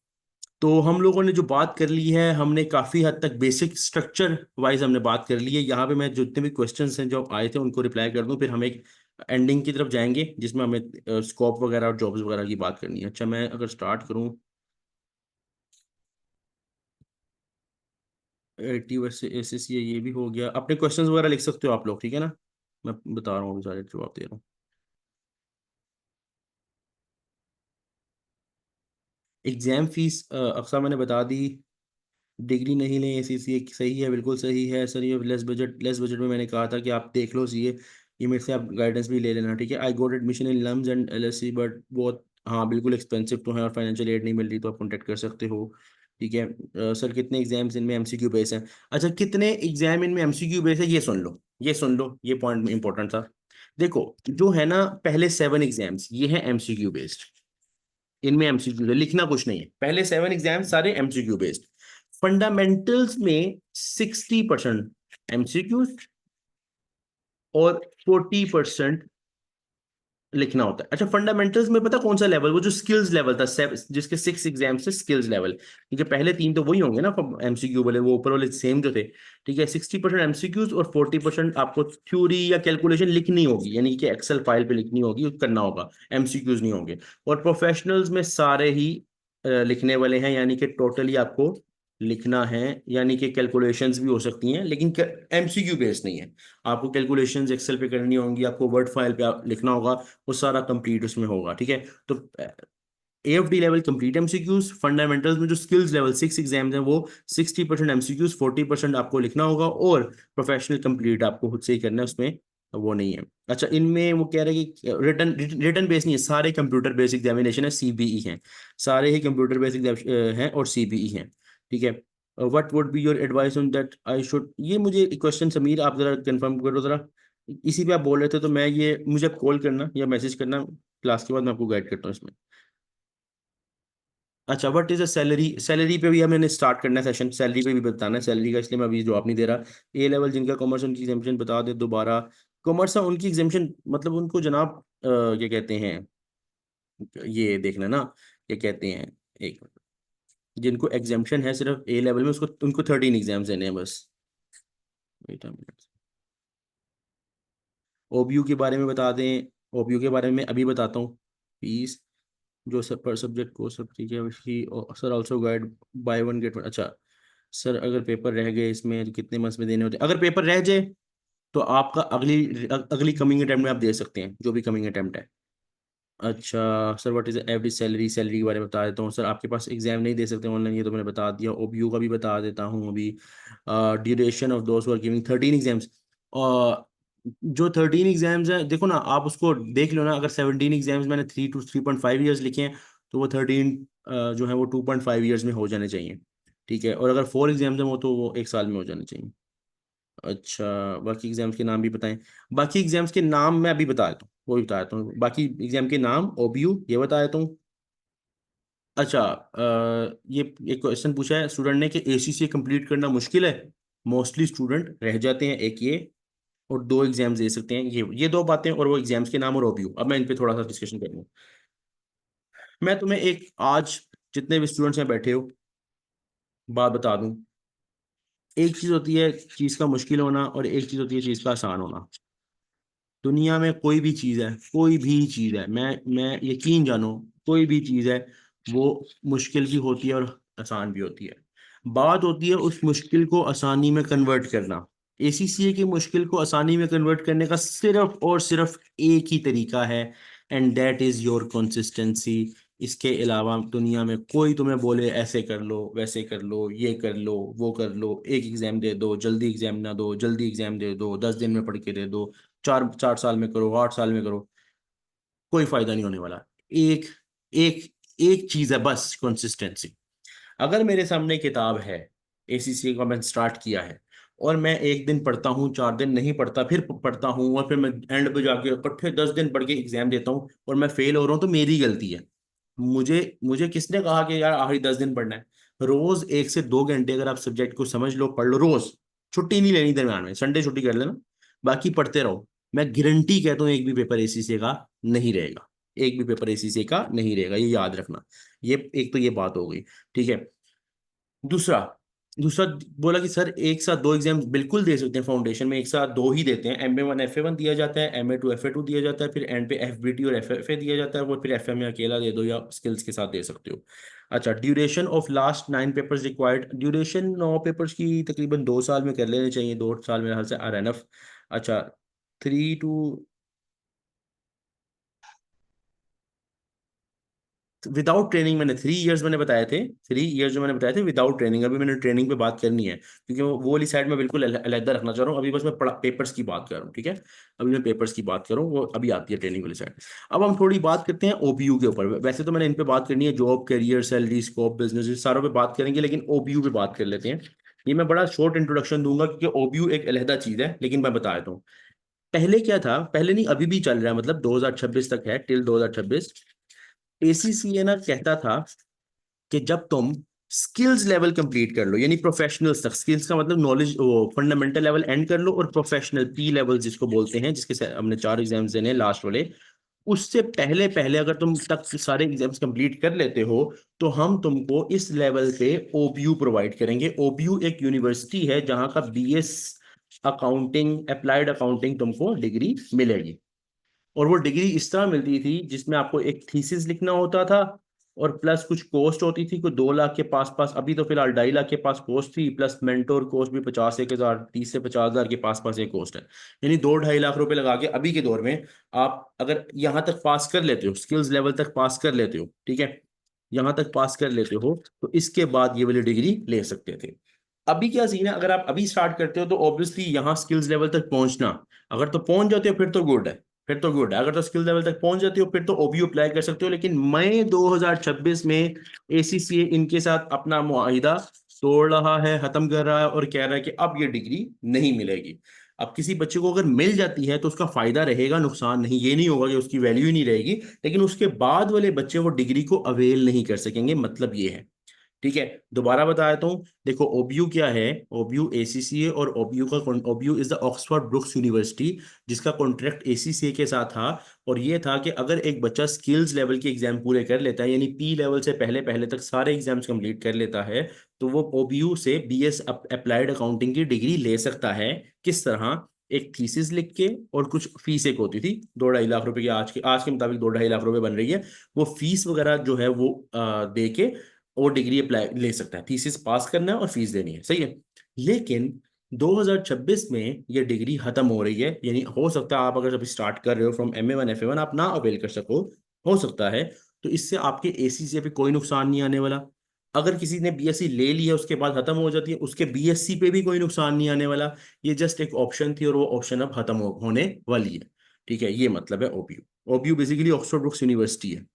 तो हम लोगों ने जो बात कर ली है, हमने काफी हद तक बेसिक स्ट्रक्चर वाइज हमने बात कर ली है। यहाँ पे मैं जितने भी क्वेश्चंस हैं जो आए थे उनको रिप्लाई कर दूं, फिर हम एक एंडिंग की तरफ जाएंगे जिसमें हमें स्कोप वगैरह और जॉब्स वगैरह की बात करनी है। अच्छा, मैं अगर स्टार्ट करूं, 80 वैसे एसएससी ये भी हो गया। अपने क्वेश्चंस वगैरह लिख सकते हो आप लोग, ठीक है ना, मैं बता रहा हूँ अभी सारे जवाब दे रहा हूँ। एग्जाम फीस अक्सर मैंने बता दी। डिग्री नहीं लें एसीसी एक सही है, बिल्कुल सही है सर। ये लेस बजट में मैंने कहा था कि आप देख लो ये मेरे से आप गाइडेंस भी ले लेना, ठीक है। I got admission in LUMS and LSC but बहुत, हाँ बिल्कुल एक्सपेंसिव तो है, और फाइनेंशियल एड नहीं मिल रही तो आप कॉन्टेक्ट कर सकते हो, ठीक है। सर कितने एग्जाम्स इनमें एमसीक्यू बेस हैं? अच्छा, कितने एग्जाम इनमें एमसीक्यू बेस है, ये सुन लो, ये सुन लो, ये पॉइंट इंपॉर्टेंट था। देखो, जो है ना पहले 7 एग्जाम्स ये है एमसीक्यू बेस्ड, इनमें एमसीक्यू है, लिखना कुछ नहीं है, पहले 7 एग्जाम सारे एमसीक्यू बेस्ड। फंडामेंटल्स में 60% एमसीक्यू और 40% लिखना होता है। अच्छा, फंडामेंटल्स में पता कौन सा लेवल, वो जो स्किल्स लेवल था, जिसके 6 एग्जाम से स्किल्स लेवल, क्योंकि पहले 3 तो वही होंगे ना एमसीक्यू वाले, वो ऊपर वाले सेम जो थे, ठीक है। 60% एमसीक्यूज और 40% आपको थ्योरी या कैलकुलेशन लिखनी होगी, यानी कि एक्सेल फाइल पे लिखनी होगी, करना होगा, एमसीक्यूज नहीं होंगे। और प्रोफेशनल्स में सारे ही लिखने वाले हैं, यानी कि टोटली आपको लिखना है, यानी कि कैलकुलेशंस भी हो सकती हैं लेकिन एमसीक्यू बेस्ड नहीं है। आपको कैलकुलेशंस एक्सेल पे करनी होंगी, आपको वर्ड फाइल पे लिखना होगा, वो सारा कंप्लीट उसमें होगा, ठीक है। तो AfD level complete MCQs, fundamentals में जो स्किल्स लेवल 6 एग्जाम्स हैं वो 60% एमसीक्यूज, 40% आपको लिखना होगा, और प्रोफेशनल कंप्लीट आपको खुद से ही करना है, उसमें वो नहीं है। अच्छा, इनमें वो कह रहे हैं कि रिटर्न रिटर्न बेस नहीं है, सारे कंप्यूटर बेस्ड एग्जामिनेशन है, सीबीई हैं, सारे ही कंप्यूटर बेस्ड एग्जाम हैं और सीबीई हैं, ठीक है। What would be your advice on that I should, ये मुझे क्वेश्चन समीर आप जरा कंफर्म करो जरा, इसी पे आप बोल रहे थे, तो मैं ये मुझे आप कॉल करना या मैसेज करना, क्लास के बाद मैं आपको गाइड करता हूँ इसमें। अच्छा, what is a salary, salary पे भी मैंने स्टार्ट करना है सेशन, सैलरी पे भी बताना है सैलरी का, इसलिए मैं अभी जवाब नहीं दे रहा। ए लेवल जिनका कॉमर्स, उनकी एग्जामिशन बता दे दोबारा। कॉमर्स है उनकी एग्जामिशन, मतलब उनको जनाब क्या कहते हैं, ये देखना ना, क्या कहते हैं, एक मिनट, जिनको एग्जामिशन है सिर्फ ए लेवल में, उसको उनको 13 एग्जाम्स देने हैं बस। वेट अ मिनट, ओबीयू के बारे में बता दें, ओबीयू के बारे में अभी बताता हूँ। फीस जो सब पर सब्जेक्ट को सब, ठीक है, उसकी sir also guide by one get one. अच्छा सर, अगर पेपर रह गए इसमें तो कितने मंथ्स में देने होते हैं? अगर पेपर रह जाए तो आपका अगली अगली कमिंग अटेम्प्ट में आप दे सकते हैं, जो भी कमिंग अटेम्प्ट है। अच्छा sir, what is average salary, salary के बारे में बता देता हूँ सर। आपके पास एग्जाम नहीं दे सकते ऑनलाइन, ये तो मैंने बता दिया। ओबीयू का भी बता देता हूँ अभी। ड्यूरेशन ऑफ दोस्त हु आर गिविंग 13 एग्जाम्स, और जो 13 एग्जाम्स हैं, देखो ना आप उसको देख लो ना, अगर 17 एग्जाम्स मैंने 3 to 3.5 ईयर्स लिखे हैं, तो वो 13 जो है वो 2.5 ईयर्स में हो जाने चाहिए, ठीक है। और अगर 4 एग्जाम्स हैं वो तो वो 1 साल में हो जाने चाहिए। अच्छा, बाकी एग्जाम्स के नाम भी बताएं। बाकी एग्जाम्स के नाम मैं अभी बता देता हूँ, वो भी बता देता हूँ, बाकी एग्जाम के नाम ओबीयू ये बता देता हूँ। अच्छा, ये एक क्वेश्चन पूछा है स्टूडेंट ने कि एसीसी कंप्लीट करना मुश्किल है। मोस्टली स्टूडेंट रह जाते हैं, एक ये और 2 एग्जाम्स दे सकते हैं, ये 2 बातें, और वो एग्जाम्स के नाम और ओबीयू। अब मैं इन पे थोड़ा सा डिस्कशन करूंगा। मैं तुम्हें एक आज जितने भी स्टूडेंट्स यहाँ बैठे हो बात बता दूं, एक चीज होती है चीज का मुश्किल होना, और एक चीज होती है चीज का आसान होना। दुनिया में कोई भी चीज है, कोई भी चीज है, मैं यकीन जानो, कोई भी चीज है वो मुश्किल भी होती है और आसान भी होती है। बात होती है उस मुश्किल को आसानी में कन्वर्ट करना। एसीसीए की मुश्किल को आसानी में कन्वर्ट करने का सिर्फ और सिर्फ एक ही तरीका है, and that is your consistency. इसके अलावा दुनिया में कोई तुम्हें बोले ऐसे कर लो, वैसे कर लो, ये कर लो, वो कर लो, एक एग्जाम दे दो, जल्दी एग्जाम ना दो, जल्दी एग्जाम दे दो, 10 दिन में पढ़ के दे दो, 4 4 साल में करो, 8 साल में करो, कोई फायदा नहीं होने वाला। एक एक एक चीज है बस, कंसिस्टेंसी। अगर मेरे सामने किताब है, एसीसी का मैंने स्टार्ट किया है, और मैं एक दिन पढ़ता हूँ, 4 दिन नहीं पढ़ता, फिर पढ़ता हूँ, और फिर मैं एंड पे जाके इकट्ठे 10 दिन पढ़ के एग्जाम देता हूँ और मैं फेल हो रहा हूँ, तो मेरी गलती है। मुझे मुझे किसने कहा कि यार आखिरी 10 दिन पढ़ना है? रोज 1 से 2 घंटे अगर आप सब्जेक्ट को समझ लो, पढ़ लो रोज, छुट्टी नहीं लेनी दरम्यान में, संडे छुट्टी कर लेना, बाकी पढ़ते रहो। मैं गारंटी कहता हूँ एक भी पेपर एसीसी का नहीं रहेगा, एक भी पेपर एसीसी का नहीं रहेगा, ये याद रखना। ये एक तो ये बात हो गई, ठीक है। दूसरा दूसरा बोला कि सर एक साथ 2 एग्जाम बिल्कुल दे सकते हैं, फाउंडेशन में एक साथ 2 ही देते हैं, MA1 FA1 दिया जाता है, MA2 FA2 दिया जाता है, फिर एंड पे FBT और FFA दिया जाता है, वो फिर FA में अकेला दे दो या स्किल्स के साथ दे सकते हो। अच्छा, duration of last 9 papers required, duration 9 papers की तकरीबन 2 साल में कर लेने चाहिए, 2 साल मेरे ख्याल से आर एनफ। अच्छा, 3 to विदाउट ट्रेनिंग, मैंने 3 इयर्स मैंने बताए थे, 3 इयर्स जो मैंने बताए थे विदाउट ट्रेनिंग। अभी मैंने ट्रेनिंग पे बात करनी है, क्योंकि वो वाली साइड में बिल्कुल अलहदा रखना चाह रहा हूँ। अभी बस मैं पेपर्स की बात कर रहा हूँ, ठीक है। अभी मैं पेपर्स की बात कर रहा हूँ, वो अभी आती है ट्रेनिंग वाली साइड। अब हम थोड़ी बात करते हैं ओबीयू के ऊपर। वैसे तो मैंने इन पे बात करनी है, job, career, salary, scope, business, सारों पे बात करेंगे, लेकिन ओबीयू पे बात कर लेते हैं। ये मैं बड़ा शॉर्ट इंट्रोडक्शन दूंगा, क्योंकि ओबीयू एक अलहदा चीज है, लेकिन मैं बता देता हूँ। पहले क्या था, पहले नहीं अभी भी चल रहा है, मतलब 2026 तक है, टिल 2026। एसीसीए ना कहता था कि जब तुम स्किल्स लेवल कंप्लीट कर लो, यानी प्रोफेशनल्स तक, स्किल्स का मतलब नॉलेज, वो फंडामेंटल लेवल एंड कर लो, और प्रोफेशनल पी लेवल जिसको बोलते हैं, जिसके हमने 4 एग्जाम्स देने लास्ट वाले, उससे पहले पहले अगर तुम तक सारे एग्जाम्स कंप्लीट कर लेते हो, तो हम तुमको इस लेवल पे ओबीयू प्रोवाइड करेंगे। ओबीयू एक यूनिवर्सिटी है जहां का बीएस अकाउंटिंग, अप्लाइड अकाउंटिंग तुमको डिग्री मिलेगी। और वो डिग्री इस तरह मिलती थी जिसमें आपको एक थीसिस लिखना होता था, और प्लस कुछ कॉस्ट होती थी, कोई 2 लाख के पास पास, अभी तो फिलहाल 2.5 लाख के पास कॉस्ट थी, प्लस मेंटोर कॉस्ट भी 50 1 हजार, 30 से 50 हजार के पास पास एक कॉस्ट है। यानी 2 2.5 लाख रुपए लगा के अभी के दौर में आप अगर यहाँ तक पास कर लेते हो, स्किल्स लेवल तक पास कर लेते हो, ठीक है, यहाँ तक पास कर लेते हो, तो इसके बाद ये वाली डिग्री ले सकते थे। अभी क्या सीन है, अगर आप अभी स्टार्ट करते हो तो ऑब्वियसली यहाँ स्किल्स लेवल तक पहुंचना, अगर तो पहुंच जाते हो फिर तो गुड है, फिर तो गुड है। अगर तो स्किल लेवल तक पहुंच जाती हो फिर तो ओबीयू अप्लाई कर सकते हो। लेकिन मई 2026 में एसीसीए इनके साथ अपना मुआहिदा तोड़ रहा है, खत्म कर रहा है, और कह रहा है कि अब ये डिग्री नहीं मिलेगी। अब किसी बच्चे को अगर मिल जाती है तो उसका फायदा रहेगा, नुकसान नहीं। ये नहीं होगा कि उसकी वैल्यू ही नहीं रहेगी, लेकिन उसके बाद वाले बच्चे वो डिग्री को अवेल नहीं कर सकेंगे, मतलब ये है। ठीक है, दोबारा बता देता हूँ। देखो ओबीयू क्या है, ओबीयू एसीसीए, और OBU is the Oxford Brookes University, जिसका कॉन्ट्रैक्ट एसीसीए के साथ था। और ये था कि अगर एक बच्चा स्किल्स लेवल के एग्जाम पूरे कर लेता है, यानी पी लेवल से पहले पहले तक सारे एग्जाम्स कंप्लीट कर लेता है, तो वो ओबीयू से बीएस अप्लाइड अकाउंटिंग की डिग्री ले सकता है। किस तरह? एक थीसिस लिख के, और कुछ फीस एक होती थी 2 2.5 लाख रुपए की, आज के मुताबिक 2 2.5 लाख रुपए बन रही है। वो फीस वगैरह जो है वो दे के और डिग्री अप्लाई ले सकता है। थीसिस पास करना है और फीस देनी है, सही है। लेकिन 2026 में ये डिग्री खत्म हो रही है, यानी हो सकता है आप अगर अभी स्टार्ट कर रहे हो फ्रॉम MA1 FA1 आप ना अवेल कर सको, हो सकता है। तो इससे आपके एसीसी पे कोई नुकसान नहीं आने वाला। अगर किसी ने बीएससी ले लिया उसके बाद खत्म हो जाती है, उसके बीएससी पे भी कोई नुकसान नहीं आने वाला। ये जस्ट एक ऑप्शन थी, और वो ऑप्शन अब खत्म होने वाली है। ठीक है, ये मतलब है OBU. OBU basically Oxford Brookes university है।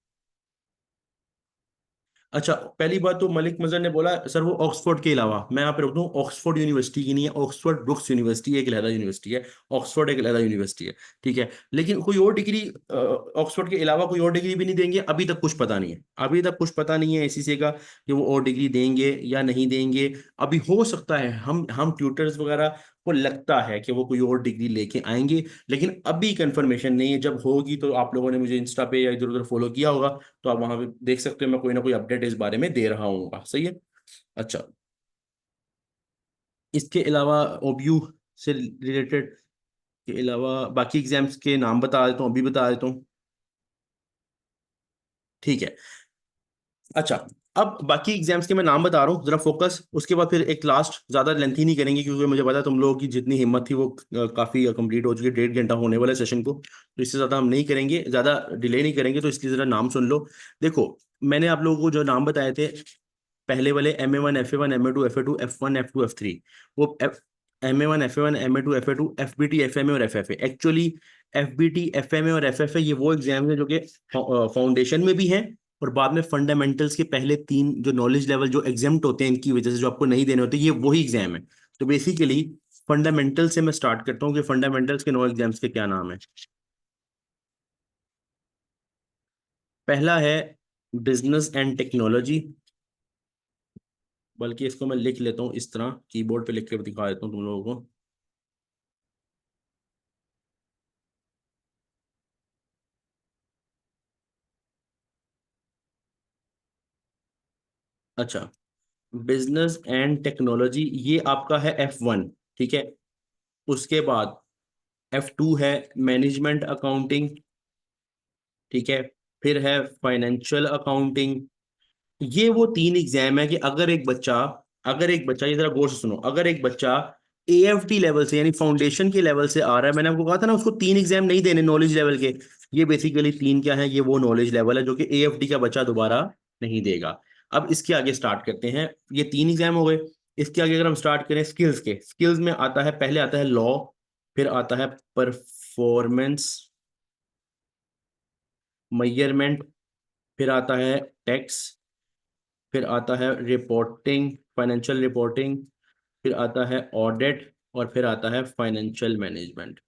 अच्छा, पहली बात तो मलिक मजहर ने बोला सर वो ऑक्सफोर्ड के अलावा, मैं यहाँ पे रोक दूं, ऑक्सफोर्ड यूनिवर्सिटी की नहीं है, ऑक्सफोर्ड ब्रुक्स यूनिवर्सिटी एक अलहदा यूनिवर्सिटी है। ऑक्सफोर्ड एक अलहदा यूनिवर्सिटी है, ठीक है। लेकिन कोई और डिग्री ऑक्सफोर्ड के अलावा कोई और डिग्री भी नहीं देंगे, अभी तक कुछ पता नहीं है, अभी तक कुछ पता नहीं है एसीसी का कि वो और डिग्री देंगे या नहीं देंगे। अभी हो सकता है हम ट्यूटर्स वगैरह को लगता है कि वो कोई और डिग्री लेके आएंगे, लेकिन अभी कंफर्मेशन नहीं है। जब होगी तो आप लोगों ने मुझे इंस्टा पे या इधर उधर फॉलो किया होगा, तो आप वहां पे देख सकते हो, मैं कोई ना कोई अपडेट इस बारे में दे रहा हूँ, सही है। अच्छा, इसके अलावा ओबीयू से रिलेटेड के अलावा बाकी एग्जाम्स के नाम बता देता हूँ, अभी बता देता हूँ। ठीक है। अच्छा, अब बाकी एग्जाम्स के मैं नाम बता रहा हूँ, जरा फोकस। उसके बाद फिर एक लास्ट, ज्यादा लेंथी नहीं करेंगे क्योंकि मुझे पता है तुम लोगों की जितनी हिम्मत थी वो काफी कंप्लीट हो चुकी है, 1.5 घंटा होने वाला सेशन को, तो इससे ज्यादा हम नहीं करेंगे, ज्यादा डिले नहीं करेंगे, तो इसलिए जरा नाम सुन लो। देखो, मैंने आप लोगों को जो नाम बताए थे, पहले वाले MA1 FA1 MA2 FA2 F1 F2 F3, वो MA1 FA1 MA2 FA2 FBT FMA और FFA। एक्चुअली FBT FMA और FFA ये वो एग्जाम है जो कि फाउंडेशन में भी हैं, और बाद में फंडामेंटल्स के पहले 3 जो नॉलेज लेवल जो एग्जाम्प्ट होते हैं इनकी वजह से, जो आपको नहीं देने होते, ये वही एग्जाम है। तो बेसिकली फंडामेंटल से मैं स्टार्ट करता हूँ कि फंडामेंटल्स के 9 एग्जाम्स के क्या नाम है। पहला है बिजनेस एंड टेक्नोलॉजी, बल्कि इसको मैं लिख लेता हूँ इस तरह, कीबोर्ड पे लिख के दिखा देता हूँ तुम लोगों को। अच्छा, बिजनेस एंड टेक्नोलॉजी ये आपका है F1। ठीक है। उसके बाद F2 है मैनेजमेंट अकाउंटिंग। ठीक है। फिर है फाइनेंशियल अकाउंटिंग। ये वो 3 एग्जाम है कि अगर एक बच्चा ये जरा गौर से सुनो, अगर एक बच्चा AFT लेवल से यानी फाउंडेशन के लेवल से आ रहा है, मैंने आपको कहा था ना उसको 3 एग्जाम नहीं देने नॉलेज लेवल के, ये बेसिकली 3 क्या है, ये वो नॉलेज लेवल है जो कि AFT का बच्चा दोबारा नहीं देगा। अब इसके आगे स्टार्ट करते हैं, ये 3 एग्जाम हो गए। इसके आगे अगर हम स्टार्ट करें स्किल्स के, स्किल्स में आता है, पहले आता है लॉ, फिर आता है परफॉर्मेंस मेजरमेंट, फिर आता है टैक्स, फिर आता है रिपोर्टिंग, फाइनेंशियल रिपोर्टिंग, फिर आता है ऑडिट, और फिर आता है फाइनेंशियल मैनेजमेंट।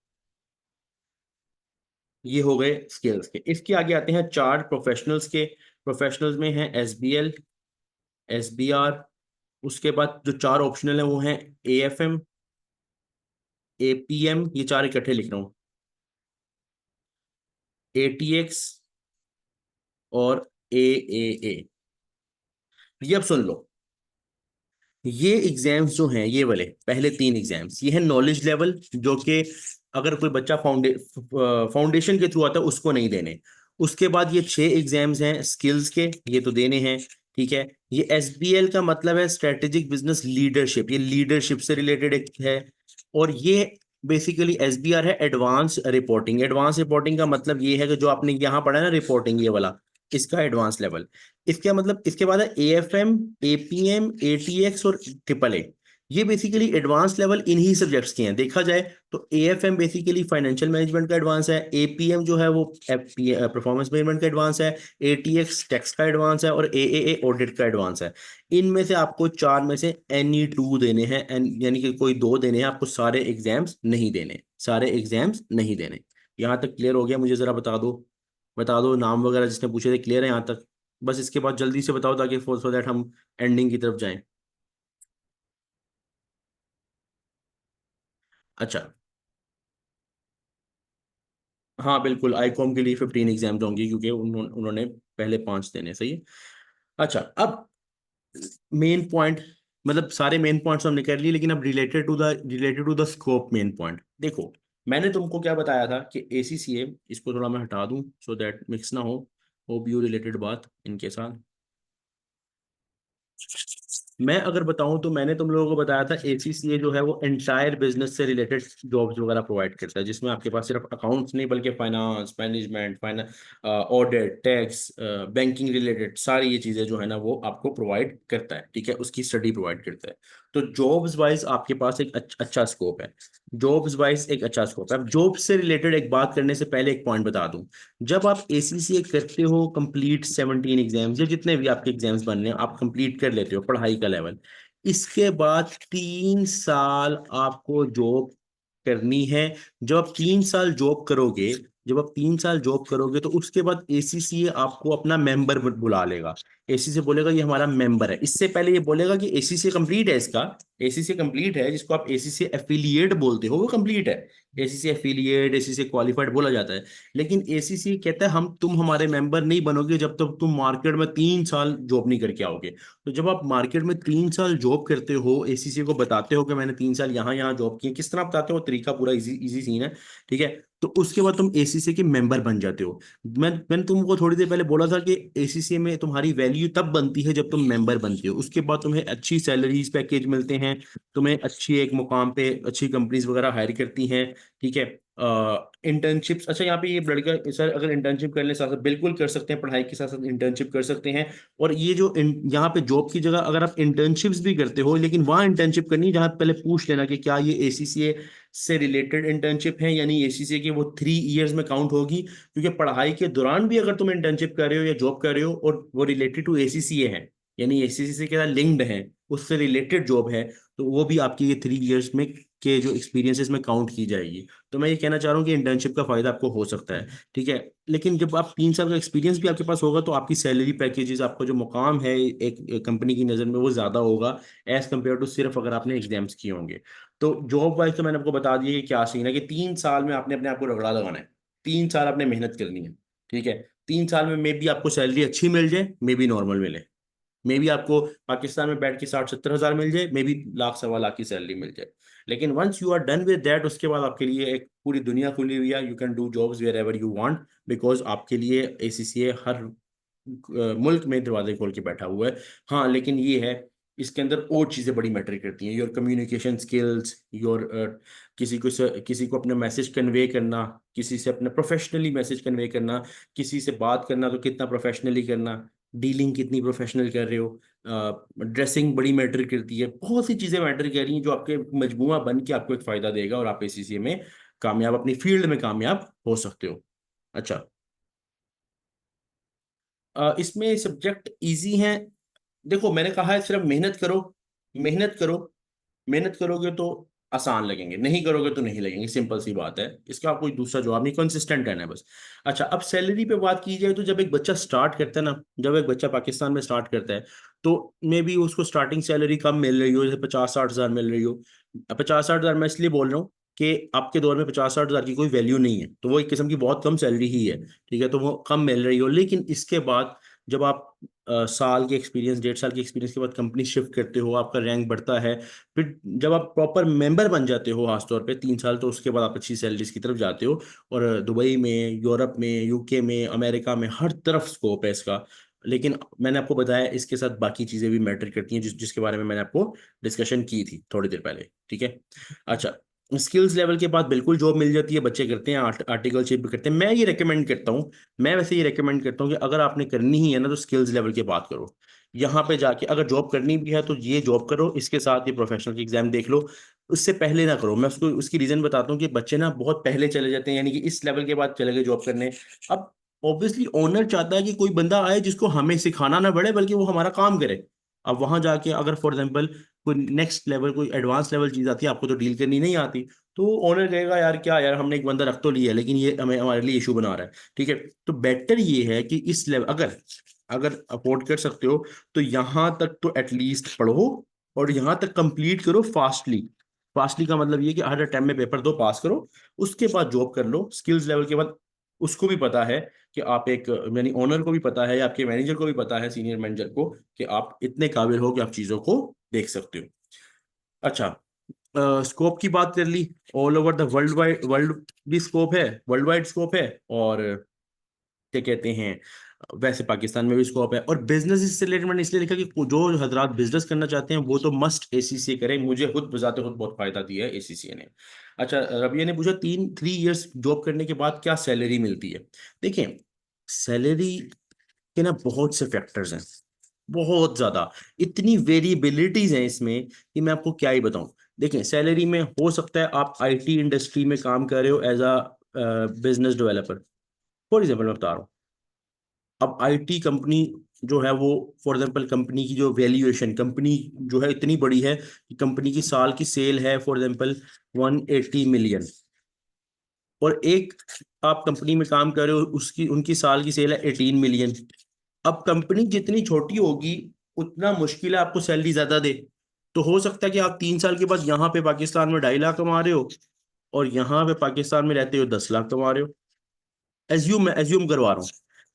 ये हो गए स्किल्स के। इसके आगे आते हैं 4 प्रोफेशनल्स के। प्रोफेशनल्स में है SBL, SBR। उसके बाद जो 4 ऑप्शनल है वो हैं AFM, APM, ये 4 इकट्ठे लिख रहा हूँ, ATX और AAA। ये अब सुन लो, ये एग्जाम्स जो हैं, ये वाले पहले 3 एग्जाम्स, ये है नॉलेज लेवल, जो कि अगर कोई बच्चा फाउंडेशन के थ्रू आता है उसको नहीं देने। उसके बाद ये 6 एग्जाम्स हैं स्किल्स के, ये तो देने हैं। ठीक है। ये SBL का मतलब है स्ट्रेटेजिक बिजनेस लीडरशिप, ये लीडरशिप से रिलेटेड एक है। और ये बेसिकली SBR है एडवांस रिपोर्टिंग। एडवांस रिपोर्टिंग का मतलब ये है कि जो आपने यहाँ पढ़ा है ना रिपोर्टिंग, ये वाला, इसका एडवांस लेवल। इसका मतलब इसके बाद है AFM, APM, ATX और AAA। ये बेसिकली एडवांस लेवल इन्हीं सब्जेक्ट्स के हैं देखा जाए तो। AFM बेसिकली फाइनेंशियल मैनेजमेंट का एडवांस है, APM जो है वो परफॉर्मेंस मैनेजमेंट का एडवांस है, ATX टैक्स का एडवांस है, और AAA ऑडिट का एडवांस है। इनमें से आपको 4 में से any 2 देने हैं, यानी कि कोई 2 देने हैं आपको, सारे एग्जाम्स नहीं देने, सारे एग्जाम्स नहीं देने। यहाँ तक क्लियर हो गया? मुझे जरा बता दो नाम वगैरह जिसने पूछे थे, क्लियर है यहाँ तक? बस इसके बाद जल्दी से बताओ ताकि सो दैट हम एंडिंग की तरफ जाएं। अच्छा, हाँ बिल्कुल, आईकॉम के लिए 15 एग्जाम्स होंगे क्योंकि उन्होंने पहले 5 देने, सही है। अच्छा, अब मेन पॉइंट, मतलब सारे मेन पॉइंट्स हमने कर लिए, लेकिन अब related to the scope main point देखो। मैंने तुमको क्या बताया था कि ACCA, इसको थोड़ा मैं हटा दूं सो दैट मिक्स ना हो OBU रिलेटेड बात इनके साथ। मैं अगर बताऊं तो मैंने तुम लोगों को बताया था ACCA जो है वो एंटायर बिजनेस से रिलेटेड जॉब्स वगैरह प्रोवाइड करता है, जिसमें आपके पास सिर्फ अकाउंट्स नहीं बल्कि finance management, audit, tax, banking related सारी ये चीजें जो है ना वो आपको प्रोवाइड करता है। ठीक है, उसकी स्टडी प्रोवाइड करता है। तो जॉब्स वाइज आपके पास एक अच्छा स्कोप है। जॉब्स वाइज एक अच्छा स्कोप है। अब जॉब्स से रिलेटेड एक बात करने से पहले एक पॉइंट बता दूं। जब आप ACCA करते हो कंप्लीट 17 एग्जाम्स या जितने भी आपके एग्जाम्स बन रहे हैं आप कंप्लीट कर लेते हो पढ़ाई का लेवल, इसके बाद 3 साल आपको जॉब करनी है। जब आप 3 साल जॉब करोगे जब आप 3 साल जॉब करोगे तो उसके बाद एसीसीए आपको अपना मेंबर बुला लेगा। एसीसीए बोलेगा ये हमारा मेंबर है। इससे पहले ये बोलेगा कि एसीसीए कंप्लीट है इसका, एसीसीए कंप्लीट है, जिसको आप एसीसीए एफिलिएट बोलते हो वो कंप्लीट है। एसीसीए एफिलिएट, एसीसीए क्वालिफाइड बोला जाता है। लेकिन एसीसीए कहता है हम तुम हमारे मेंबर नहीं बनोगे जब तक तुम मार्केट में 3 साल जॉब नहीं करके आओगे। तो जब आप मार्केट में 3 साल जॉब करते हो, एसीसीए को बताते हो कि मैंने 3 साल यहाँ यहाँ जॉब की, किस तरह बताते हो, तरीका पूरा इजी इजी सीन है, ठीक है। तो उसके बाद तुम एसीसीए के मेंबर बन जाते हो। मैंने तुमको थोड़ी देर पहले बोला था कि एसीसीए में तुम्हारी वैल्यू तब बनती है जब तुम मेंबर बनते हो। उसके बाद तुम्हें अच्छी सैलरीज पैकेज मिलते हैं, तुम्हें अच्छी एक मुकाम पे अच्छी कंपनीज वगैरह हायर करती हैं, ठीक है। इंटर्नशिप्स, अच्छा यहाँ पे ये लड़का सर अगर इंटर्नशिप करने साथ साथ बिल्कुल कर सकते हैं, पढ़ाई के साथ साथ इंटर्नशिप कर सकते हैं। और ये जो यहाँ पे जॉब की जगह अगर आप इंटर्नशिप्स भी करते हो, लेकिन वहाँ इंटर्नशिप करनी है जहाँ पहले पूछ लेना कि क्या ये एसीसीए से रिलेटेड इंटर्नशिप है, यानी एसीसीए की वो 3 इयर्स में काउंट होगी। क्योंकि पढ़ाई के दौरान भी अगर तुम इंटर्नशिप कर रहे हो या जॉब कर रहे हो और वो रिलेटेड टू एसीसीए है, यानी एसीसीए के साथ लिंक्ड है, उससे रिलेटेड जॉब है, तो वो भी आपकी ये 3 इयर्स में के जो एक्सपीरियंसेस में काउंट की जाएगी। तो मैं ये कहना चाह रहा हूँ कि इंटर्नशिप का फायदा आपको हो सकता है, ठीक है। लेकिन जब आप 3 साल का एक्सपीरियंस भी आपके पास होगा तो आपकी सैलरी पैकेजेस, आपका जो मुकाम है एक कंपनी की नज़र में वो ज़्यादा होगा एज कम्पेयर टू सिर्फ अगर आपने एग्जाम्स किए होंगे। तो जॉब वाइज तो मैंने आपको बता दिया कि क्या सीन है, कि 3 साल में आपने अपने आप को रगड़ा लगाना है, 3 साल आपने मेहनत करनी है, ठीक है। 3 साल में मे बी आपको सैलरी अच्छी मिल जाए, मे बी नॉर्मल मिले, मे बी आपको पाकिस्तान में बैठ के 60-70 हज़ार मिल जाए, मे बी लाख सवा लाख की सैलरी मिल जाए। लेकिन once you are done with that, उसके बाद आपके लिए एक पूरी दुनिया खुली हुई है। You can do jobs wherever you want, because आपके लिए एसीसीए हर मुल्क में दरवाजे खोल के बैठा हुआ है। हाँ लेकिन ये है, इसके अंदर और चीज़ें बड़ी मैटर करती हैं, योर कम्युनिकेशन स्किल्स, योर किसी को अपना मैसेज कन्वे करना, किसी से अपना प्रोफेशनली मैसेज कन्वे करना, किसी से बात करना तो कितना प्रोफेशनली करना, डीलिंग कितनी प्रोफेशनल कर रहे हो, ड्रेसिंग बड़ी मैटर करती है, बहुत सी चीज़ें मैटर कर रही हैं जो आपके मजमूआ बन के आपको एक फ़ायदा देगा और आप एसीसीए में कामयाब, अपनी फील्ड में कामयाब हो सकते हो। अच्छा, इसमें सब्जेक्ट इजी हैं। देखो मैंने कहा है सिर्फ मेहनत करो, मेहनत करो, मेहनत करोगे तो आसान लगेंगे, नहीं करोगे तो नहीं लगेंगे, सिंपल सी बात है, इसका कोई दूसरा जवाब नहीं, कंसिस्टेंट रहना है बस। अच्छा, अब सैलरी पे बात की जाए तो जब एक बच्चा स्टार्ट करता है ना, जब एक बच्चा पाकिस्तान में स्टार्ट करता है तो मे बी उसको स्टार्टिंग सैलरी कम मिल रही हो, जैसे 50-60 हज़ार मिल रही हो। 50-60 हज़ार मैं इसलिए बोल रहा हूँ कि आपके दौर में 50-60 हज़ार की कोई वैल्यू नहीं है, तो वो एक किस्म की बहुत कम सैलरी ही है, ठीक है। तो वो कम मिल रही हो, लेकिन इसके बाद जब आप साल के एक्सपीरियंस, 1.5 साल के एक्सपीरियंस के बाद कंपनी शिफ्ट करते हो, आपका रैंक बढ़ता है, फिर जब आप प्रॉपर मेंबर बन जाते हो खासतौर पे 3 साल, तो उसके बाद आप अच्छी सैलरीज की तरफ जाते हो। और दुबई में, यूरोप में, यूके में, अमेरिका में, हर तरफ स्कोप है इसका। लेकिन मैंने आपको बताया इसके साथ बाकी चीज़ें भी मैटर करती हैं जिसके बारे में मैंने आपको डिस्कशन की थी थोड़ी देर पहले, ठीक है। अच्छा, स्किल्स लेवल के बाद बिल्कुल जॉब मिल जाती है, बच्चे करते हैं, आर्टिकलशिप भी करते हैं। मैं ये रेकमेंड करता हूँ, मैं वैसे ये रेकमेंड करता हूँ कि अगर आपने करनी ही है ना तो स्किल्स लेवल की बात करो। यहाँ पे जाके अगर जॉब करनी भी है तो ये जॉब करो, इसके साथ ये प्रोफेशनल की एग्जाम देख लो, उससे पहले ना करो। मैं उसको उसकी रीजन बताता हूँ कि बच्चे ना बहुत पहले चले जाते हैं, यानी कि इस लेवल के बाद चले गए जॉब करने। अब ऑब्वियसली ओनर चाहता है कि कोई बंदा आए जिसको हमें सिखाना ना पड़े, बल्कि वो हमारा काम करे। अब वहां जाके अगर फॉर एग्जाम्पल कोई नेक्स्ट लेवल, कोई एडवांस लेवल चीज आती है, आपको तो डील करनी नहीं आती, तो ओनर कहेगा यार क्या यार, हमने एक बंदा रख तो लिया है लेकिन ये हमें हमारे लिए इशू बना रहा है, ठीक है। तो बेटर ये है कि इस लेवल अगर अगर अफोर्ड कर सकते हो तो यहाँ तक तो एटलीस्ट पढ़ो, और यहाँ तक कंप्लीट करो फास्टली। फास्टली का मतलब ये कि हर टाइम में पेपर दो, पास करो, उसके बाद जॉब कर लो स्किल्स लेवल के बाद। उसको भी पता है कि आप एक, यानी ओनर को भी पता है या आपके मैनेजर को भी पता है, सीनियर मैनेजर को, कि आप इतने काबिल हो कि आप चीज़ों को देख सकते हो। अच्छा, स्कोप की बात कर ली, all over the world wide, world भी स्कोप है, वर्ल्ड वाइड स्कोप है। और क्या कहते हैं, वैसे पाकिस्तान में भी स्कोप है। और बिजनेस से रिलेटेड मैंने इसलिए लिखा कि जो हजरात बिजनेस करना चाहते हैं वो तो मस्ट एसीसीए करें, मुझे खुद बजाते खुद बहुत फायदा दिया है एसीसीए ने। अच्छा, रबिया ने पूछा 3 इयर्स जॉब करने के बाद क्या सैलरी मिलती है। देखिए, सैलरी के ना बहुत से फैक्टर्स हैं, बहुत ज्यादा, इतनी वेरिएबिलिटीज हैं इसमें कि मैं आपको क्या ही बताऊं। देखिए, सैलरी में हो सकता है आप आईटी इंडस्ट्री में काम कर रहे हो as a business developer, for example मैं बता रहा हूँ। अब आईटी कंपनी जो है वो, फॉर एग्जांपल कंपनी की जो वैल्यूएशन, कंपनी जो है इतनी बड़ी है कि कंपनी की साल की सेल है फॉर एग्जांपल 180 मिलियन, और एक आप कंपनी में काम कर रहे हो, उसकी उनकी साल की सेल है 18 मिलियन। अब कंपनी जितनी छोटी होगी उतना मुश्किल है आपको सैलरी ज्यादा दे। तो हो सकता है कि आप 3 साल के बाद यहाँ पे पाकिस्तान में 2.5 लाख कमा रहे हो और यहाँ पे पाकिस्तान में रहते हो 10 लाख कमा रहे हो। एज्यूम करवा रहा हूँ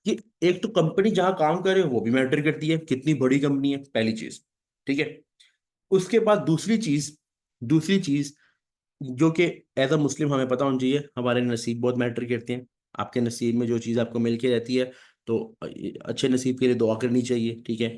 कि एक तो कंपनी जहाँ काम कर रहे हो वो भी मैटर करती है, कितनी बड़ी कंपनी है, पहली चीज। ठीक है। उसके बाद दूसरी चीज जो कि एज अ मुस्लिम हमें पता होना चाहिए, हमारे नसीब बहुत मैटर करते हैं। आपके नसीब में जो चीज़ आपको मिल के रहती है तो अच्छे नसीब के लिए दुआ करनी चाहिए। ठीक है।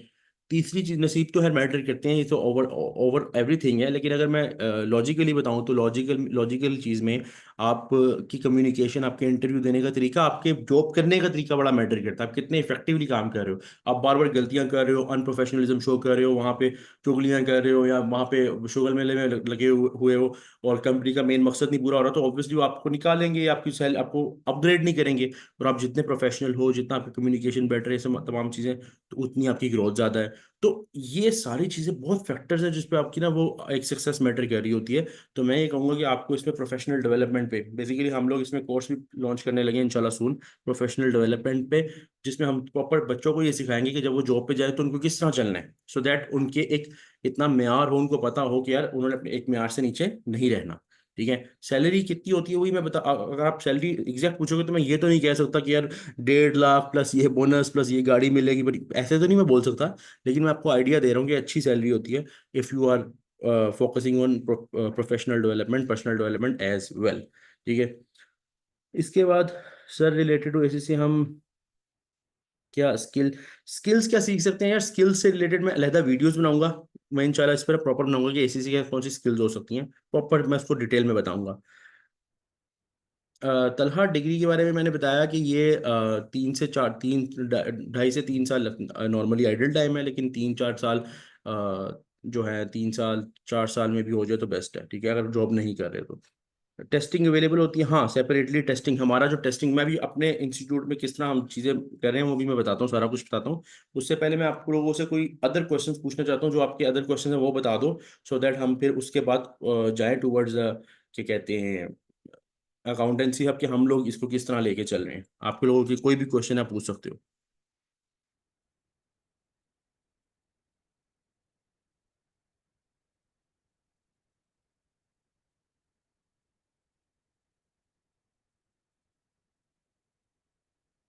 तीसरी चीज, नसीब तो हर मैटर करते हैं, ये तो ओवर ओवर एवरीथिंग है, लेकिन अगर मैं लॉजिकली बताऊं तो लॉजिकल चीज़ में आप की कम्युनिकेशन, आपके इंटरव्यू देने का तरीका, आपके जॉब करने का तरीका बड़ा मैटर करता है। आप कितने इफेक्टिवली काम कर रहे हो, आप बार बार गलतियां कर रहे हो, अनप्रोफेशनलिज्म शो कर रहे हो, वहाँ पे चुगलियां कर रहे हो, या वहाँ पे शुगल मेले में लगे हुए हो और कंपनी का मेन मकसद नहीं पूरा हो रहा, तो ऑब्वियसली वो आपको निकालेंगे, आपकी सेल आपको अपग्रेड नहीं करेंगे। और आप जितने प्रोफेशनल हो, जितना आपकी कम्युनिकेशन बेटर है, सब तमाम चीज़ें, तो उतनी आपकी ग्रोथ ज़्यादा है। तो ये सारी चीज़ें बहुत फैक्टर्स हैं जिस पे आपकी ना वो एक सक्सेस मैटर कर रही होती है। तो मैं ये कहूँगा कि आपको इसमें प्रोफेशनल डेवलपमेंट पे, बेसिकली हम लोग इसमें कोर्स भी लॉन्च करने लगे इंशाल्लाह सून, प्रोफेशनल डेवलपमेंट पे, जिसमें हम प्रॉपर बच्चों को ये सिखाएंगे कि जब वो जॉब पे जाए तो उनको किस तरह चलना है, सो दैट उनके एक इतना म्यार हो, उनको पता हो कि यार उन्होंने अपने एक म्यार से नीचे नहीं रहना। ठीक है। सैलरी कितनी होती है वही मैं बता, अगर आप सैलरी एग्जैक्ट पूछोगे तो मैं ये तो नहीं कह सकता कि यार 1.5 लाख प्लस ये बोनस प्लस ये गाड़ी मिलेगी, बट ऐसे तो नहीं मैं बोल सकता। लेकिन मैं आपको आइडिया दे रहा हूँ कि अच्छी सैलरी होती है if you are focusing on professional development, personal development as well. ठीक है। इसके बाद सर रिलेटेड टू एसीसी हम क्या स्किल्स क्या सीख सकते हैं यार, स्किल्स से रिलेटेड मैं अलहदा वीडियोस बनाऊंगा। मैं इंशाल्लाह इस पर प्रॉपर बनाऊंगा कि एसीसी के कौन सी स्किल्स हो सकती हैं, प्रॉपर मैं उसको डिटेल में बताऊंगा। तलहा डिग्री के बारे में मैंने बताया कि ये 2.5 से 3 साल नॉर्मली आइडल टाइम है, लेकिन 3-4 साल जो है 3 साल 4 साल में भी हो जाए तो बेस्ट है। ठीक है, अगर जॉब नहीं कर रहे तो। टेस्टिंग अवेलेबल होती है, हाँ सेपरेटली टेस्टिंग, हमारा जो टेस्टिंग, मैं भी अपने इंस्टीट्यूट में किस तरह हम चीज़ें कर रहे हैं वो भी मैं बताता हूँ, सारा कुछ बताता हूँ। उससे पहले मैं आप लोगों से कोई अदर क्वेश्चंस पूछना चाहता हूँ, जो आपके अदर क्वेश्चन है वो बता दो, सो दैट हम फिर उसके बाद जाएं टूवर्ड्स क्या कहते हैं अकाउंटेंसी हब, कि हम लोग इसको किस तरह लेके चल रहे हैं। आपके लोगों की कोई भी क्वेश्चन आप पूछ सकते हो।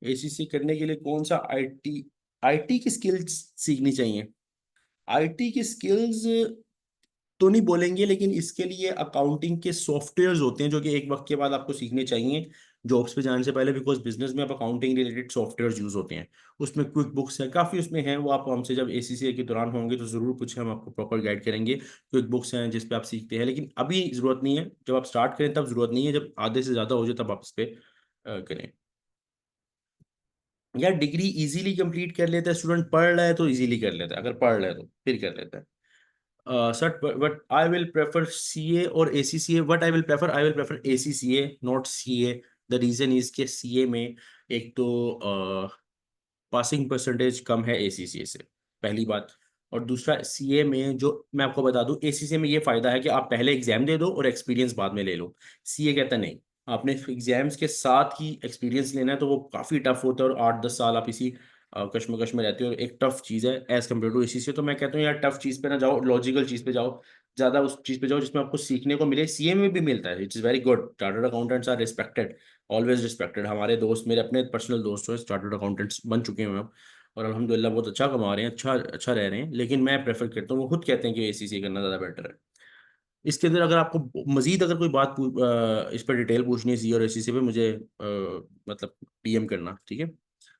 एसीसी करने के लिए कौन सा आईटी आईटी की स्किल्स सीखनी चाहिए? आईटी की स्किल्स तो नहीं बोलेंगे, लेकिन इसके लिए अकाउंटिंग के सॉफ्टवेयर्स होते हैं जो कि एक वक्त के बाद आपको सीखने चाहिए जॉब्स पे जाने से पहले, बिकॉज बिजनेस में अब अकाउंटिंग रिलेटेड सॉफ्टवेयर्स यूज होते हैं। उसमें क्विक बुक्स है, काफ़ी उसमें हैं, वो आप हमसे जब एसीसी के दौरान होंगे तो ज़रूर पूछे, हम आपको प्रॉपर गाइड करेंगे। क्विक बुक्स हैं जिस पे आप सीखते हैं, लेकिन अभी ज़रूरत नहीं है, जब आप स्टार्ट करें तब ज़रूरत नहीं है, जब आधे से ज़्यादा हो जाए तब आप इस पे करें। यार डिग्री इजीली कंप्लीट कर लेता है स्टूडेंट, पढ़ रहा है तो इजीली कर लेता है, अगर पढ़ रहा है तो फिर कर लेता है। Sir but I will prefer CA और ACCA, what I will prefer ACCA not CA. The reason is के सीए में एक तो पासिंग परसेंटेज कम है एसीसीए से, पहली बात। और दूसरा, सीए में जो मैं आपको बता दूं, एसीसीए में ये फायदा है कि आप पहले एग्जाम दे दो और एक्सपीरियंस बाद में ले लो। सीए कहता नहीं, आपने एग्जाम्स के साथ ही एक्सपीरियंस लेना है, तो वो काफ़ी टफ होता है और 8-10 साल आप इसी कश्मकश में रहते हो, और एक टफ चीज़ है एज कम्पेयर टू एसीसीए। तो मैं कहता हूँ यार टफ चीज़ पे ना जाओ, लॉजिकल चीज़ पे जाओ, ज़्यादा उस चीज़ पे जाओ जिसमें आपको सीखने को मिले। सीए में भी मिलता है, it's is very good, chartered accountants are respected, always respected. हमारे दोस्त, मेरे अपने पर्सनल दोस्त जो चार्टर्ड अकाउंटेंट्स बन चुके हैं अब, और अल्हम्दुलिल्लाह बहुत अच्छा कमा रहे हैं, अच्छा अच्छा रह रहे हैं। लेकिन मैं प्रेफर करता हूँ, वो खुद कहते हैं कि एसीसी करना ज़्यादा बेटर है। इसके अंदर अगर आपको मजीद अगर कोई बात इस पर डिटेल पूछनी है सी और एसीसी पे, मुझे मतलब डीएम करना। ठीक है।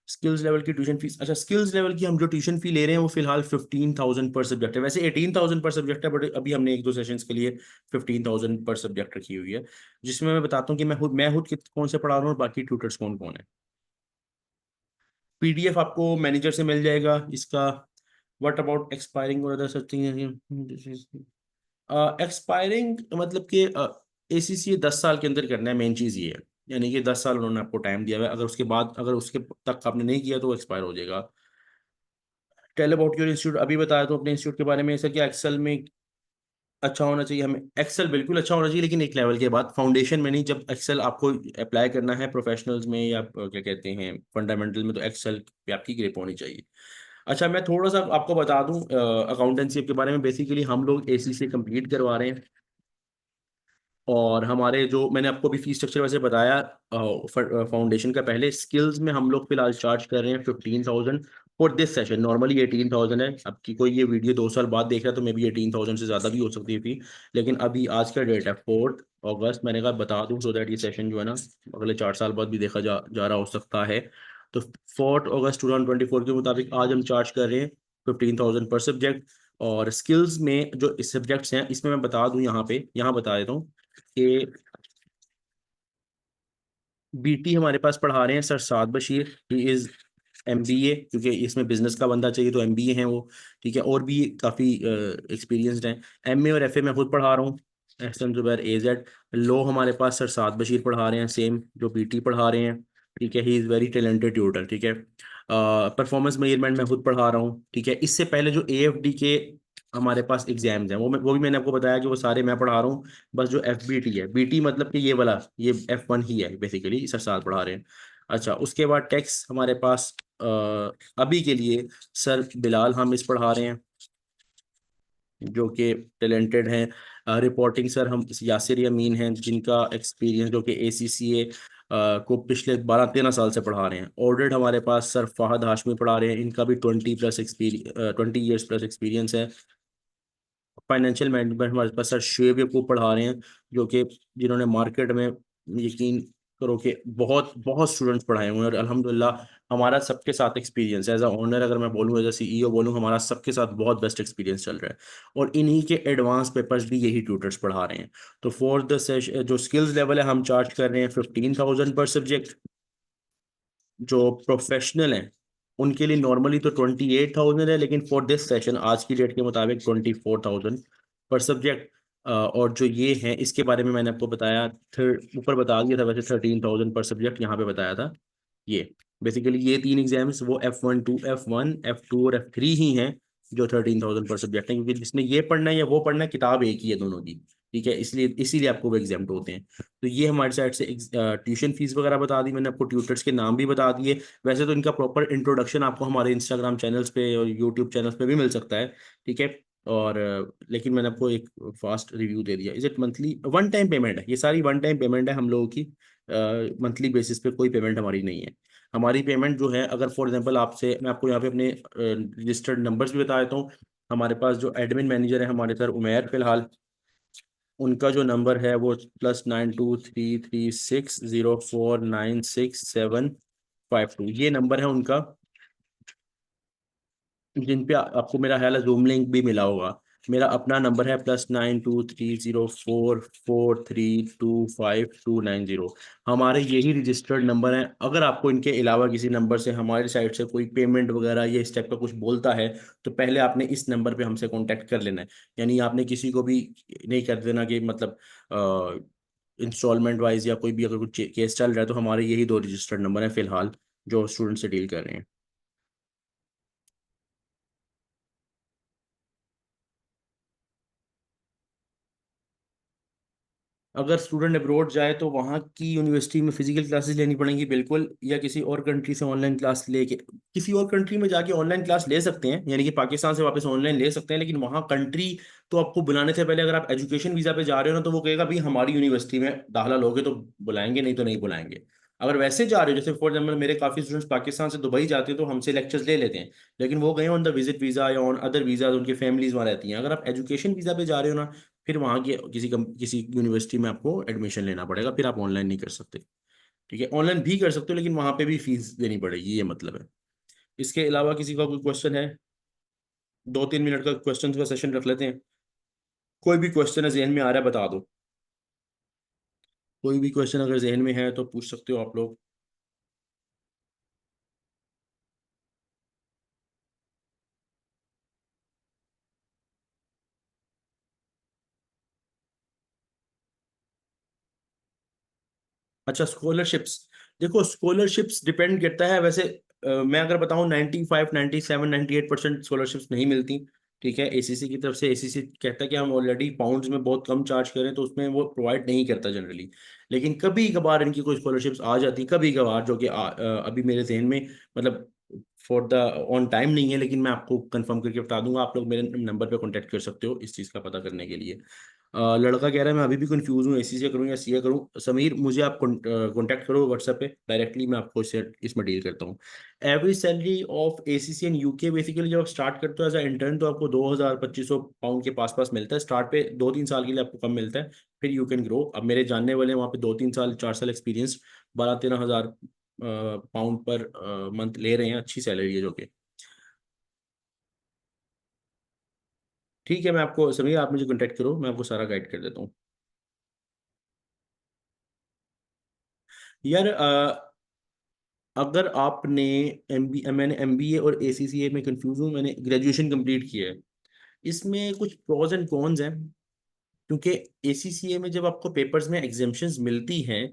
स्किल्स लेवल की ट्यूशन फीस, अच्छा स्किल्स लेवल की हम जो ट्यूशन फी ले रहे हैं वो फिलहाल 15,000 पर सब्जेक्ट है, वैसे 18,000 पर सब्जेक्ट है, बट अभी हमने 1-2 सेशंस के लिए 15,000 पर सब्जेक्ट रखी हुई है, जिसमें मैं बताता हूँ कि मैं खुद कौन से पढ़ा रहा हूँ और बाकी ट्यूटर्स कौन कौन है। पीडीएफ आपको मैनेजर से मिल जाएगा इसका। व्हाट अबाउट एक्सपायरिंग और अदर सच थिंग? एक्सपायरिंग मतलब कि एसीसी 10 साल के अंदर करना है, मेन चीज़ ये है। यानी कि 10 साल उन्होंने आपको टाइम दिया हुआ है, अगर उसके बाद अगर उसके तक आपने नहीं किया तो वो एक्सपायर हो जाएगा। टेल अबाउट योर इंस्टीट्यूट, अभी बताया तो अपने इंस्टीट्यूट के बारे में, सर क्या एक्सेल में अच्छा होना चाहिए हमें, एक्सेल बिल्कुल अच्छा होना चाहिए, लेकिन एक लेवल के बाद, फाउंडेशन में नहीं। जब एक्सेल आपको अप्लाई करना है प्रोफेशनल्स में या क्या कहते हैं फंडामेंटल में, तो एक्सेल पे आपकी ग्रिप होनी चाहिए। अच्छा, मैं थोड़ा सा आपको बता दूं अकाउंटेंसी के बारे में। बेसिकली हम लोग एसी से कंप्लीट करवा रहे हैं, और हमारे जो मैंने आपको अभी फीस स्ट्रक्चर वैसे बताया फाउंडेशन का, पहले स्किल्स में हम लोग फिलहाल चार्ज कर रहे हैं 15,000 फॉर दिस सेशन। नॉर्मली 18,000 है। अब की कोई ये वीडियो 2 साल बाद देख रहा है तो मे बी 18,000 से ज़्यादा भी हो सकती है फी, लेकिन अभी आज का डेट है 4 अगस्त। मैंने कहा बता दूं सो दैट ये सेशन जो है ना अगले 4 साल बाद भी देखा जा रहा हो सकता है। तो 4 अगस्त 2024 के मुताबिक आज हम चार्ज कर रहे हैं 15,000 पर सब्जेक्ट। और स्किल्स में जो सब्जेक्ट्स हैं इसमें मैं बता दूं, यहाँ बता देता हूँ कि बीटी हमारे पास पढ़ा रहे हैं sir Saad Bashir. He is MBA, क्योंकि इसमें बिजनेस का बंदा चाहिए तो एमबीए हैं वो, ठीक है। और भी काफ़ी एक्सपीरियंसड हैं। एमए और एफए मैं खुद पढ़ा रहा हूँ, एहसन जुबैर एजेड। लॉ हमारे पास सर साद बशीर पढ़ा रहे हैं, सेम जो बीटी पढ़ा रहे हैं, ठीक है। He is very talented tutor, ठीक है। परफॉर्मेंस मेजरमेंट मैं खुद पढ़ा रहा हूँ, ठीक है। इससे पहले जो एएफडी के हमारे पास एग्जाम्स हैं वो भी मैंने आपको बताया कि वो सारे मैं पढ़ा रहा हूँ। बस जो एफ बी टी है, बीटी मतलब कि ये वाला, ये F1 ही है बेसिकली, सर साथ पढ़ा रहे हैं। अच्छा, उसके बाद टैक्स हमारे पास अभी के लिए सर बिलाल हामिस पढ़ा रहे हैं, जो कि टैलेंटेड हैं। रिपोर्टिंग सर हम यासिर यमीन हैं, जिनका एक्सपीरियंस जो कि ACCA को पिछले 12-13 साल से पढ़ा रहे हैं। ऑडिट हमारे पास सर फहद हाशमी पढ़ा रहे हैं, इनका भी 20 ईयर्स प्लस एक्सपीरियंस है। फाइनेंशियल मैनेजमेंट हमारे पास सर शुएब यकूब पढ़ा रहे हैं, जो कि जिन्होंने मार्केट में, यकीन करो कि बहुत बहुत स्टूडेंट्स पढ़ाए हुए हैं, और अल्हम्दुलिल्लाह हमारा सबके साथ एक्सपीरियंस एज अ ओनर, अगर मैं बोलूँ एज अ CEO बोलूँ, हमारा सबके साथ बहुत बेस्ट एक्सपीरियंस चल रहा है। और इन्हीं के एडवांस पेपर्स भी यही ट्यूटर्स पढ़ा रहे हैं। तो फॉर द सेशन जो स्किल्स लेवल है हम चार्ज कर रहे हैं 15,000 पर सब्जेक्ट। जो प्रोफेशनल हैं उनके लिए नॉर्मली तो 28,000 है, लेकिन फॉर दिस सेशन आज की डेट के मुताबिक 24,000 पर सब्जेक्ट। और जो ये हैं इसके बारे में मैंने आपको बताया, थर्ड ऊपर बता दिया था वैसे, 13,000 पर सब्जेक्ट यहाँ पे बताया था। ये बेसिकली ये 3 एग्जाम्स वो F1 और F3 ही हैं, जो 13,000 पर सब्जेक्ट हैं, क्योंकि जिसने ये पढ़ना है या वो पढ़ना है, किताब एक ही है दोनों की, ठीक है। इसलिए इसीलिए आपको वो एग्जाम होते हैं। तो ये हमारी साइड से ट्यूशन फीस वगैरह बता दी मैंने आपको, ट्यूटर्स के नाम भी बता दिए। वैसे तो इनका प्रॉपर इंट्रोडक्शन आपको हमारे इंस्टाग्राम चैनल्स पे और यूट्यूब चैनल्स पे भी मिल सकता है, ठीक है। और लेकिन मैंने आपको एक फास्ट रिव्यू दे दिया। Is it monthly one time payment है, ये सारी वन टाइम पेमेंट है हम लोगों की। मंथली बेसिस पे कोई पेमेंट हमारी नहीं है। हमारी पेमेंट जो है, अगर फॉर एग्जांपल आपसे मैं आपको यहाँ पे अपने रजिस्टर्ड नंबर्स भी बता देता हूँ। हमारे पास जो एडमिन मैनेजर है हमारे सर उमैर फिलहाल, उनका जो नंबर है वो +923360496752, ये नंबर है उनका, जिन पे आपको मेरा ख्याल है जूम लिंक भी मिला होगा। मेरा अपना नंबर है +923044325290। हमारे यही रजिस्टर्ड नंबर हैं। अगर आपको इनके अलावा किसी नंबर से हमारी साइड से कोई पेमेंट वगैरह या इस टाइप का कुछ बोलता है, तो पहले आपने इस नंबर पे हमसे कांटेक्ट कर लेना है। यानी आपने किसी को भी नहीं कर देना कि मतलब इंस्टॉलमेंट वाइज या कोई भी अगर कुछ केस चल रहा है, तो हमारे यही 2 रजिस्टर्ड नंबर हैं फिलहाल जो स्टूडेंट से डील कर रहे हैं। अगर स्टूडेंट अब्रॉड जाए तो वहाँ की यूनिवर्सिटी में फिजिकल क्लासेस लेनी पड़ेंगी बिल्कुल, या किसी और कंट्री से ऑनलाइन क्लास लेके किसी और कंट्री में जाके ऑनलाइन क्लास ले सकते हैं, यानी कि पाकिस्तान से वापस ऑनलाइन ले सकते हैं। लेकिन वहाँ कंट्री तो आपको बुलाने से पहले, अगर आप एजुकेशन वीज़ा पे जा रहे हो ना, तो वो कहेगा भाई हमारी यूनिवर्सिटी में दाखिला लोगे तो बुलाएंगे, नहीं तो नहीं बुलाएंगे। अगर वैसे जा रहे हो, जैसे फॉर एग्जाम्पल मेरे काफ़ी स्टूडेंट्स पाकिस्तान से दुबई जाते हैं तो हमसे लेक्चर्स ले लेते हैं, लेकिन वो गए ऑन द विजिट वीज़ा या ऑन अदर वीज़ा, उनकी फैमिलीज वहाँ रहती हैं। अगर आप एजुकेशन वीज़ा पे जा रहे हो ना, फिर वहाँ की किसी यूनिवर्सिटी में आपको एडमिशन लेना पड़ेगा, फिर आप ऑनलाइन नहीं कर सकते, ठीक है। ऑनलाइन भी कर सकते हो लेकिन वहाँ पे भी फीस देनी पड़ेगी, ये मतलब है। इसके अलावा किसी का कोई क्वेश्चन है? 2-3 मिनट का क्वेश्चन का सेशन रख लेते हैं। कोई भी क्वेश्चन है जहन में आ रहा है बता दो। कोई भी क्वेश्चन अगर जहन में है तो पूछ सकते हो आप लोग। अच्छा, स्कॉलरशिप्स। देखो, स्कॉलरशिप्स डिपेंड करता है वैसे। मैं अगर बताऊं 95, 97, 98% स्कॉलरशिप्स नहीं मिलती, ठीक है, एसीसी की तरफ से एसीसी कहता है कि हम ऑलरेडी पाउंड्स में बहुत कम चार्ज करें, तो उसमें वो प्रोवाइड नहीं करता जनरली। लेकिन कभी कभार इनकी कोई स्कॉलरशिप्स आ जाती, कभी कभार, जो कि अभी मेरे जहन में मतलब फॉर द ऑन टाइम नहीं है, लेकिन मैं आपको कंफर्म करके बता दूंगा। आप लोग मेरे नंबर पे कांटेक्ट कर सकते हो इस चीज़ का पता करने के लिए। लड़का कह रहा है मैं अभी भी कंफ्यूज हूँ, एसीसी करूँ या सीए करूँ। समीर, मुझे आप कांटेक्ट करो व्हाट्सएप पे डायरेक्टली, मैं आपको इसमें डील करता हूँ। Average salary of ACC and UK, basically जब आप स्टार्ट करते हो एज इंटर्न तो आपको 2,000-2,500 पाउंड के पास पास मिलता है स्टार्ट पे। 2-3 साल के लिए आपको कम मिलता है, फिर यू कैन ग्रो। अब मेरे जानने वाले हैं वहाँ पे 2-3 साल 4 साल एक्सपीरियंस 12-13 हज़ार पाउंड पर मंथ ले रहे हैं। अच्छी सैलरी है जो कि ठीक है। मैं आपको समीर, आप मुझे कॉन्टेक्ट करो, मैं आपको सारा गाइड कर देता हूँ। यार अगर आपने मैंने एमबीए और एसीसीए में कंफ्यूज हूँ, मैंने ग्रेजुएशन कंप्लीट किया है। इसमें कुछ प्रोज एंड कॉन्स हैं, क्योंकि एसीसीए में जब आपको पेपर्स में एग्जेम्पशंस मिलती हैं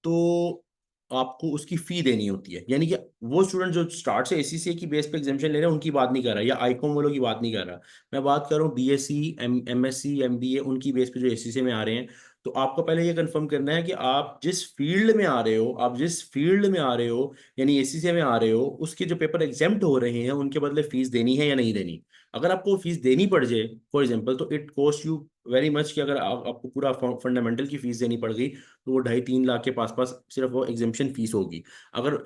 तो आपको उसकी फी देनी होती है। यानी कि वो स्टूडेंट जो स्टार्ट से एसीसीए की बेस पे एग्जामिशन ले रहे हैं उनकी बात नहीं कर रहा, या आईकॉम वालों की बात नहीं कर रहा। मैं बात कर रहा हूँ बीएससी, एमएससी, एमबीए, उनकी बेस पे जो एसीसीए में आ रहे हैं। तो आपको पहले ये कंफर्म करना है कि आप जिस फील्ड में आ रहे हो, आप जिस फील्ड में आ रहे हो, यानी एसीसीए में आ रहे हो, उसके जो पेपर एग्जाम्प्ट हो रहे हैं उनके बदले फीस देनी है या नहीं देनी। अगर आपको फीस देनी पड़ जाए फॉर एग्जाम्पल, तो it cost you very much, कि अगर आपको पूरा फंडामेंटल की फीस देनी पड़ गई तो वो 2.5-3 लाख के पास पास सिर्फ वो एग्जामिशन फीस होगी। अगर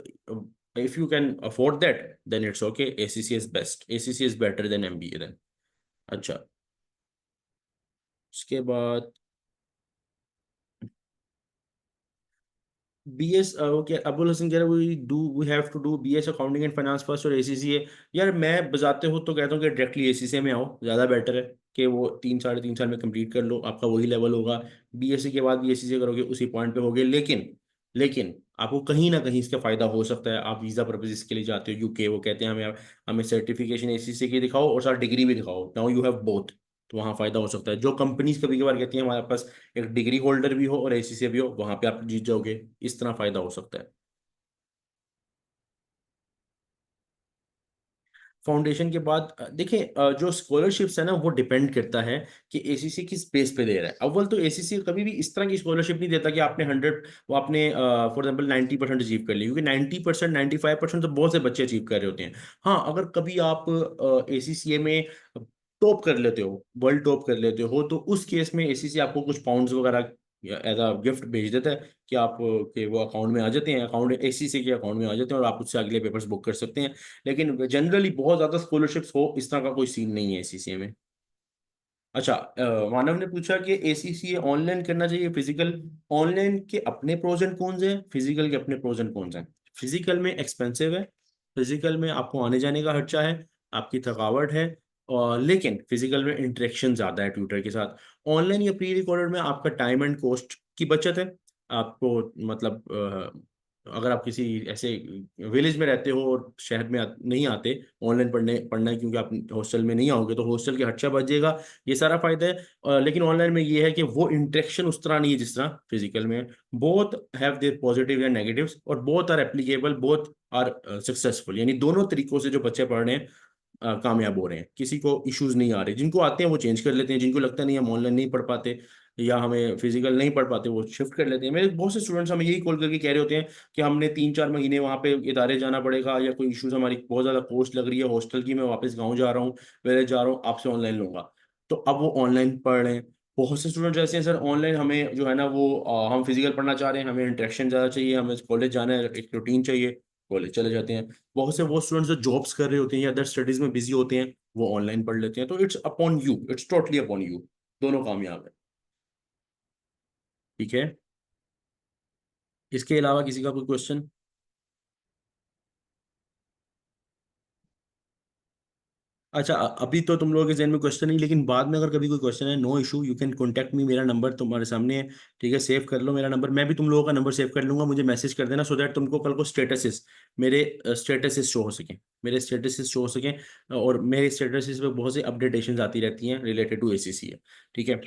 if you can afford that then it's okay, ACC is best, ACC is better than MBA then. अच्छा, उसके बाद बीएस, ओके, अबुल हसन कह रहे we have to do BS accounting and finance first और एसीसीए। यार मैं बजाते हो तो कहता हूँ कि डायरेक्टली एसीसीए में आओ, ज़्यादा बेटर है। कि वो 3 साढ़े 3 साल में कंप्लीट कर लो, आपका वही लेवल होगा। बीएससी के बाद भी एसीसीए करोगे उसी पॉइंट पे होगे। लेकिन आपको कहीं ना कहीं इसका फायदा हो सकता है। आप वीज़ा पर्पजेस के लिए जाते हो यूके, वो कहते हैं हमें हमें सर्टिफिकेशन एसीसी की दिखाओ और साथ डिग्री भी दिखाओ, नाउ यू हैव बोथ। तो वहाँ फायदा हो सकता है। जो कंपनीज कभी कभार कहती हैं हमारे पास एक डिग्री होल्डर भी हो और एसीसी भी हो, वहां पे आप जीत जाओगे। इस तरह फायदा हो सकता है। फाउंडेशन के बाद देखिए, जो स्कॉलरशिप्स है ना वो डिपेंड करता है कि एसीसी किस बेस पे दे रहा है। अव्वल तो एसीसी कभी भी इस तरह की स्कॉलरशिप नहीं देता कि आपने 100, वो आपने फॉर एग्जाम्पल 90% अचीव कर लिया, क्योंकि 90%, 95% तो बहुत से बच्चे अचीव कर रहे होते हैं। हाँ, अगर कभी आप एसीसीए में टॉप कर लेते हो, वर्ल्ड टॉप कर लेते हो, तो उस केस में एसीसी आपको कुछ पाउंड्स वगैरह एज अ गिफ्ट भेज देता है, कि आप के वो अकाउंट में आ जाते हैं, अकाउंट एसीसी के अकाउंट में आ जाते हैं और आप उससे अगले पेपर्स बुक कर सकते हैं। लेकिन जनरली बहुत ज्यादा स्कॉलरशिप्स हो इस तरह का कोई सीन नहीं है एसीसीए में। अच्छा, मानव ने पूछा कि एसीसीए ऑनलाइन करना चाहिए फिजिकल। ऑनलाइन के अपने प्रोज एंड कॉन्स हैं, फिजिकल के अपने प्रोज एंड कॉन्स हैं। फिजिकल में एक्सपेंसिव है, फिजिकल में आपको आने जाने का खर्चा है, आपकी थकावट है, और लेकिन फिजिकल में इंटरेक्शन ज्यादा है ट्यूटर के साथ। ऑनलाइन या प्री रिकॉर्डेड में आपका टाइम एंड कॉस्ट की बचत है। आपको मतलब अगर आप किसी ऐसे विलेज में रहते हो और शहर में नहीं आते, ऑनलाइन पढ़ना है, क्योंकि आप हॉस्टल में नहीं आओगे तो हॉस्टल के खर्चा बच जाएगा। ये सारा फायदा है। लेकिन ऑनलाइन में ये है कि वो इंटरेक्शन उस तरह नहीं है जिस तरह फिजिकल में है। Both have their positive and negatives, और both are applicable, both are successful. यानी दोनों तरीकों से जो बच्चे पढ़ रहे हैं कामयाब हो रहे हैं। किसी को इश्यूज नहीं आ रहे, जिनको आते हैं वो चेंज कर लेते हैं, जिनको लगता नहीं हम ऑनलाइन नहीं पढ़ पाते या हमें फिजिकल नहीं पढ़ पाते वो शिफ्ट कर लेते हैं। मेरे बहुत से स्टूडेंट्स हमें यही कॉल करके कह रहे होते हैं कि हमने 3-4 महीने वहाँ पे इदारे जाना पड़ेगा, या कोई इश्यूज हमारी बहुत ज़्यादा कॉस्ट लग रही है हॉस्टल की, मैं वापस गाँव जा रहा हूँ, विलेज जा रहा हूँ, आपसे ऑनलाइन लूंगा। तो अब वो ऑनलाइन पढ़ रहे हैं। बहुत से स्टूडेंट्स ऐसे हैं सर, ऑनलाइन हमें जो है ना वो हम फिजिकल पढ़ना चाह रहे हैं, हमें इंटरेक्शन ज़्यादा चाहिए, हमें कॉलेज जाना है, एक रूटीन चाहिए, कॉलेज चले जाते हैं। बहुत से वो स्टूडेंट्स जो जॉब्स कर रहे होते हैं या अदर स्टडीज में बिजी होते हैं, वो ऑनलाइन पढ़ लेते हैं। तो it's upon you, it's totally upon you. दोनों कामयाब है। ठीक है, इसके अलावा किसी का कोई क्वेश्चन? अच्छा, अभी तो तुम लोगों के जहन में क्वेश्चन नहीं, लेकिन बाद में अगर कभी कोई क्वेश्चन है, no issue, you can contact me. मेरा नंबर तुम्हारे सामने है, ठीक है, सेव कर लो मेरा नंबर। मैं भी तुम लोगों का नंबर सेव कर लूंगा, मुझे मैसेज कर देना, सो दैट तुमको कल को स्टेटसेस, मेरे स्टेटसेस शो हो सकें, मेरे स्टेटसेस शो हो सकें। और मेरे स्टेटसेस पे बहुत सी अपडेटेशन आती रहती हैं रिलेटेड टू एसीसी है। ठीक है।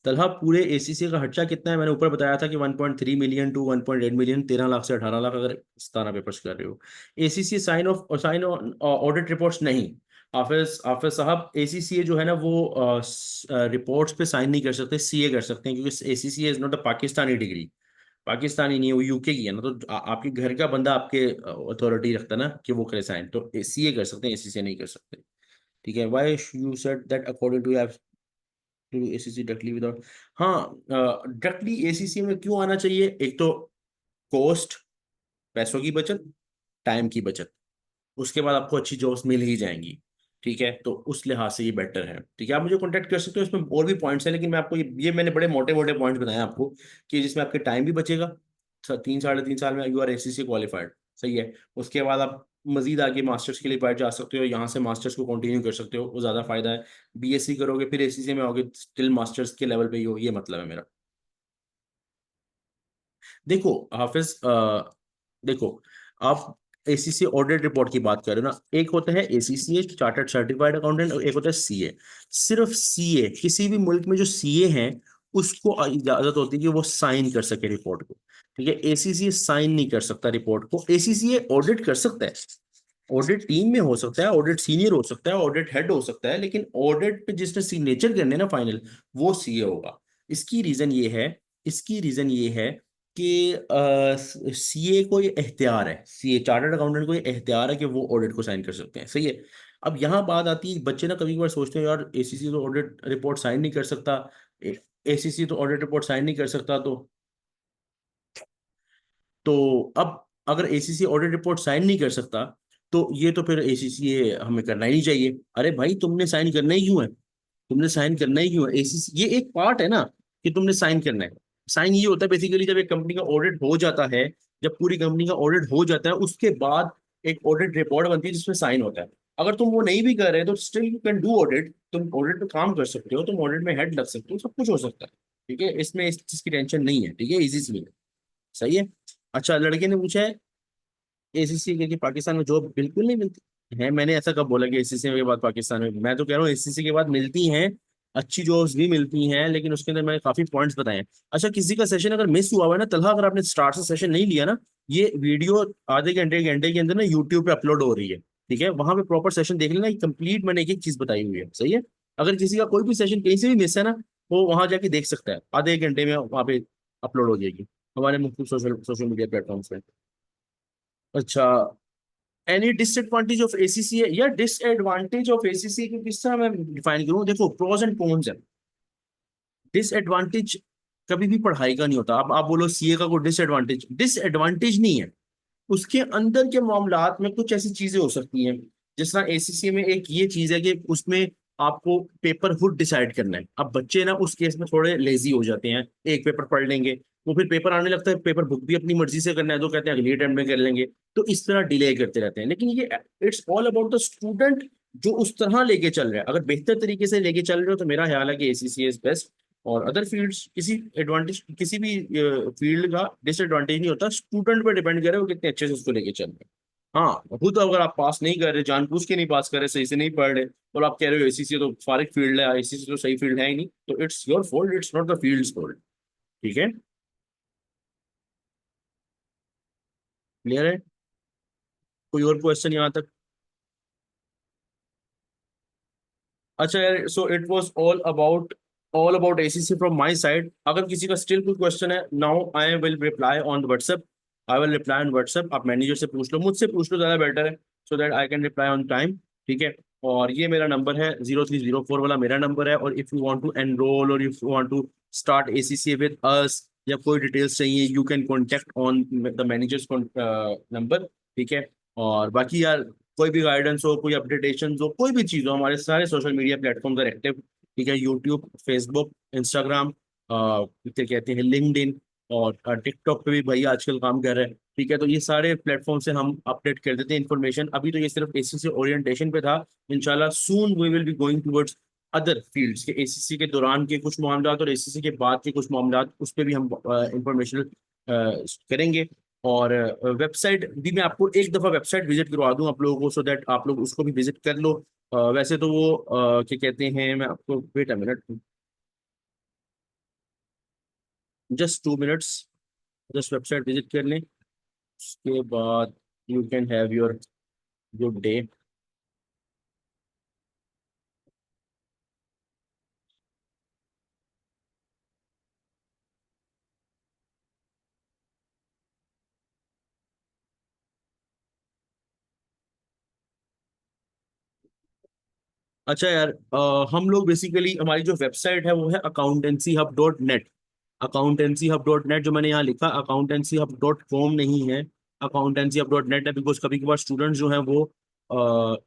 तलहा, पूरे एसीसी का खर्चा कितना है? मैंने ऊपर बताया था कि 1.3 मिलियन टू 1.8 मिलियन, 13 लाख से 18 लाख, अगर 17 पेपर्स कर रहे हो। एसीसी साइन ऑफ और साइन ऑडिट रिपोर्ट्स नहीं, हाफिज हाफिज साहब, एसीसीए जो है ना वो रिपोर्ट्स पे साइन नहीं कर सकते, सीए कर सकते हैं, क्योंकि ACCA is not a Pakistani degree. Pakistani नहीं है वो, यूके की है ना, तो आपके घर का बंदा आपके अथॉरिटी रखता है ना कि वो करे साइन, तो सीए कर सकते हैं, एसीसीए नहीं कर सकते। ठीक है, why you said that according to have to ACC directly without. हाँ, डायरेक्टली एसीसी में क्यों आना चाहिए? एक तो कॉस्ट, पैसों की बचत, टाइम की बचत, उसके बाद आपको अच्छी जॉब्स मिल ही जाएंगी। ठीक है, तो उस लिहाज से ये बेटर है। ठीक है, आप मुझे कांटेक्ट कर सकते हो, इसमें और भी पॉइंट्स हैं, लेकिन मैं आपको ये मैंने बड़े मोटे मोटे पॉइंट्स बताए आपको, कि जिसमें आपके टाइम भी बचेगा। 3 साढ़े 3 साल में यू आर एसीसी क्वालिफाइड। सही है। उसके बाद आप मजीद आगे मास्टर्स के लिए बैठ जा सकते हो, यहाँ से मास्टर्स को कंटिन्यू कर सकते हो, वो ज़्यादा फायदा है। बीएससी करोगे फिर एसीसी में आओगे, स्टिल मास्टर्स के लेवल पे ही हो, ये मतलब है मेरा। देखो हाफिज, देखो, आप एसीसी ऑडिट रिपोर्ट की बात कर रहे हो ना, एक होता है एसीसीए चार्टर्ड सर्टिफाइड अकाउंटेंट, और एक होता है सीए। सिर्फ सीए, किसी भी मुल्क में जो सीए हैं उसको इजाजत होती है कि वो साइन कर सके रिपोर्ट को। ठीक है, एसीसीए साइन नहीं कर सकता रिपोर्ट को, एसीसीए ऑडिट कर सकता है, ऑडिट टीम में हो सकता है, ऑडिट सीनियर हो सकता है, ऑडिट हेड हो सकता है, लेकिन ऑडिट पे जिसने सिग्नेचर करने ना फाइनल, वो सीए होगा। इसकी रीजन ये है, इसकी रीजन ये है कि सीए को ये इख्तियार है, सीए चार्टर्ड अकाउंटेंट को ये इख्तियार है कि वो ऑडिट को साइन कर सकते हैं। सही है। अब यहाँ बात आती है, बच्चे ना कभी कभार सोचते हैं यार एसीसी तो ऑडिट रिपोर्ट साइन नहीं कर सकता, एसीसी तो ऑडिट रिपोर्ट साइन नहीं कर सकता, तो अब अगर एसीसी ऑडिट रिपोर्ट साइन नहीं कर सकता, तो ये तो फिर एसीसी ये हमें करना ही नहीं चाहिए। अरे भाई, तुमने साइन करना ही क्यों है? तुमने साइन करना ही क्यों है? एसीसी ये एक पार्ट है ना, कि तुमने साइन करना है। साइन ये होता है बेसिकली जब एक कंपनी का ऑडिट हो जाता है, जब पूरी कंपनी का ऑडिट हो जाता है, उसके बाद एक ऑडिट रिपोर्ट बनती है जिसमें साइन होता है। अगर तुम वो नहीं भी कर रहे तो still you can do audit, तुम ऑडिट में काम कर सकते हो, तुम ऑडिट में हेड लग सकते हो, सब कुछ हो सकता है। ठीक है, इसमें इस चीज की टेंशन नहीं है। ठीक है, इजी सी है। सही है। अच्छा, लड़के ने पूछा है एसीसी के कि पाकिस्तान में जॉब बिल्कुल नहीं मिलती है। मैंने ऐसा कब बोला कि एसीसी के बाद पाकिस्तान में? मैं तो कह रहा हूँ एसीसी के बाद मिलती हैं, अच्छी जॉब्स भी मिलती हैं, लेकिन उसके अंदर मैंने काफी पॉइंट्स बताए हैं। अच्छा, किसी का सेशन अगर मिस हुआ हुआ है ना तलहा, अगर आपने स्टार्ट से सेशन नहीं लिया ना, ये वीडियो आधे घंटे घंटे के अंदर ना यूट्यूब पे अपलोड हो रही है। ठीक है, वहां पे प्रॉपर सेशन देख लेना, कंप्लीट मैंने एक एक चीज बताई हुई है। सही है। अगर किसी का कोई भी सेशन कहीं से भी मिस है ना, वो वहां जाके देख सकता है, आधे एक घंटे में वहां पे अपलोड हो जाएगी हमारे मुख्य सोशल सोशल मीडिया प्लेटफॉर्म्स पे। अच्छा, एनी डिसएडवांटेज ऑफ एसीसी है, या डिसएडवांटेज ऑफ एसीसी को किस तरह मैं डिफाइन करूं? देखो, प्रोज एंड कॉन्स है। डिसएडवांटेज कभी भी पढ़ाई का नहीं होता। अब आप बोलो सीए का कोई डिसएडवांटेज, डिसएडवांटेज नहीं है। उसके अंदर के मामलात में कुछ ऐसी चीजें हो सकती हैं, जिस तरह एसीसी में एक ये चीज है कि उसमें आपको पेपर खुद डिसाइड करना है। अब बच्चे ना उस केस में थोड़े लेजी हो जाते हैं, एक पेपर पढ़ लेंगे, वो फिर पेपर आने लगता है, पेपर बुक भी अपनी मर्जी से करना है तो कहते हैं अगली अटेम्प्ट में कर लेंगे, तो इस तरह डिले करते रहते हैं। लेकिन ये it's all about the student जो उस तरह लेके चल रहा है। अगर बेहतर तरीके से लेके चल रहे हो तो मेरा ख्याल है कि एसीसी इज बेस्ट। और अदर फील्ड्स किसी एडवांटेज, किसी भी फील्ड का डिसएडवांटेज नहीं होता, स्टूडेंट पे डिपेंड करे वो कितने अच्छे से उसको लेके चल रहे हैं। हाँ, खुद अगर आप पास नहीं कर रहे, जानबूझ के नहीं पास कर रहे, सही से नहीं पढ़ रहे, और आप कह रहे हो एसीसी तो फारिग फील्ड है, एसीसी तो सही फील्ड है ही नहीं, तो it's your fault, it's not the fields fault. ठीक है, क्लियर है? कोई और क्वेश्चन यहाँ तक? अच्छा यार, so it was all about ACC from my side. अगर किसी का स्टिल कोई क्वेश्चन है, now I will reply on WhatsApp, I will reply on WhatsApp. आप मैनेजर से पूछ लो, मुझसे पूछ लो, ज़्यादा बेटर है, so that I can reply on time. ठीक है, और ये मेरा नंबर है, 0304 वाला मेरा नंबर है। और if you want to enrol और if you want to start ACC with us, या कोई डिटेल्स चाहिए, you can contact on the manager's number. ठीक है, और बाकी यार कोई भी गाइडेंस हो, कोई अपडेटेशन हो, कोई भी चीज़ हो, हमारे सारे सोशल मीडिया प्लेटफॉर्म पर एक्टिव। ठीक है, यूट्यूब, फेसबुक, इंस्टाग्राम, क्या कहते हैं, लिंक्डइन, और टिकटॉक पे भी भाई आजकल काम कर रहे हैं। ठीक है, तो ये सारे प्लेटफॉर्म से हम अपडेट कर देते हैं इन्फॉर्मेशन। अभी तो ये सिर्फ एसीसी ओरिएंटेशन पे था। इंशाल्लाह soon we will be going towards other fields के, एसीसी के दौरान के कुछ मामलात और एसीसी के बाद के कुछ मामलात, उस पर भी हम इंफॉर्मेशन करेंगे। और वेबसाइट भी मैं आपको एक दफ़ा वेबसाइट विजिट करवा दूं आप लोगों को, सो दैट आप लोग उसको भी विजिट कर लो। वैसे तो वो क्या कहते हैं, मैं आपको wait a minute, just 2 minutes, just website visit कर लें, उसके बाद you can have your good day. अच्छा यार, हम लोग बेसिकली हमारी जो वेबसाइट है वो है accountancyhub.net। accountancyhub.net जो मैंने यहाँ लिखा accountancyhub.com नहीं है, accountancyhub.net है, बिकॉज कभी कभार स्टूडेंट्स जो हैं वो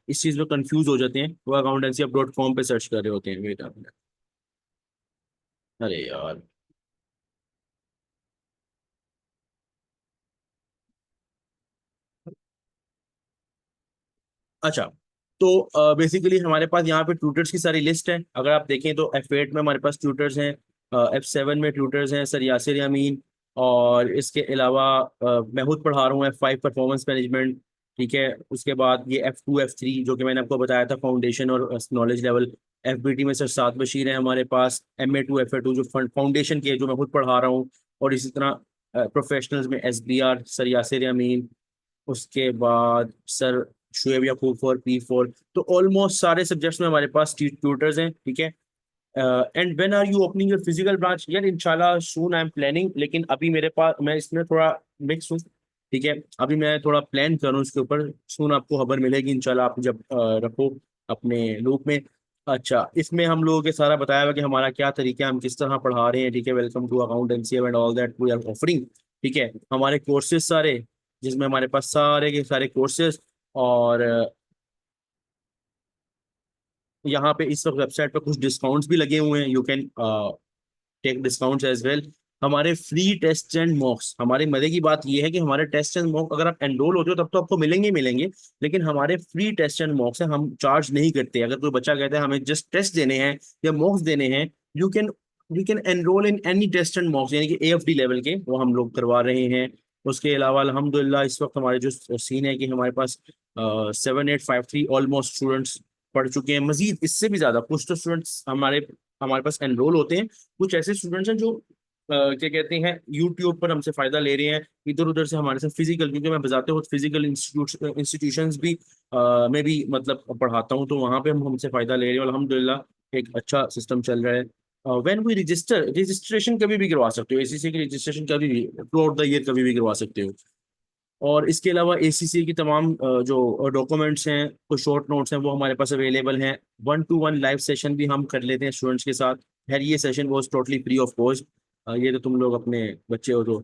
इस चीज़ में कंफ्यूज हो जाते हैं, वो accountancyhub.com पे सर्च कर रहे होते हैं। वेट आपने, अरे यार, अच्छा, तो बेसिकली हमारे पास यहाँ पे ट्यूटर्स की सारी लिस्ट है। अगर आप देखें तो F8 में हमारे पास ट्यूटर्स हैं, F7 में ट्यूटर्स हैं सर यासिर यामीन, और इसके अलावा मैं खुद पढ़ा रहा हूँ F5 परफॉर्मेंस मैनेजमेंट। ठीक है, उसके बाद ये F2 F3 जो कि मैंने आपको बताया था फाउंडेशन और नॉलेज लेवल। FBT में सर सात बशीर है हमारे पास, MA2 FA2 जो फाउंडेशन की है जो मैं खुद पढ़ा रहा हूँ। और इसी तरह प्रोफेशनल्स में SBR सर यासिर यामीन, उसके बाद sir Shoaib Yakub for P4। तो ऑलमोस्ट सारे सब्जेक्ट्स में हमारे पास ट्यूटर्स हैं। ठीक है, and when are you opening your physical branch? यार इंशाल्लाह सून आई एम प्लानिंग, लेकिन अभी मेरे पास, मैं इसमें थोड़ा मिक्स हूँ। ठीक है, अभी मैं थोड़ा प्लान करूँ इसके ऊपर, सून आपको खबर मिलेगी इंशाल्लाह, आप जब रखो अपने लूप में। अच्छा, इसमें हम लोगों के सारा बताया हुआ कि हमारा क्या तरीका है, हम किस तरह पढ़ा रहे हैं। ठीक है, welcome to accountancy and all that we are offering. ठीक है, हमारे कोर्सेज सारे, जिसमें हमारे पास सारे के सारे कोर्सेज, और यहाँ पे इस वक्त वेबसाइट पे कुछ डिस्काउंट्स भी लगे हुए हैं, you can take discounts as well. हमारे फ्री टेस्ट एंड मॉक्स, हमारे मजे की बात यह है कि हमारे टेस्ट एंड मॉक अगर आप एनरोल होते हो तब तो आपको मिलेंगे ही मिलेंगे, लेकिन हमारे फ्री टेस्ट एंड मॉक्स है, हम चार्ज नहीं करते। अगर कोई बच्चा कहता है हमें जस्ट टेस्ट देने हैं या मॉक्स देने हैं, you can you can enrol in any test and mocks, यानी कि AFD लेवल के वो हम लोग करवा रहे हैं। उसके अलावा अल्हम्दुलिल्लाह इस वक्त हमारे जो सीन है कि हमारे पास 7853 ऑलमोस्ट स्टूडेंट्स पढ़ चुके हैं। मजीद इससे भी ज्यादा कुछ तो स्टूडेंट्स हमारे हमारे पास एनरोल होते हैं। कुछ ऐसे स्टूडेंट्स हैं जो क्या कहते हैं यूट्यूब पर हमसे फायदा ले रहे हैं, इधर उधर से हमारे साथ फिजिकल, क्योंकि मैं बजाते हुए फिजिकल इंस्टीट्यूशंस भी में भी मतलब पढ़ाता हूँ, तो वहाँ पे हम हमसे फायदा ले रहे हैं और अल्हम्दुलिल्लाह एक अच्छा सिस्टम चल रहा है। व्हेन वी रजिस्ट्रेशन कभी भी करवा सकते हो, ACCA की रजिस्ट्रेशन कभी भी थ्रू आउट द ईयर कभी भी करवा सकते हो। और इसके अलावा ACCA की तमाम जो डॉक्यूमेंट्स हैं, कुछ शॉर्ट नोट्स हैं, वो हमारे पास अवेलेबल हैं। 1-to-1 लाइव सेशन भी हम कर लेते हैं स्टूडेंट्स के साथ। खैर ये session was totally free of cost, ये तो तुम लोग अपने बच्चे हो तो।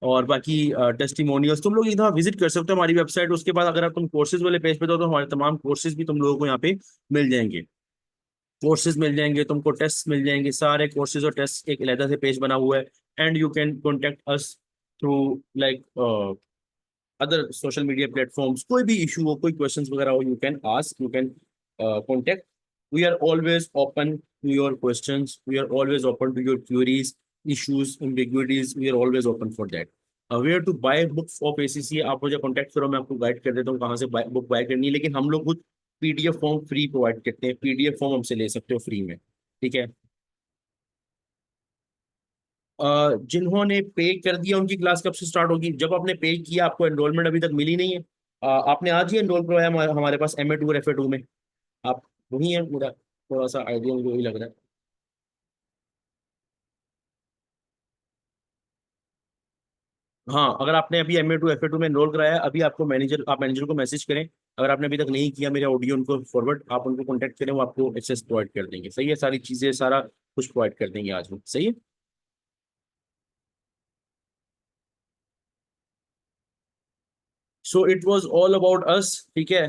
और बाकी टेस्टिमोनियल्स तुम लोग इधर विजिट कर सकते हो हमारी वेबसाइट। उसके बाद अगर आप तुम कोर्सेज वाले पेज पे तो हमारे तमाम कोर्सेज भी तुम लोगों को यहाँ पे मिल जाएंगे। कोर्सेज मिल जाएंगे तुमको, टेस्ट मिल जाएंगे, सारे कोर्सेज और टेस्ट एक अलग से पेज बना हुआ है। And you can contact us through like other social media platforms. कोई भी इशू हो, कोई क्वेश्चंस वगैरह हो, you can ask, you can contact. We are always open to your questions, we are always open to your queries, issues, ambiguities, we are always open for that. Where to buy books of ACCA, आप मुझे contact करो, मैं आपको guide कर देता हूँ कहाँ से बुक बाय करनी है। लेकिन हम लोग कुछ PDF फॉर्म फ्री प्रोवाइड करते हैं, PDF फॉर्म हमसे ले सकते हो फ्री में। ठीक है, जिन्होंने पे कर दिया उनकी क्लास कब से स्टार्ट होगी? जब आपने पे किया, आपको एनरोलमेंट अभी तक मिली नहीं है, आपने आज ही एनरोल करवाया हमारे पास MA2 और FA2 में, आप वही है। मेरा थोड़ा सा आइडिया मुझे वही लग रहा है। हाँ, अगर आपने अभी MA2 FA2 में एनरोल कराया, अभी आपको मैनेजर, आप मैनेजर को मैसेज करें। अगर आपने अभी तक नहीं किया, मेरे ऑडियो उनको फॉरवर्ड, आप उनको कॉन्टेक्ट करें, वो आपको एक्सेस प्रोवाइड कर देंगे। सही है, सारी चीजें सारा कुछ प्रोवाइड कर देंगे आज वो। सही है। So it was all about us. ठीक है,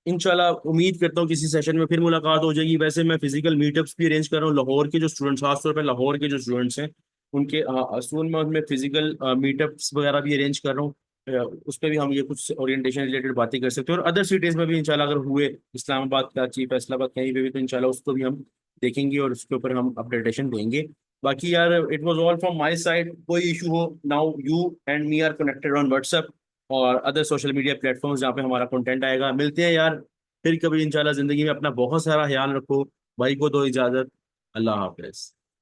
इंशाल्लाह उम्मीद करता हूँ किसी सेशन में फिर मुलाकात हो जाएगी। वैसे मैं फिजिकल मीटअप्स भी अरेंज कर रहा हूँ, लाहौर के जो स्टूडेंट्स, खासतौर पर लाहौर के जो स्टूडेंट्स हैं उनके असूल में उनमें फिजिकल मीटअप्स वगैरह भी अरेंज कर रहा हूँ। उस पर भी हम ये कुछ ओरिएंटेशन रिलेटेड बातें कर सकते हैं, और अदर सिटीज़ में भी इंशाल्लाह अगर हुए, इस्लामाबाद, कराची, फैसलाबाद, कहीं पे भी, तो इंशाल्लाह उसको भी हम देखेंगे और उसके ऊपर हम अपडेटेशन देंगे। बाकी यार it was all from my side. कोई इशू हो, now you and me are connected on WhatsApp और अदर सोशल मीडिया प्लेटफॉर्म्स जहाँ पे हमारा कंटेंट आएगा। मिलते हैं यार फिर कभी इंशाल्लाह। जिंदगी में अपना बहुत सारा ख्याल रखो। भाई को दो इजाजत। अल्लाह हाफिज।